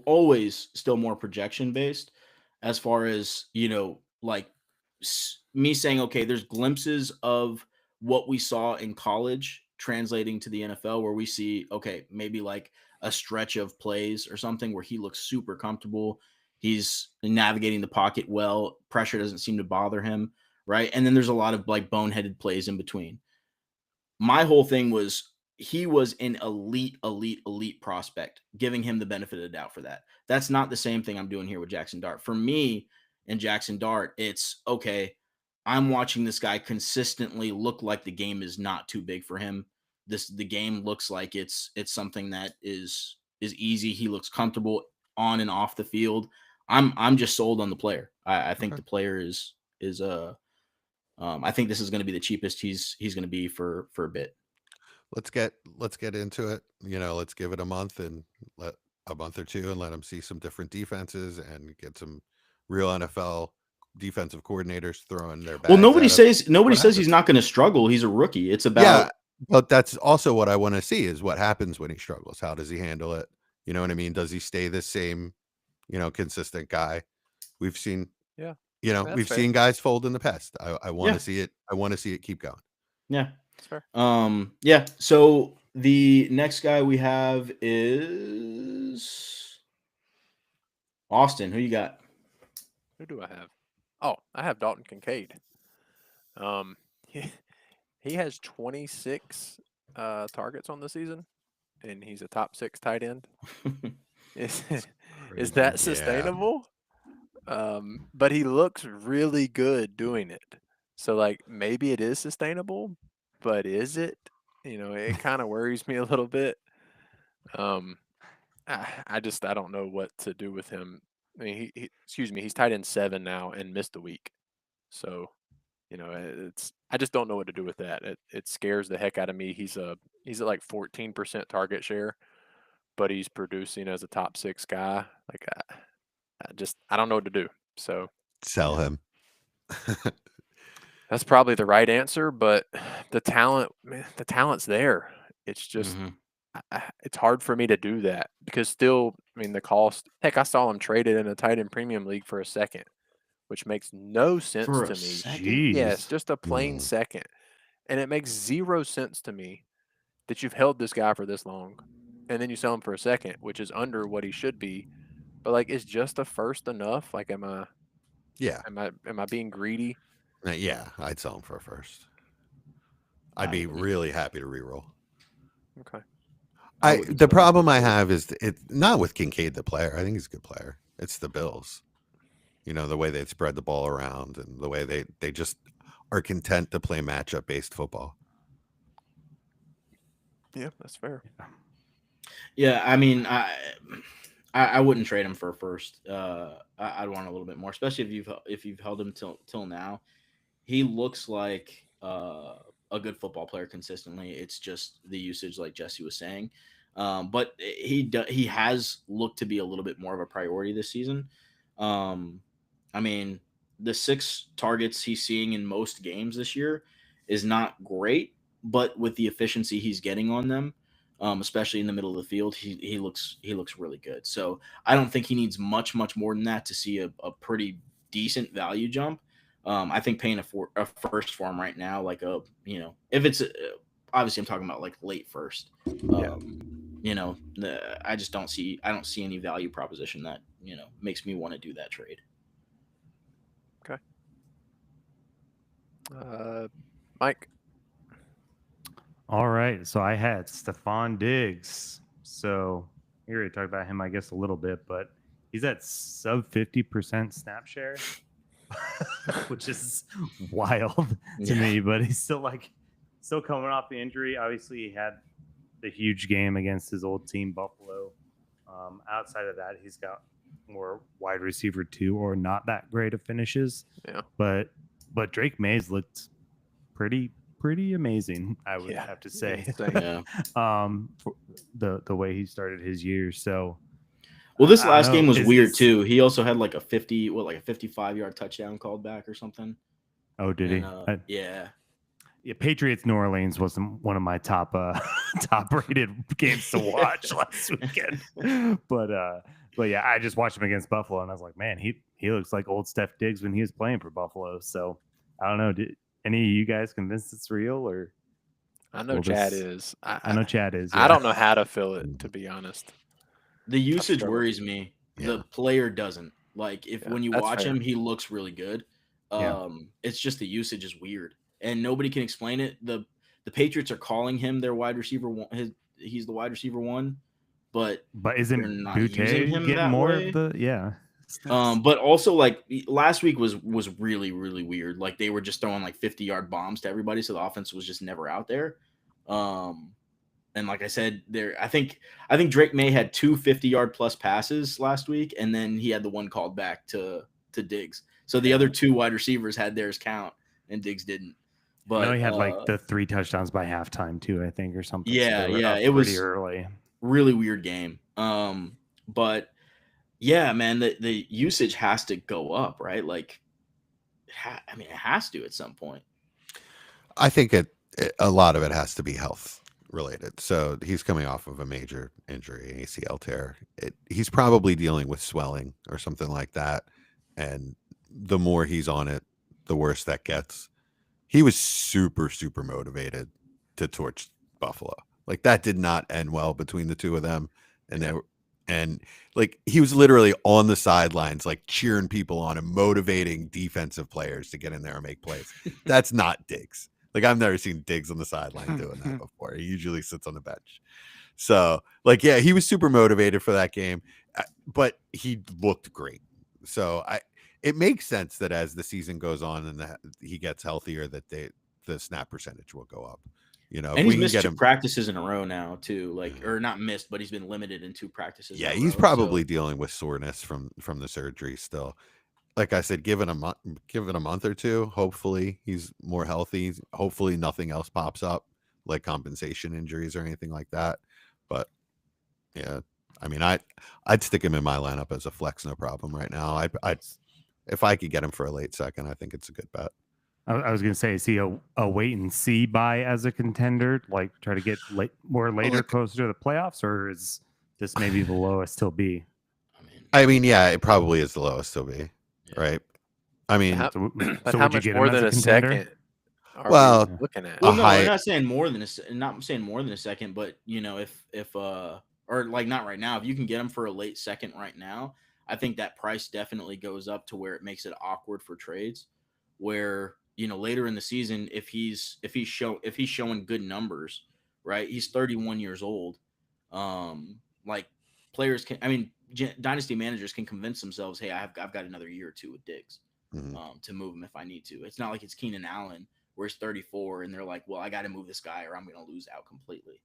always still more projection based, as far as, like me saying, okay, there's glimpses of what we saw in college translating to the NFL, where we see, okay, maybe like a stretch of plays or something where he looks super comfortable. He's navigating the pocket well. Pressure doesn't seem to bother him, right? And then there's a lot of like boneheaded plays in between. My whole thing was, he was an elite prospect, giving him the benefit of the doubt for that. That's not the same thing I'm doing here with Jackson Dart. For me and Jackson Dart, it's okay, I'm watching this guy consistently look like the game is not too big for him. The game looks like it's something that is easy. He looks comfortable on and off the field. I'm just sold on the player. I think Okay. the player is I think this is going to be the cheapest he's going to be for a bit. Let's get into it. Let's give it a month and let a month or 2 and let him see some different defenses and get some real NFL defensive coordinators throwing their bags. Well, nobody at him. says What he's happens? not going to struggle. He's a rookie. It's about Yeah, but that's also what I want to see is what happens when he struggles. How does he handle it? You know what I mean? Does he stay the same, consistent guy? We've seen, Yeah, we've that's fair. seen guys fold in the past. I want Yeah. to see it. I want to see it keep going. yeah. That's fair. Yeah. So the next guy we have is Austin. Who you got? Who do I have? Oh, I have Dalton Kincaid. He has 26 targets on the season, and he's a top 6 tight end. Is Crazy. that Yeah. sustainable? But he looks really good doing it. So, like, maybe it is sustainable, but is it? It kind of worries me a little bit. I don't know what to do with him. I mean, he's tight end 7 now and missed a week. So, I just don't know what to do with that. It scares the heck out of me. He's at like 14% target share, but he's producing as a top 6 guy. Like, I don't know what to do. So Sell him. that's probably the right answer, but the talent's there. It's just Mhm. it's hard for me to do that because still, I mean, the cost. Heck, I saw him traded in a tight end premium league for a second. which makes no sense For to a me. second? Yes, Jeez. just a plain Mm. second. And it makes zero sense to me that you've held this guy for this long and then you sell him for a second, which is under what he should be. But like, is just a first enough? Like, am I being greedy? Yeah, I'd sell him for a first. I I'd be wouldn't. really happy to reroll. Okay. I wouldn't The sell him problem for I a first. have is it's not with Kincaid the player. I think he's a good player. It's the Bills. You know, the way they spread the ball around and the way they just are content to play matchup based football. Yeah, that's fair. Yeah, I mean, I wouldn't trade him for a first. I'd want a little bit more, especially if you've held him till now. He looks like a good football player consistently. It's just the usage, like Jesse was saying. But he has looked to be a little bit more of a priority this season. I mean, the 6 targets he's seeing in most games this year is not great, but with the efficiency he's getting on them, especially in the middle of the field, he looks really good. So I don't think he needs much more than that to see a pretty decent value jump. I think paying a first for him right now, like if it's obviously I'm talking about like late first. I just don't see any value proposition that makes me want to do that trade. Mike. All right. So I had Stephon Diggs. So we already talked about him, I guess, a little bit, but he's at sub 50% snap share, which is wild to me. But he's still coming off the injury. Obviously, he had the huge game against his old team, Buffalo. Outside of that, he's got more wide receiver 2 or not that great of finishes. Yeah. But Drake Mays looked pretty amazing, I would have to say. Yeah. For the way he started his year. So well, this last game was weird too. He also had like a 55-yard touchdown called back or something. Oh, did he? Yeah. Yeah, Patriots New Orleans wasn't one of my top rated games to watch last weekend. But yeah, I just watched him against Buffalo and I was like, man, he looks like old Steph Diggs when he was playing for Buffalo. So I don't know. Did any of you guys convinced it's real, or? I know Chad is. I know Chad is. I don't know how to feel it, to be honest. The usage worries me. Yeah. The player doesn't. Like when you watch him, he looks really good. It's just the usage is weird. And nobody can explain it. The Patriots are calling him their wide receiver one. He's the wide receiver 1, but isn't Boutte getting more of the But also like last week was really weird. Like they were just throwing like 50-yard bombs to everybody, so the offense was just never out there. And like I said, I think Drake May had 2 50-yard plus passes last week, and then he had the one called back to Diggs. So the other 2 wide receivers had theirs count, and Diggs didn't. But I know he had like the 3 touchdowns by halftime too, I think, or something. Yeah, so it was pretty early. Really weird game. But yeah, man, the usage has to go up, right? Like, it has to at some point. I think a lot of it has to be health related. So he's coming off of a major injury, ACL tear. He's probably dealing with swelling or something like that. And the more he's on it, the worse that gets. He was super motivated to torch Buffalo. Like that did not end well between the two of them. And like he was literally on the sidelines, like cheering people on and motivating defensive players to get in there and make plays. That's not Diggs. Like I've never seen Diggs on the sideline doing that before. He usually sits on the bench. So like, yeah, he was super motivated for that game, but he looked great. So it makes sense that as the season goes on and that he gets healthier, that the snap percentage will go up. You know, and he's missed 2 practices in a row now too. Like, or not missed, but he's been limited in 2 practices. Yeah, he's probably dealing with soreness from the surgery still. Like I said, give it a month or 2. Hopefully he's more healthy. Hopefully nothing else pops up like compensation injuries or anything like that. But yeah, I mean, I'd stick him in my lineup as a flex, no problem right now. If I could get him for a late second, I think it's a good bet. I was going to say, is he a wait and see buy as a contender, like try to get later, closer to the playoffs, or is this maybe the lowest he'll be? I mean, yeah, it probably is the lowest he'll be, right? I mean, How, So, but so how would you much get more him as than a a contender? second are Well, we looking at? Well, A no, high- I'm not saying more than not saying more than a second, but you know, if or like not right now, if you can get him for a late second right now, I think that price definitely goes up to where it makes it awkward for trades. Where you know later in the season, if he's showing good numbers, right? He's 31 years old. Like players can, I mean, dynasty managers can convince themselves, hey, I've got another year or two with Diggs, Mhm. to move him if I need to. It's not like it's Keenan Allen where he's 34 and they're like, well, I got to move this guy or I'm going to lose out completely.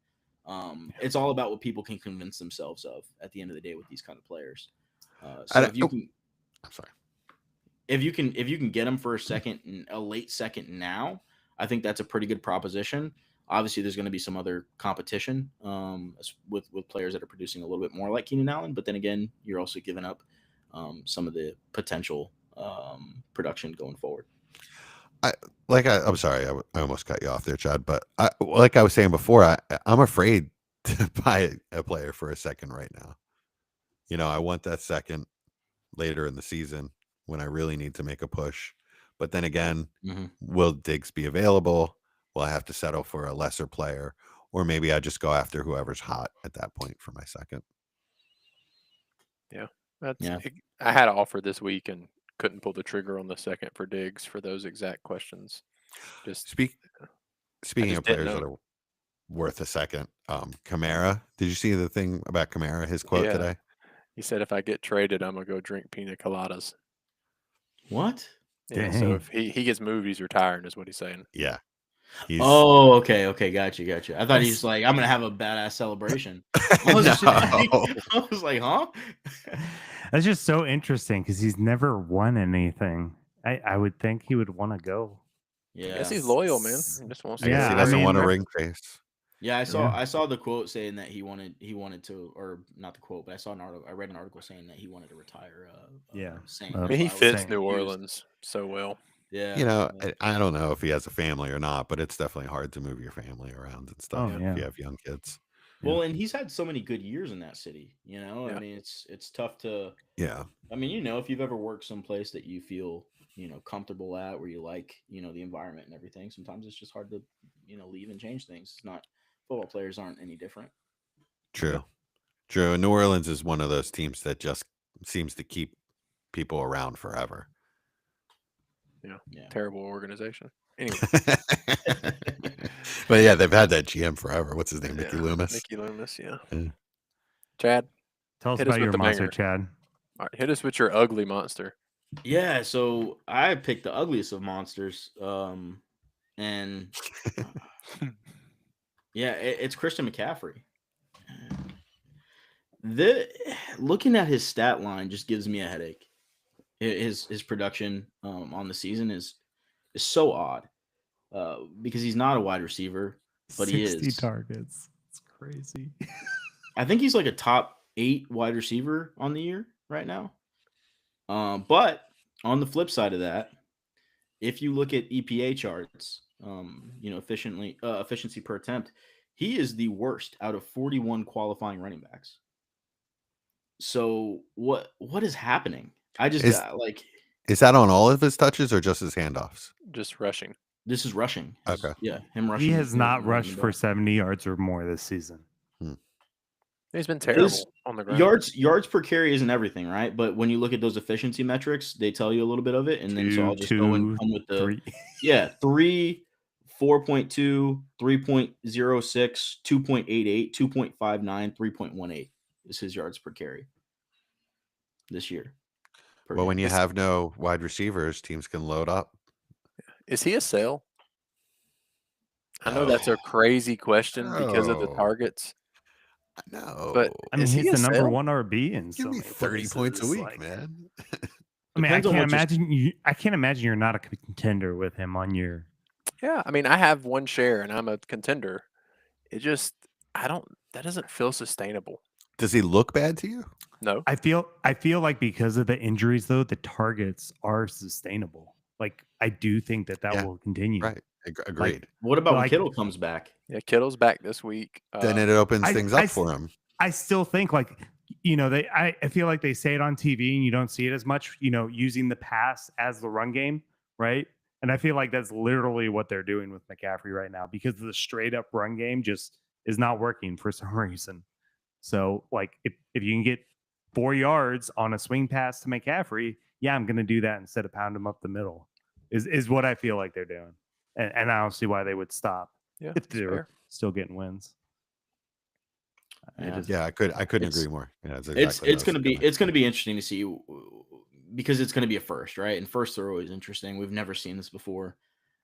It's all about what people can convince themselves of at the end of the day with these kind of players. So if you can, I'm sorry. if you can get him for a late second now, I think that's a pretty good proposition. Obviously, there's going to be some other competition with players that are producing a little bit more like Keenan Allen, but then again, you're also giving up some of the potential production going forward. I'm sorry, I almost cut you off there, Chad. But like I was saying before, I'm afraid to buy a player for a second right now. You know, I want that second later in the season when I really need to make a push. But then again, will Diggs be available? Will I have to settle for a lesser player? Or maybe I just go after whoever's hot at that point for my second. Yeah, Yeah. I had an offer this week and couldn't pull the trigger on the second for Diggs for those exact questions. Just Speaking just of didn't players know. that are worth a second, Kamara. Did you see the thing about Kamara? His quote Yeah. today. He said, if I get traded, I'm gonna go drink pina coladas. What? Yeah. So if he gets moved, he's retiring, is what he's saying. Yeah. Oh, okay. Got you. I thought he was like, I'm gonna have a badass celebration. I was like, huh? That's just so interesting because he's never won anything. I would think he would want to go. I Yeah. guess he's loyal, man. He just wants I to guess Yeah, he I doesn't mean, want a that- ring face. Yeah, Yeah. I saw the quote saying that he wanted to, or not the quote, but I read an article saying that he wanted to retire. Yeah. Saint. I I mean, he was fits saying- New Orleans so well. Yeah. You know, yeah. I don't know if he has a family or not, but it's definitely hard to move your family around and stuff Oh, if yeah. you have young kids. Well, and he's had so many good years in that city. You know, Yeah. I mean, it's tough to. Yeah. I mean, you know, if you've ever worked someplace that you feel, you know, comfortable at, where you like, you know, the environment and everything, sometimes it's just hard to, you know, leave and change things. It's not, football players aren't any different. True. True. And New Orleans is one of those teams that just seems to keep people around forever. Yeah. Terrible organization. Anyway, But yeah, they've had that GM forever. What's his name? Mickey yeah, Loomis. Mickey Loomis, yeah. Yeah. Chad, Tell us hit us about with your the monster, banger. Chad. All right, hit us with your ugly monster. Yeah. So I picked the ugliest of monsters. And yeah, it's Christian McCaffrey. Looking at his stat line just gives me a headache. His production on the season is so odd because he's not a wide receiver, but he 60 is. targets. It's crazy. I think he's like a top 8 wide receiver on the year right now. But on the flip side of that, if you look at EPA charts, you know, efficiency per attempt, he is the worst out of 41 qualifying running backs. So what is happening? I just like, Is that on all of his touches or just his handoffs? Just rushing. this is rushing. Okay. Yeah, him rushing. He has not more rushed than for the 70 yards or more this season. He's been terrible His on the ground. yards per carry isn't everything, right? But when you look at those efficiency metrics, they tell you a little bit of it. And then so I'll just go and come with the 3. 3, 4.2, 3.06, 2.88, 2.59, 3.18 is his yards per carry this year. Well, when you It's- have no wide receivers, teams can load up. Is he a sale? I know that's a No. crazy question because of the No. targets. No. But I mean, is he he's a the number sale? 1 RB in Give so me many 30 points a places, week, like- man. I mean, I Depends on can't what you're- imagine you're not a contender with him on your. Yeah, I mean, I have one share and I'm a contender. It just, that doesn't feel sustainable. Does he look bad to you? No. I feel like because of the injuries, though, the targets are sustainable. Like I do think that Yeah, will continue. Right. Agreed. What about when Like- Kittle comes back? Yeah, Kittle's back this week. Then it opens I- things I up s- for him. I still think like I feel like they say it on TV and you don't see it as much, using the pass as the run game, right? And I feel like that's literally what they're doing with McCaffrey right now because the straight up run game just is not working for some reason. So, like, if you can get 4 yards on a swing pass to McCaffrey, yeah, I'm going to do that instead of pound him up the middle, is what I feel like they're doing. And I don't see why they would stop if they're still getting wins. I couldn't agree more. Yeah, it's going to be interesting to see because it's going to be a first, right? And firsts are always interesting. We've never seen this before.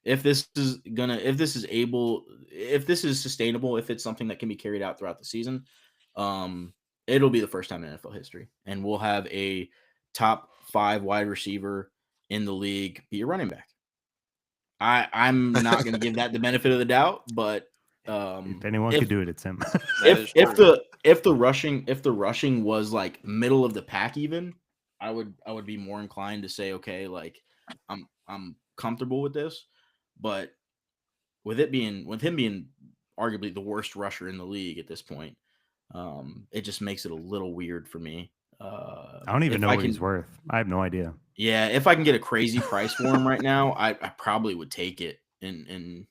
If this is sustainable, if it's something that can be carried out throughout the season, it'll be the first time in NFL history, and we'll have a top 5 wide receiver in the league be a running back. I'm not going to give that the benefit of the doubt, but if anyone could do it, it's him. if the rushing was like middle of the pack, even I would be more inclined to say, okay, like I'm comfortable with this. But with him being arguably the worst rusher in the league at this point, it just makes it a little weird for me. I don't even know what he's worth. I have no idea. Yeah, if I can get a crazy price for him right now, I probably would take it. And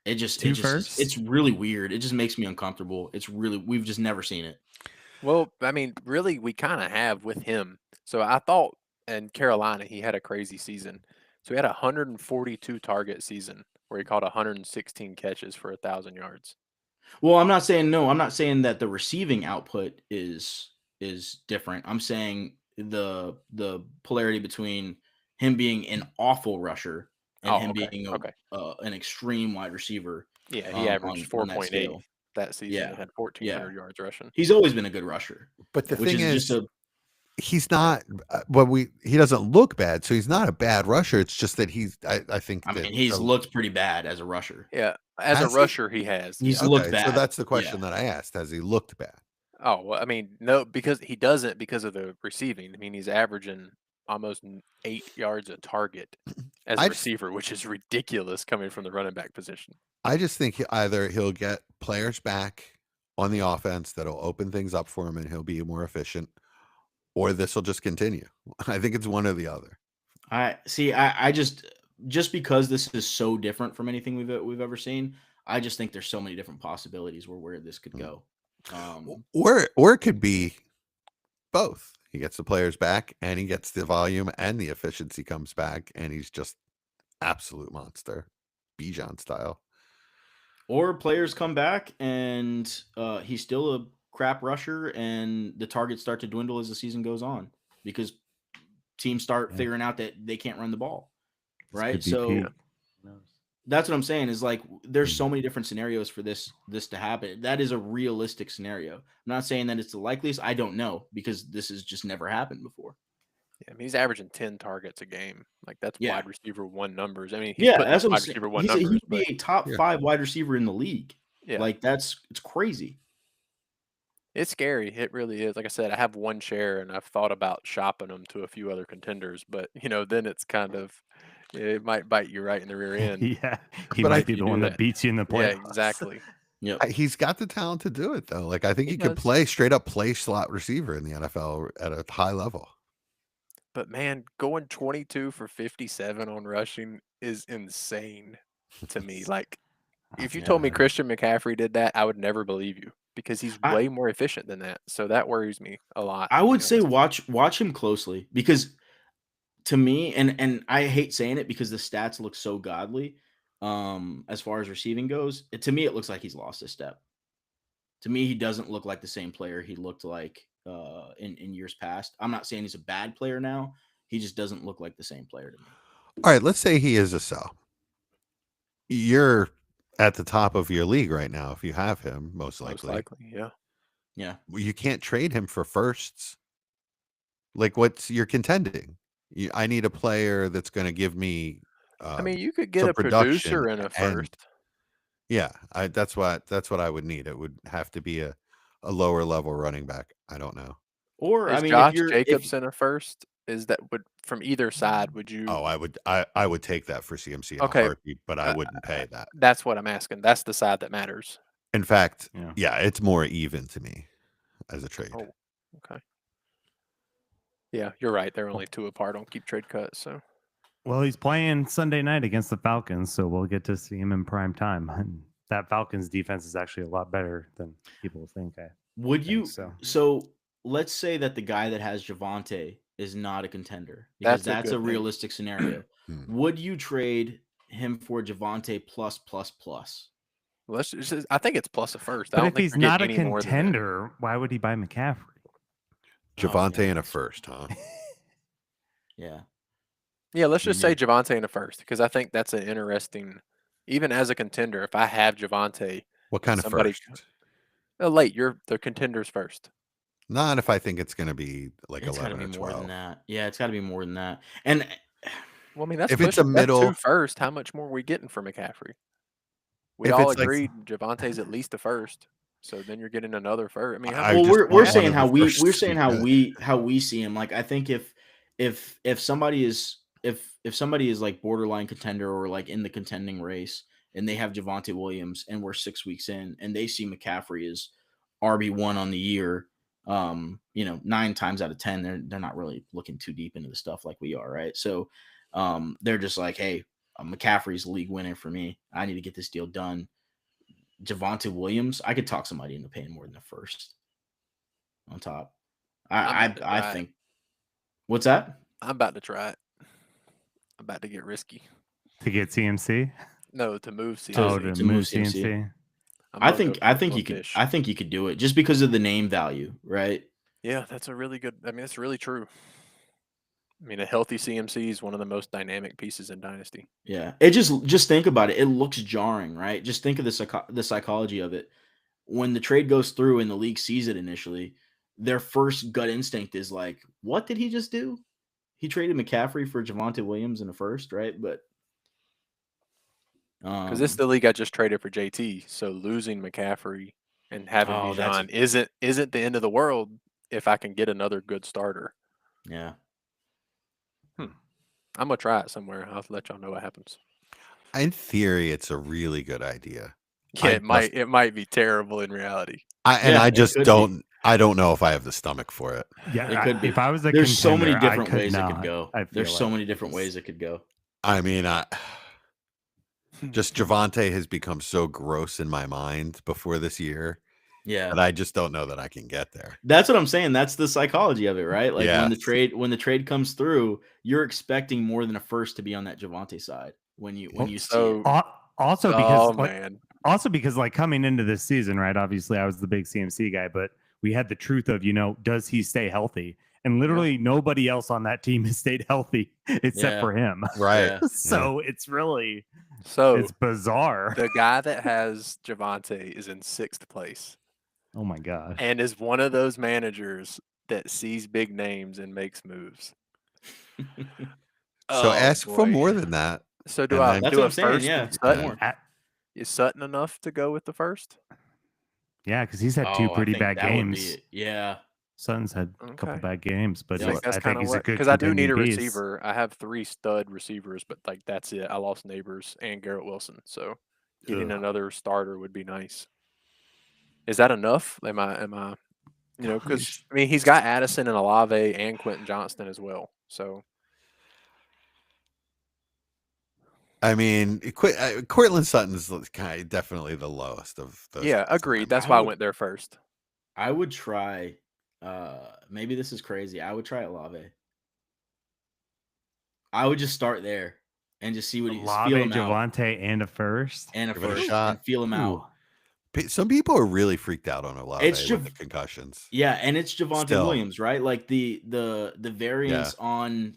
it's really weird. It just makes me uncomfortable. We've just never seen it. Well, I mean, really, we kind of have with him. So I thought in Carolina he had a crazy season. So he had a 142 target season where he caught 116 catches for 1,000 yards. Well, I'm not saying that the receiving output is different. I'm saying the polarity between him being an awful rusher and him being an extreme wide receiver. Yeah, he averaged 4.8 that season. And had 1,400 yards rushing. He's always been a good rusher. But the thing is, he's not. He doesn't look bad, so he's not a bad rusher. It's just that he's looked pretty bad as a rusher. Yeah, as a rusher, he has. He's looked bad. So that's the question that I asked: has he looked bad? Oh well, I mean, no, because he doesn't because of the receiving. I mean, he's averaging almost 8 yards a target as a receiver, which is ridiculous coming from the running back position. I just think either he'll get players back on the offense that'll open things up for him and he'll be more efficient, or this will just continue. I think it's one or the other. I just because this is so different from anything we've ever seen, I just think there's so many different possibilities where this could go. Or it could be both. He gets the players back and he gets the volume and the efficiency comes back and he's just absolute monster, Bijan style. Or players come back and he's still a crap rusher and the targets start to dwindle as the season goes on because teams start figuring out that they can't run the ball, right? So that's what I'm saying is like there's so many different scenarios for this to happen. That is a realistic scenario. I'm not saying that it's the likeliest. I don't know because this has just never happened before. Yeah, I mean, he's averaging 10 targets a game. Like that's wide receiver one numbers. I mean, that's wide receiver one numbers. He'd be a top 5 wide receiver in the league. Yeah, like it's crazy. It's scary. It really is. Like I said, I have one share and I've thought about shopping them to a few other contenders, but then it's kind of. It might bite you right in the rear end. Yeah, he might be the one that beats you in the playoffs. Yeah, exactly. Yeah, he's got the talent to do it though. Like I think he could play slot receiver in the NFL at a high level. But man, going 22 for 57 on rushing is insane to me. Like, if you told me Christian McCaffrey did that, I would never believe you because he's way more efficient than that. So that worries me a lot. I would say watch him closely because. To me, and I hate saying it because the stats look so godly as far as receiving goes. To me, it looks like he's lost a step. To me, he doesn't look like the same player he looked like in years past. I'm not saying he's a bad player now. He just doesn't look like the same player to me. All right, let's say he is a sell. You're at the top of your league right now if you have him, most likely. Yeah. Yeah. You can't trade him for firsts. Like you're contending. I need a player that's going to give me. I mean, you could get a producer in a first. That's what I would need. It would have to be a lower level running back. I don't know. Or is Josh Jacobs in a first? Is that from either side? Would you? Oh, I would take that for CMC in a heartbeat, but I wouldn't pay that. That's what I'm asking. That's the side that matters. In fact, it's more even to me. as a trade. Oh, okay. Yeah, you're right. They're only 2 apart on keep trade cuts. So Well, he's playing Sunday night against the Falcons, so we'll get to see him in prime time. And that Falcons defense is actually a lot better than people think. Would think you? so. So let's say that the guy that has Javonte is not a contender because That's a that's a good thing. realistic scenario. Would you trade him for Javonte plus? let's just, I think it's plus a first. I But don't if think he's you're getting not a any more than that. contender, why would he buy McCaffrey? Javonte yeah. and a first, huh? Yeah. Yeah, let's just say Maybe. Javonte in a first because I think that's an interesting. Even as a contender, if I have Javonte, What kind of somebody- first? late, you're the contenders first. Not if I think it's going to be like It's got to 11 be or more 12. than that. Yeah, it's got to be more than that. And Well, I mean, that's If it's a pushing- that's middle- 2 first. How much more are we getting for McCaffrey? We If all it's like- agreed Javonte's at least a first. So then you're getting another first. I mean, how I much- just well, want we're one saying of how the we firsts we're to saying be how good. we see him. Like I think if somebody is if somebody is like borderline contender or like in the contending race and they have Javonte Williams and we're 6 weeks in and they see McCaffrey as RB1 on the year, 9 times out of 10 they're not really looking too deep into the stuff like we are, right? So they're just like, hey, McCaffrey's league winner for me. I need to get this deal done. Javonte Williams, I could talk somebody into paying more than a first on top. I'm about to I try it. think. What's that? I'm about to try it. I'm about to get risky. To get CMC? No, to move CMC. Oh, to to move move CMC. CMC. I'm I gonna think go I for think a you could fish. I think you could do it just because of the name value, right? Yeah, that's a really good. I mean, that's really true. I mean, a healthy CMC is one of the most dynamic pieces in Dynasty. Yeah. It just think about it. It looks jarring, right? Just think of the psychology of it. When the trade goes through and the league sees it initially, their first gut instinct is like, what did he just do? He traded McCaffrey for Javonte Williams in the first, right? But Because this is the league I just traded for JT. So losing McCaffrey and having Oh, that's- Bijan isn't the end of the world if I can get another good starter. yeah. I'm gonna try it somewhere. I'll let y'all know what happens. In theory, it's a really good idea. Yeah, I it might be terrible in reality. I it just could be. don't. I don't know if I have the stomach for it. Yeah, It could be. If I was a There's so many contender, I different could ways it not, could go. I feel There's so like. many different ways it could go. I mean, just Javonte has become so gross in my mind before this year Yeah. that I just don't know that I can get there. That's what I'm saying. That's the psychology of it, right? Like Yeah. when the trade comes through, you're expecting more than a first to be on that Javonte side when you see So- it. Also because man, like coming into this season, right? Obviously, I was the big CMC guy, but we had the truth of, does he stay healthy? And literally nobody else on that team has stayed healthy except Yeah. for him. Right. Yeah. So it's really so it's bizarre. the guy that has Javonte is in 6th place Oh my gosh. and is one of those managers that sees big names and makes moves. So Oh, ask for boy. more than that. So do and I then- That's do what a I'm saying, first yeah. and Sutton? More. Is Sutton enough to go with the first? Yeah, because he's had Oh, two I pretty think bad that would be games. it. Yeah. Sutton's had a couple Okay. bad games, but I Yeah. think that's I kind think of he's a what good because I do need a contending piece. receiver. I have 3 stud receivers, but like that's it. I lost Neighbors and Garrett Wilson, so getting Ugh. another starter would be nice. Is that enough? Am I? Because I mean he's got Addison and Olave and Quentin Johnston as well. So I mean, Cortland Sutton's kind of definitely the lowest of those. yeah, guys in my agreed. That's mind. why I went there first. I would try maybe this is crazy. I would try Olave. I would just start there and just see what he's feel Olave, him out Javonte, and a first. and a Give it a first shot. and feel him out. Some people are really freaked out on Olave It's with the concussions. Yeah, and it's Javonte Still. Williams, right? Like the variance on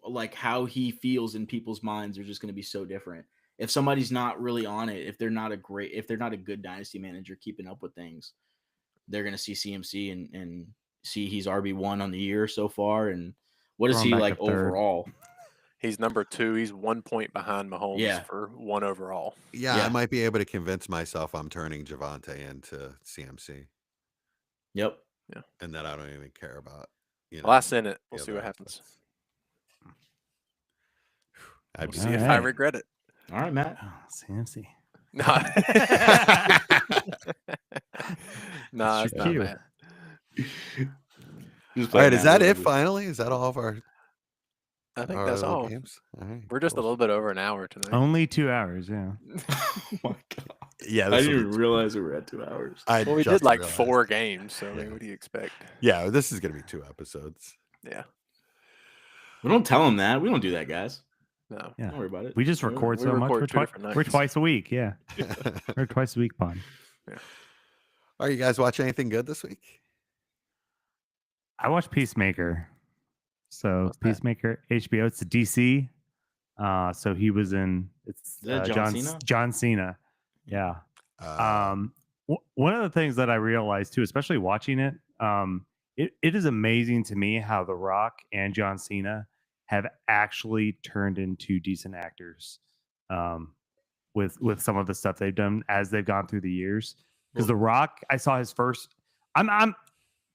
like how he feels in people's minds are just going to be so different. If somebody's not really on it, if they're not a good dynasty manager keeping up with things, they're going to see CMC and see he's RB1 on the year so far. And what is Throwing he back like to third. overall? He's number 2. He's 1 point behind Mahomes Yeah. for 1 overall. Yeah, Yeah. I might be able to convince myself I'm turning Javonte into CMC Yep. and that I don't even care about. Well, I sent it. We'll the see other what happens. aspects. I'd We'll be see All if I right. regret it. All right, Matt. Oh, CMC. No, no, It's it's not cute. bad. All right, is that it finally? Is that all of our I think that's little all. games? All right, We're just a cool. little bit over an hour tonight. Only 2 hours, yeah. Oh my god. Yeah, I this didn't will even be- realize we were at 2 hours. I Well, we just did like realized. 4 games, so I Yeah. mean, what do you expect? Yeah, this is gonna be 2 episodes. Yeah. We don't tell them that. We don't do that, guys. No. Yeah. Don't worry about it. We just We- record we so record much. 2 different We're nights. twice a week, yeah. We're twice a week pod. Are you guys watching anything good this week? I watched Peacemaker. So What's that? Peacemaker, HBO. It's a DC. So he was in. It's that John Cena? John Cena. Yeah. Uh, One of the things that I realized too, especially watching it, it is amazing to me how The Rock and John Cena have actually turned into decent actors. With some of the stuff they've done as they've gone through the years. Because The Rock, I saw his first. I'm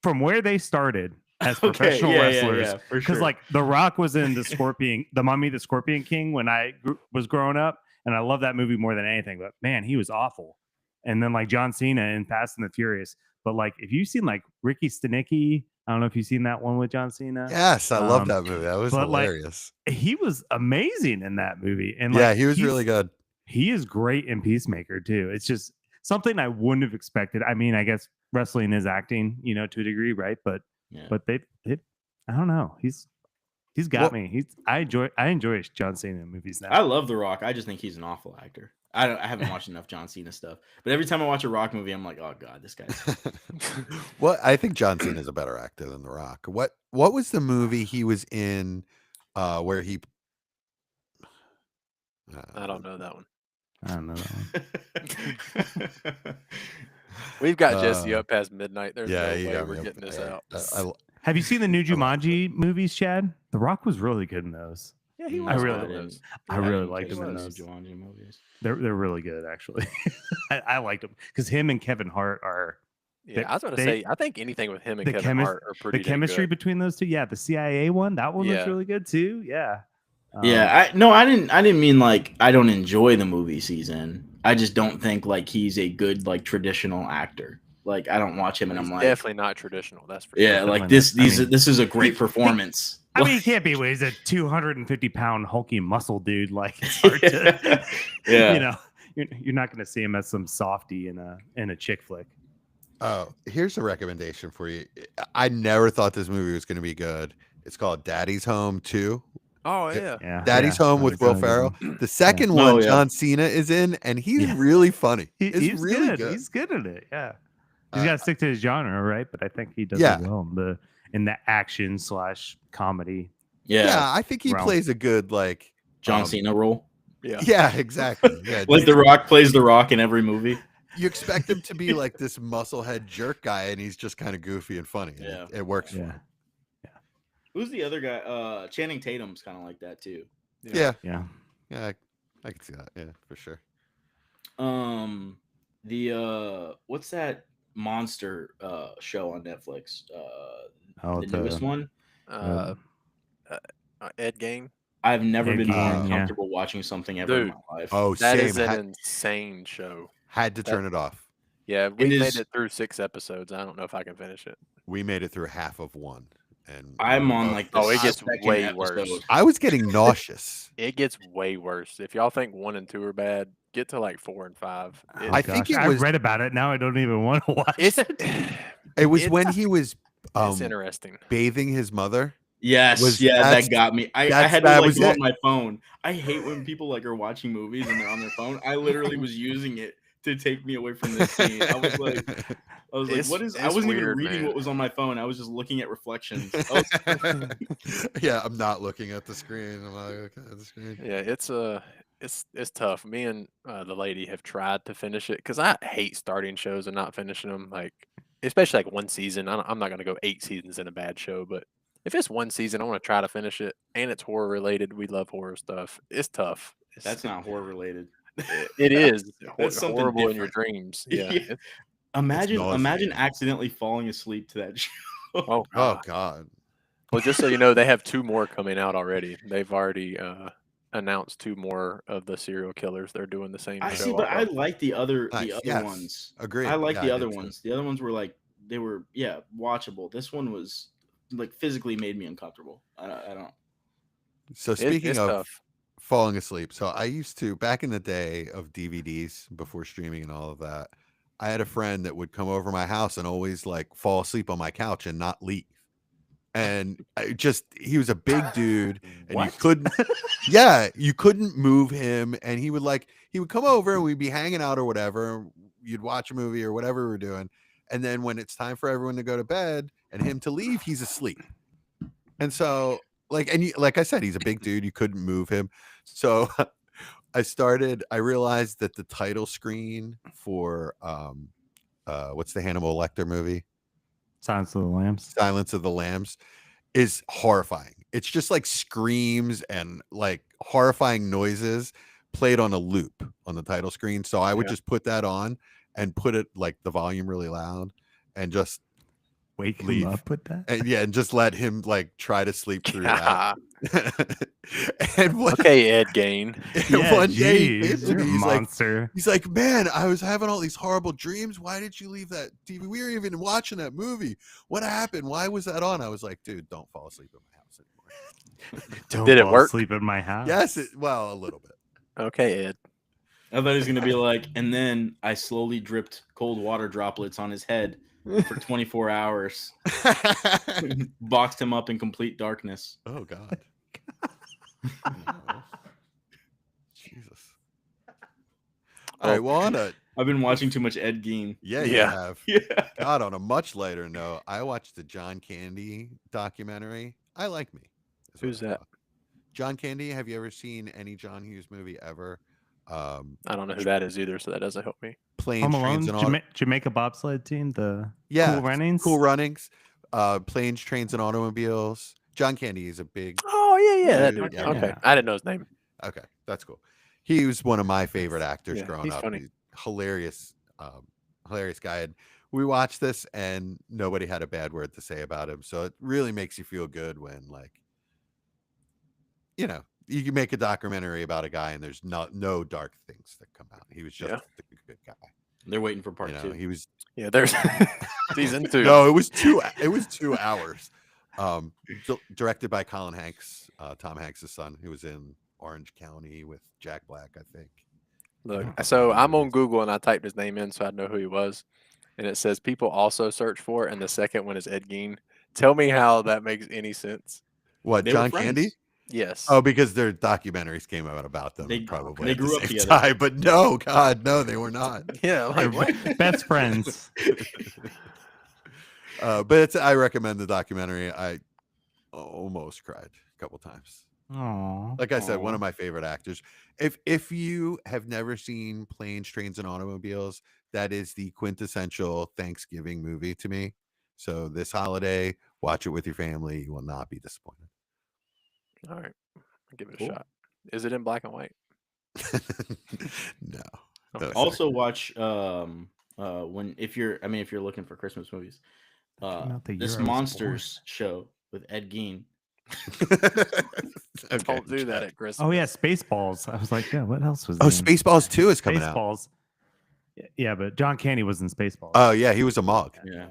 from where they started as professional wrestlers. Yeah, for Because sure. like The Rock was in the Mummy, the Scorpion King when I was growing up, and I love that movie more than anything. But man, he was awful. And then like John Cena in Fast and the Furious. But like if you've seen like Ricky Stenicki, I don't know if you've seen that one with John Cena. yes, I love that movie. That was but, like, hilarious. He was amazing in that movie, and Yeah, like, he was really good. He is great in Peacemaker too. It's just something I wouldn't have expected. I mean, I guess wrestling is acting, to a degree, right? But they I don't know. He's got me. I enjoy John Cena in movies now. I love The Rock. I just think he's an awful actor. I haven't watched enough John Cena stuff, but every time I watch a Rock movie, I'm like, oh god, this guy's. Well, I think John Cena is a better actor than The Rock. What was the movie he was in where he I don't know that one. I don't know that one. We've got Jesse up past midnight. There's yeah, no you way got we're me up getting this there. out. Have you seen the new I love Jumanji movies, Chad? The Rock was really good in those. Yeah, he Mm, I was really- one of those. I really liked him in those those. Jumanji movies. They're really good, actually. I liked them because him and Kevin Hart are Yeah, I was going to they- say, I think anything with him and the Kevin Hart are pretty the dang chemistry good. between those two. Yeah, the CIA one, that one Yeah. was really good too. Yeah. Yeah, I didn't mean like I don't enjoy the movie season. I just don't think like he's a good like traditional actor. Like I don't watch him and He's I'm like, definitely not traditional. That's for yeah, sure. like Definitely this not. I mean, this is a great performance. I mean, he can't be. He's a 250-pound hulking muscle dude. Like it's hard to, Yeah. You're not going to see him as some softy in a chick flick. Oh, here's a recommendation for you. I never thought this movie was going to be good. It's called Daddy's Home 2. Oh, yeah. Yeah, Daddy's Home with Will Ferrell. The second one, Oh, yeah. John Cena is in, and he's Yeah. really funny. He's really good. He's good at it. Yeah, he's got to stick to his genre, right? But I think he does Yeah. it well in the action / comedy. Yeah, I think he realm. plays a good like John Cena role. Yeah. Yeah, exactly. Yeah, Like The Rock plays The Rock in every movie. you expect him to be like this musclehead jerk guy, and he's just kind of goofy and funny. and Yeah. it works. For Yeah, him. Who's the other guy? Channing Tatum's kind of like that too. Yeah, yeah. I can see that. Yeah, for sure. The what's that monster show on Netflix? Oh, The it's newest one. Ed Gein. I've never Ed been more Gein, yeah. uncomfortable watching something ever in Dude. my life. Oh, That same. is an insane show. Had to turn it off. Yeah, we It made is- it through 6 episodes. I don't know if I can finish it. We made it through half of one, and I'm on like the Oh, it gets second way episode. worse. I was getting nauseous. It gets way worse. If y'all think 1 and 2 are bad, get to like 4 and 5. Oh, I think gosh, it was- I read about it. Now I don't even want to watch It's it. It was It's- when he was it's interesting. bathing his mother. Yes, that's- that got me. I that's- had to that like was go it. on my phone. I hate when people like are watching movies and they're on their phone. I literally was using it to take me away from this scene. I was like, It's- what is? I it's wasn't even weird, reading man. what was on my phone. I was just looking at reflections. I was- Yeah, I'm not looking at the screen. I'm not looking at the screen. Yeah, it's tough. Me and the lady have tried to finish it because I hate starting shows and not finishing them. Like, especially like one season. I'm not gonna go 8 seasons in a bad show, but if it's one season, I want to try to finish it, and it's horror related. We love horror stuff. It's tough. That's not horror related. It is That's something horrible in your different. dreams. Yeah. Yeah. Imagine nauseating. accidentally falling asleep to that show. Oh, Oh God. God. Well, just so you know, they have 2 more coming out already. They've already announced 2 more of the serial killers. They're doing the same I show. see, but I off of. like the other Nice, yes. ones. Agreed. I like Yeah, the I other did too. ones. The other ones were like watchable. This one was like physically made me uncomfortable. I don't. So speaking It's of tough. falling asleep, so I used to, back in the day of DVDs before streaming and all of that, I had a friend that would come over my house and always like fall asleep on my couch and not leave. And he was a big dude, and you couldn't move him. And he would come over and we'd be hanging out or whatever. You'd watch a movie or whatever we were doing. And then when it's time for everyone to go to bed and him to leave, he's asleep. And so like I said, he's a big dude. You couldn't move him. So I realized that the title screen for what's the Hannibal Lecter movie? Silence of the Lambs. Silence of the Lambs is horrifying. It's just like screams and like horrifying noises played on a loop on the title screen. So I would just put that on and put it like the volume really loud and just wake leave. him up with that. And just let him like try to sleep through that. And Okay, Ed Gain. one day he came to you're me, a he's like, monster. he's like, man, I was having all these horrible dreams. Why did you leave that TV? We were even watching that movie. What happened? Why was that on? I was like, dude, don't fall asleep in my house anymore. Don't Did it fall work? asleep in my house. Yes, well, a little bit. Okay, Ed. I thought he was gonna be like, and then I slowly dripped cold water droplets on his head for 24 hours, boxed him up in complete darkness. Oh God. Jesus. All right, well, I've been watching too much Ed Gein. yeah, you Yeah. have. Yeah. God, on a much lighter note, I watched the John Candy documentary. I Like Me. is what Who's it's that? called. John Candy. Have you ever seen any John Hughes movie ever? I don't know who that is either, so that doesn't help me. Planes, Home Alone, Trains, and Auto- Jamaica bobsled team, the Yeah, Cool Runnings. Cool Runnings, Planes, Trains, and Automobiles. John Candy is a big. Oh yeah, that Dude, dude. yeah. Okay, Yeah. I didn't know his name. Okay, that's cool. He was one of my favorite actors Yeah, growing he's up. funny. He's hilarious, hilarious guy. And we watched this, and nobody had a bad word to say about him. So it really makes you feel good when, like, you can make a documentary about a guy, and there's no dark things that come out. He was just a good guy. They're waiting for part two. He was. Yeah, there's season 2. No, it was 2. It was 2 hours. Directed by Colin Hanks, Tom Hanks' son, who was in Orange County with Jack Black, I think. Look, so I'm on Google and I typed his name in so I know who he was, and it says people also search for it, and the second one is Ed Gein. Tell me how that makes any sense. What, They were John friends. Candy? Yes. Oh, because their documentaries came out about them. They Probably at grew the up same together. time, but no, God, no, they were not. yeah. Like, what? Best friends. But I recommend the documentary. I almost cried a couple times. Aww. Like I said, one of my favorite actors. If you have never seen Planes, Trains, and Automobiles, that is the quintessential Thanksgiving movie to me. So this holiday, watch it with your family. You will not be disappointed. All right, I'll give it a Cool. shot. Is it in black and white? No. Okay. Also watch if you're looking for Christmas movies. Came out the year This I was Monsters show with Ed Gein. Okay, Don't do that Chad. at Christmas. Oh yeah, Spaceballs. I was like, yeah, what else was? Oh, there? Spaceballs 2 is coming out. Spaceballs. Yeah, but John Candy was in Spaceballs. Oh yeah, he was a mog. Yeah.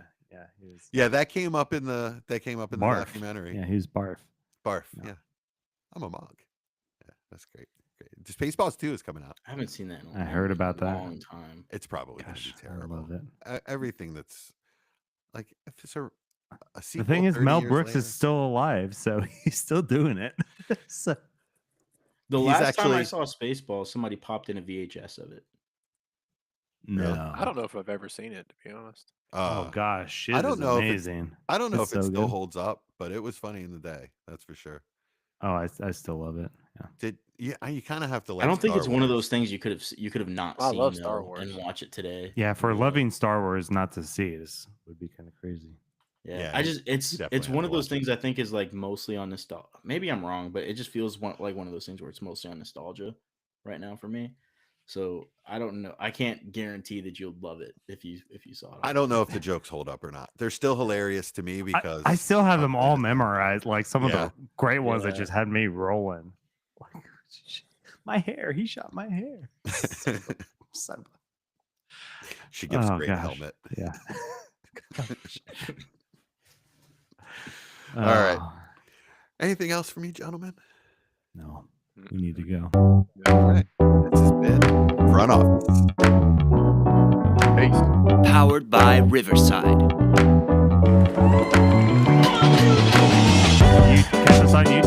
he was. Yeah, that came up in the Barf. documentary. Yeah, he was Barf. Barf. Yeah. Yeah. I'm a mog. Yeah, that's great. Great. Spaceballs 2 is coming out. I haven't seen that in a I heard about that. long time. It's probably Gosh, gonna be I terrible. love it. Everything that's like, if it's a The sequel thing is, 30 Mel years Brooks later- is still alive, so he's still doing it. So, The He's last time I actually- saw Spaceballs, somebody popped in a VHS of it. no, I don't know if I've ever seen it, to be honest. Oh gosh, I it don't is know if it's- amazing. I don't know It's if it so still good. holds up, but it was funny in the day. That's for sure. Oh, I still love it. Yeah. You kind of have to like I don't think Star it's one of Wars. those things you could have not I seen love Star though, Wars. and watch it today. Yeah, for Yeah. loving Star Wars not to see it would be kind of crazy. Yeah, Yeah, I just it's definitely it's have one to of those watch it. things I think is like mostly on nostalgia. Maybe I'm wrong, but it just feels like one of those things where it's mostly on nostalgia right now for me. So I don't know. I can't guarantee that you'll love it if you saw it. I don't know if the jokes hold up or not. They're still hilarious to me because I still have of them the- all memorized, like some of Yeah. the great ones that Yeah. just had me rolling. Like, my hair, he shot my hair. She gives a Oh, great gosh. helmet. Yeah. All right. Oh, Anything else from you, gentlemen? no, we need to go. All right. This has been Front Office. Peace. Powered by Riverside. You catch us on YouTube.